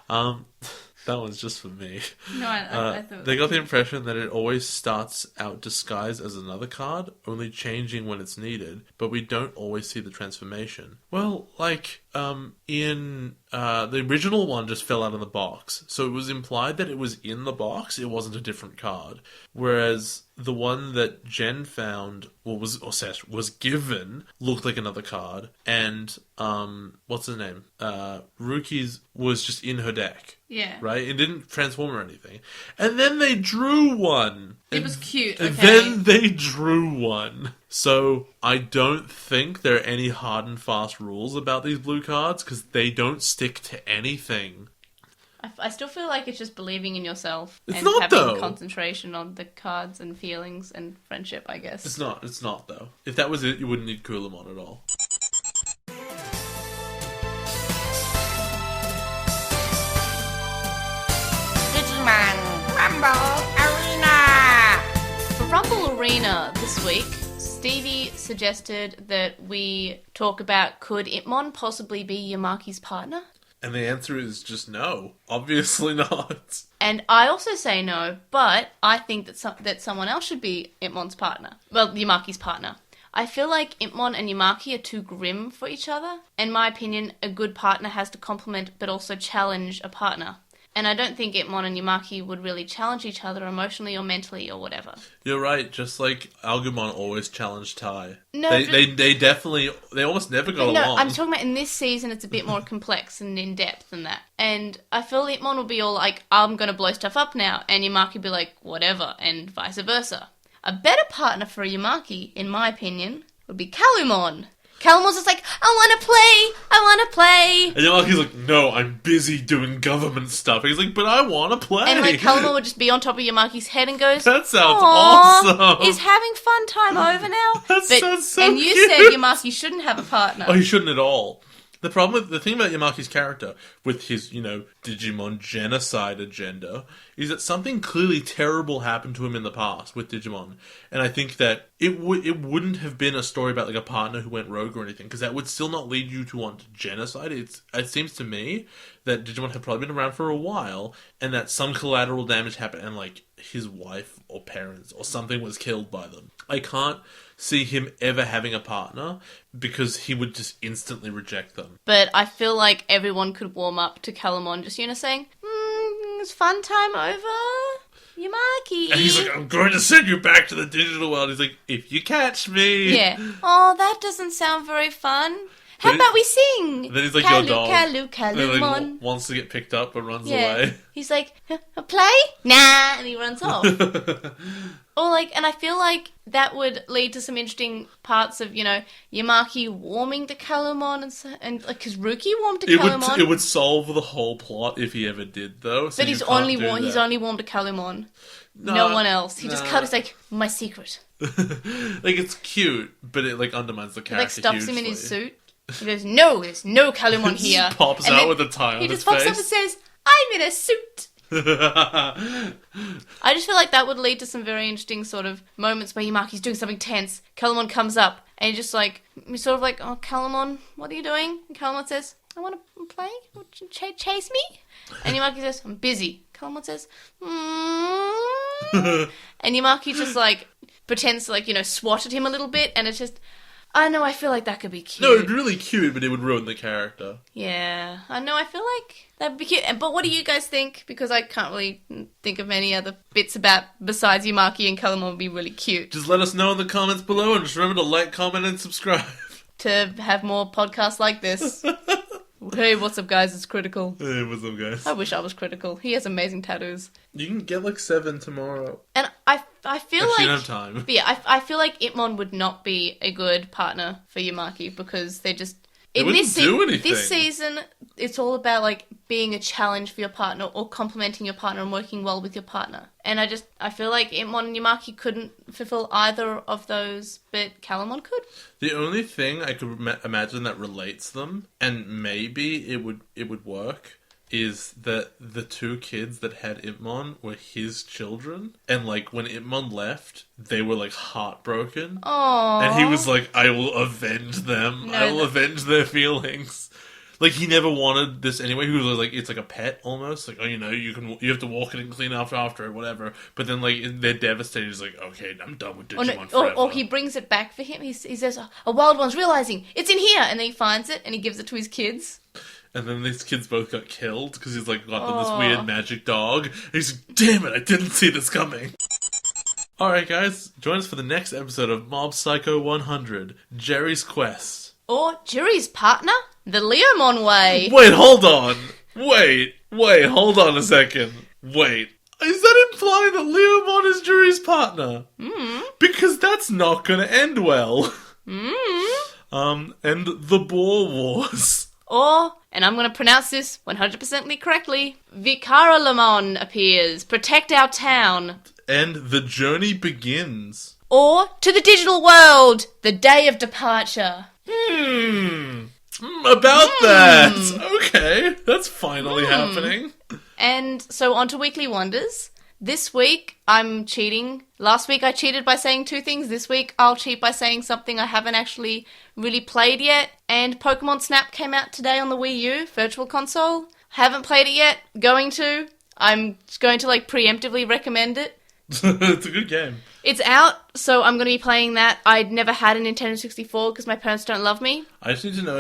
that one's just for me. No, I thought... They got the impression that it always starts out disguised as another card, only changing when it's needed, but we don't always see the transformation. Well, in the original one just fell out of the box, so it was implied that it was in the box, it wasn't a different card. Whereas the one that Jen found, was given, looked like another card, and what's her name? Ruki's was just in her deck. Yeah. Right? It didn't transform or anything. And then they drew one. It was cute, okay. And then they drew one. So I don't think there are any hard and fast rules about these blue cards, because they don't stick to anything. I still feel like it's just believing in yourself and not, having though. Concentration on the cards and feelings and friendship, I guess. It's not though. If that was it, you wouldn't need Calumon at all. Digimon Rumble Arena! For Rumble Arena this week, Stevie suggested that we talk about, could Impmon possibly be Yamaki's partner? And the answer is just no. Obviously not. And I also say no, but I think that someone else should be Impmon's partner. Well, Yamaki's partner. I feel like Impmon and Yamaki are too grim for each other. In my opinion, a good partner has to complement but also challenge a partner. And I don't think Impmon and Yamaki would really challenge each other emotionally or mentally or whatever. You're right, just like Agumon always challenged Tai. No, They almost never got no, along. I'm talking about in this season it's a bit more complex and in-depth than that. And I feel Impmon will be all like, I'm going to blow stuff up now, and Yamaki will be like, whatever, and vice versa. A better partner for Yamaki, in my opinion, would be Calumon. Calumon's just like, I want to play. And Yamaki's like, no, I'm busy doing government stuff. He's like, but I want to play. And like Calumon would just be on top of Yamaki's head and goes, that sounds "Aw, awesome. is having fun time over now?" That sounds so And you cute. said Yamaki shouldn't have a partner. Oh, he shouldn't at all. The thing about Yamaki's character, with his, Digimon genocide agenda, is that something clearly terrible happened to him in the past with Digimon. And I think that it wouldn't have been a story about like a partner who went rogue or anything, because that would still not lead you to want genocide. It seems to me that Digimon had probably been around for a while, and that some collateral damage happened, and like his wife or parents or something was killed by them. I can't see him ever having a partner because he would just instantly reject them. But I feel like everyone could warm up to Calumon just, saying, it's fun time over, Yamaki. And he's like, I'm going to send you back to the digital world. He's like, if you catch me. Yeah. Oh, that doesn't sound very fun. How Then about we sing? Then he's like, Calu, your dog. Calu, And then, like, Calumon. wants to get picked up but runs Yeah. away. He's like, play? Nah, and he runs off. Or like, and I feel like that would lead to some interesting parts of, Yamaki warming to Calumon and like, because Ruki warmed to Calumon. It would solve the whole plot if he ever did, though. So but he's you can't only do that. he's only warmed to Calumon. No one else. He just it's like, my secret. Like, it's cute, but it like undermines the He character like stuffs hugely. him in his suit. He goes, no, there's no Calumon Just here. pops And out then with a tie on He his just pops face. up and says, I'm in a suit. I just feel like that would lead to some very interesting sort of moments where Yamaki's doing something tense. Calumon comes up and he's just like, he's sort of like, oh, Calumon, what are you doing? And Calumon says, I want to play. Chase me? And Yamaki says, I'm busy. Calumon says, And Yamaki just like pretends to like, swat at him a little bit, and it's just, I know, I feel like that could be cute. No, it'd be really cute, but it would ruin the character. Yeah, I know, I feel like that'd be cute. But what do you guys think? Because I can't really think of any other bits besides Yamaki and Calumon would be really cute. Just let us know in the comments below, and just remember to like, comment, and subscribe. To have more podcasts like this. Hey, what's up, guys? It's Critical. Hey, what's up, guys? I wish I was Critical. He has amazing tattoos. You can get like 7 tomorrow. And I feel Actually, like... you don't have time. But yeah, I feel like Impmon would not be a good partner for Yamaki because they just... They wouldn't do anything. This season, it's all about like being a challenge for your partner or complementing your partner and working well with your partner. And I feel like Impmon and Yamaki couldn't fulfill either of those, but Calumon could. The only thing I could imagine that relates them, and maybe it would work, is that the 2 kids that had Impmon were his children, and like when Impmon left, they were like heartbroken. Aww. And he was like, I will avenge them. I will avenge their feelings. Like, he never wanted this anyway. He was like, it's like a pet almost. Like, oh, you have to walk it and clean after it, whatever. But then, like, they're devastated. He's like, okay, I'm done with Digimon forever. Or he brings it back for him. He says, a wild one's realizing it's in here. And then he finds it and he gives it to his kids. And then these kids both got killed because he's like got them this weird magic dog. And he's like, damn it, I didn't see this coming. Alright guys, join us for the next episode of Mob Psycho 100, Jerry's Quest. Or Jerry's partner, the Leomon way. Wait, hold on. Wait, hold on a second. Wait. Is that implying that Leomon is Jerry's partner? Because that's not gonna end well. And the Boar Wars. Or, and I'm going to pronounce this 100% correctly, Vicaralamon appears. Protect our town. And the journey begins. Or, to the digital world, the day of departure. About that. Okay, that's finally happening. And so on to Weekly Wonders. This week, I'm cheating. Last week I cheated by saying 2 things. This week I'll cheat by saying something I haven't actually really played yet. And Pokemon Snap came out today on the Wii U Virtual Console. Haven't played it yet. Going to. I'm going to like preemptively recommend it. It's a good game. It's out, so I'm going to be playing that. I'd never had a Nintendo 64 because my parents don't love me. I just need to know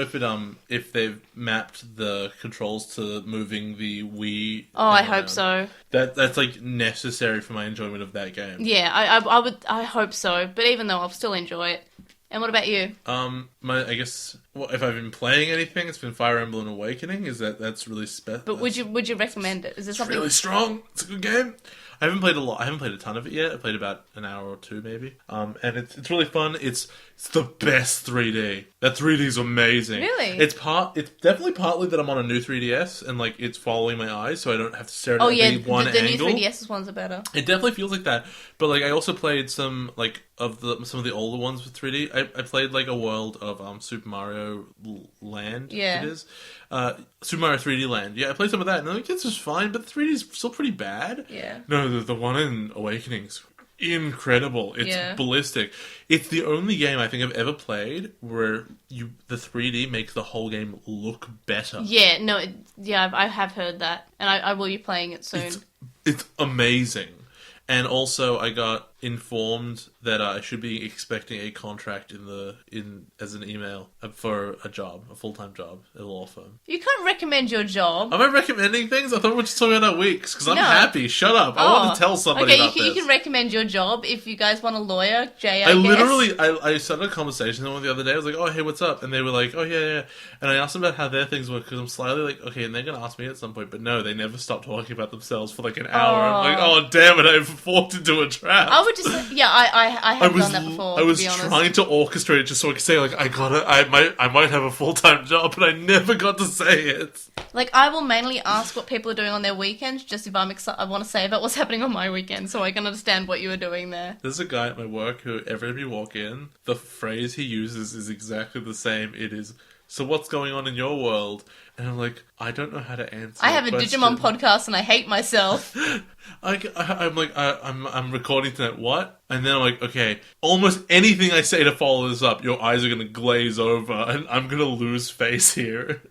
if they've mapped the controls to moving the Wii. Oh, I hope so. That's like necessary for my enjoyment of that game. Yeah, I hope so. But even though, I'll still enjoy it. And what about you? I guess if I've been playing anything, it's been Fire Emblem Awakening. That's really special. But would you recommend it? Is there something really strong? It's a good game. I haven't played a lot. I haven't played a ton of it yet. I played about an hour or two, maybe. And it's really fun. It's the best 3D. That 3D is amazing. Really? It's definitely partly that I'm on a new 3DS and like it's following my eyes, so I don't have to stare at one the angle. new 3DS ones are better. It definitely feels like that. But like I also played some like some of the older ones with 3D. I played like a world of Super Mario Land. Yeah. It is. Super Mario 3D Land. Yeah, I played some of that, and I'm like, this is fine, but the 3D is still pretty bad. Yeah. No, the one in Awakening's incredible. It's ballistic. It's the only game I think I've ever played where the 3D makes the whole game look better. Yeah, no, I have heard that, and I will be playing it soon. It's amazing. And also, I got informed that I should be expecting a contract as an email for a full-time job at a law firm. You can't recommend your job. Am I recommending things? I thought we were just talking about our weeks, because I'm happy. Shut up. I want to tell somebody about this. You can recommend your job if you guys want a lawyer, Jay, I started a conversation with them the other day. I was like, oh, hey, what's up? And they were like, oh, yeah. And I asked them about how their things work, because I'm slightly like, okay, and they're going to ask me at some point. But no, they never stop talking about themselves for like an hour. I'm like, oh, damn it, I've walked into a trap. I would just I have done that before. I was to be honest. trying to orchestrate it just so I could say like I might have a full-time job, but I never got to say it. Like I will mainly ask what people are doing on their weekends, just if I'm excited. I want to say about what's happening on my weekend, so I can understand what you were doing there. There's a guy at my work who, every time you walk in, the phrase he uses is exactly the same. It is, so what's going on in your world? And I'm like, I don't know how to answer. I have a Digimon podcast and I hate myself. I'm recording tonight. What? And then I'm like, okay, almost anything I say to follow this up, your eyes are going to glaze over and I'm going to lose face here.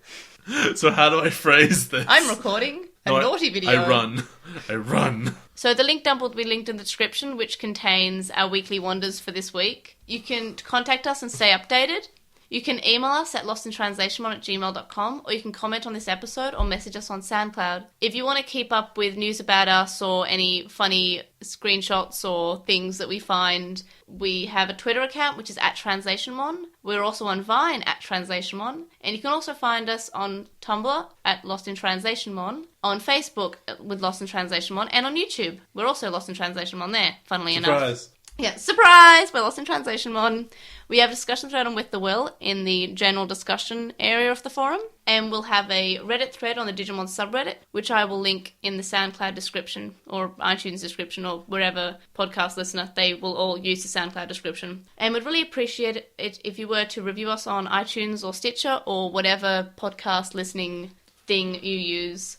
So how do I phrase this? I'm recording a naughty video. I run. So the link dump will be linked in the description, which contains our weekly wonders for this week. You can contact us and stay updated. You can email us at lostintranslationmon@gmail.com, or you can comment on this episode or message us on SoundCloud. If you want to keep up with news about us or any funny screenshots or things that we find, we have a Twitter account, which is @translationmon. We're also on Vine @translationmon. And you can also find us on Tumblr @lostintranslationmon, on Facebook with Lost in Translationmon, and on YouTube. We're also Lost in Translationmon there, funnily enough. Yeah, surprise! We're Lost in Translationmon. We have a discussion thread on With the Will in the general discussion area of the forum, and we'll have a Reddit thread on the Digimon subreddit, which I will link in the SoundCloud description, or iTunes description, or wherever podcast listener, they will all use the SoundCloud description. And we'd really appreciate it if you were to review us on iTunes or Stitcher, or whatever podcast listening thing you use.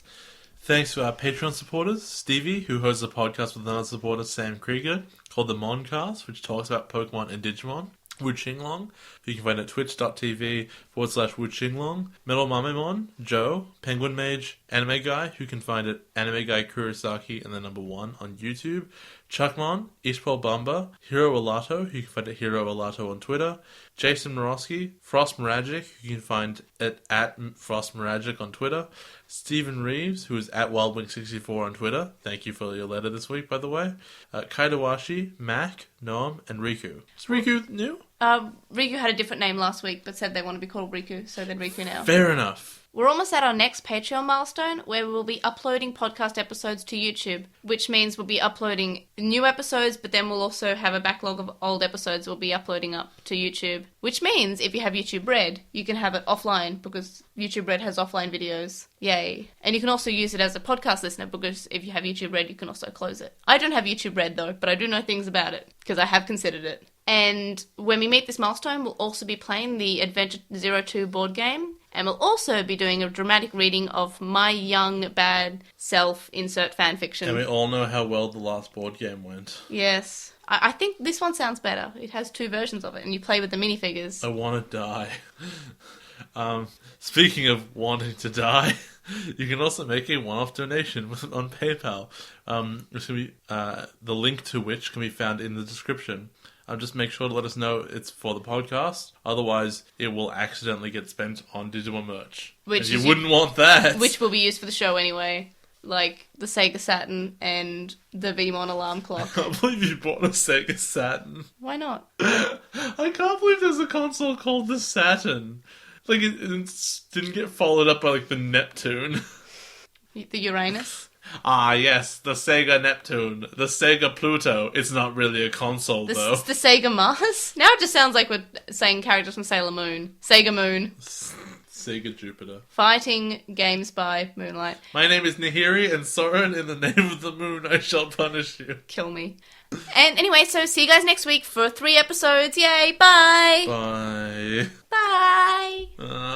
Thanks to our Patreon supporters, Stevie, who hosts a podcast with another supporter, Sam Krieger, called The Moncast, which talks about Pokemon and Digimon. Wu Qinglong, who you can find at twitch.tv/Wu Qinglong. Metal Mamemon, Joe, Penguin Mage, Anime Guy, who you can find at Anime Guy Kurosaki and the number 1 on YouTube. Chuckmon, Eastpol Bumba, Hiro Alato, who you can find at Hiro Alato on Twitter. Jason Morosky, Frost Moragic, who you can find at Frost Moragic on Twitter. Stephen Reeves, who is at WildWing64 on Twitter. Thank you for your letter this week, by the way. Kaidawashi, Mac, Noam, and Riku. Is Riku new? Riku had a different name last week, but said they want to be called Riku, so they're Riku now. Fair enough. We're almost at our next Patreon milestone, where we will be uploading podcast episodes to YouTube, which means we'll be uploading new episodes, but then we'll also have a backlog of old episodes we'll be uploading up to YouTube. Which means, if you have YouTube Red, you can have it offline, because YouTube Red has offline videos. Yay. And you can also use it as a podcast listener, because if you have YouTube Red, you can also close it. I don't have YouTube Red, though, but I do know things about it, because I have considered it. And when we meet this milestone, we'll also be playing the Adventure 02 board game. And we'll also be doing a dramatic reading of My Young Bad Self insert fanfiction. And we all know how well the last board game went. Yes. I think this one sounds better. It has 2 versions of it, and you play with the minifigures. I want to die. Speaking of wanting to die, You can also make a one-off donation on PayPal. Which can be, the link to which can be found in the description. Just make sure to let us know it's for the podcast. Otherwise, it will accidentally get spent on Digimon merch. Which and you wouldn't want that. Which will be used for the show anyway. Like the Sega Saturn and the Vmon alarm clock. I can't believe you bought a Sega Saturn. Why not? I can't believe there's a console called the Saturn. Like, it didn't get followed up by, like, the Neptune. The Uranus? Ah, yes, the Sega Neptune. The Sega Pluto. It's not really a console, though. The Sega Mars? Now it just sounds like we're saying characters from Sailor Moon. Sega Moon. Sega Jupiter. Fighting games by Moonlight. My name is Nahiri, and Soren, in the name of the moon, I shall punish you. Kill me. And anyway, so see you guys next week for 3 episodes. Yay, bye! Bye. Bye!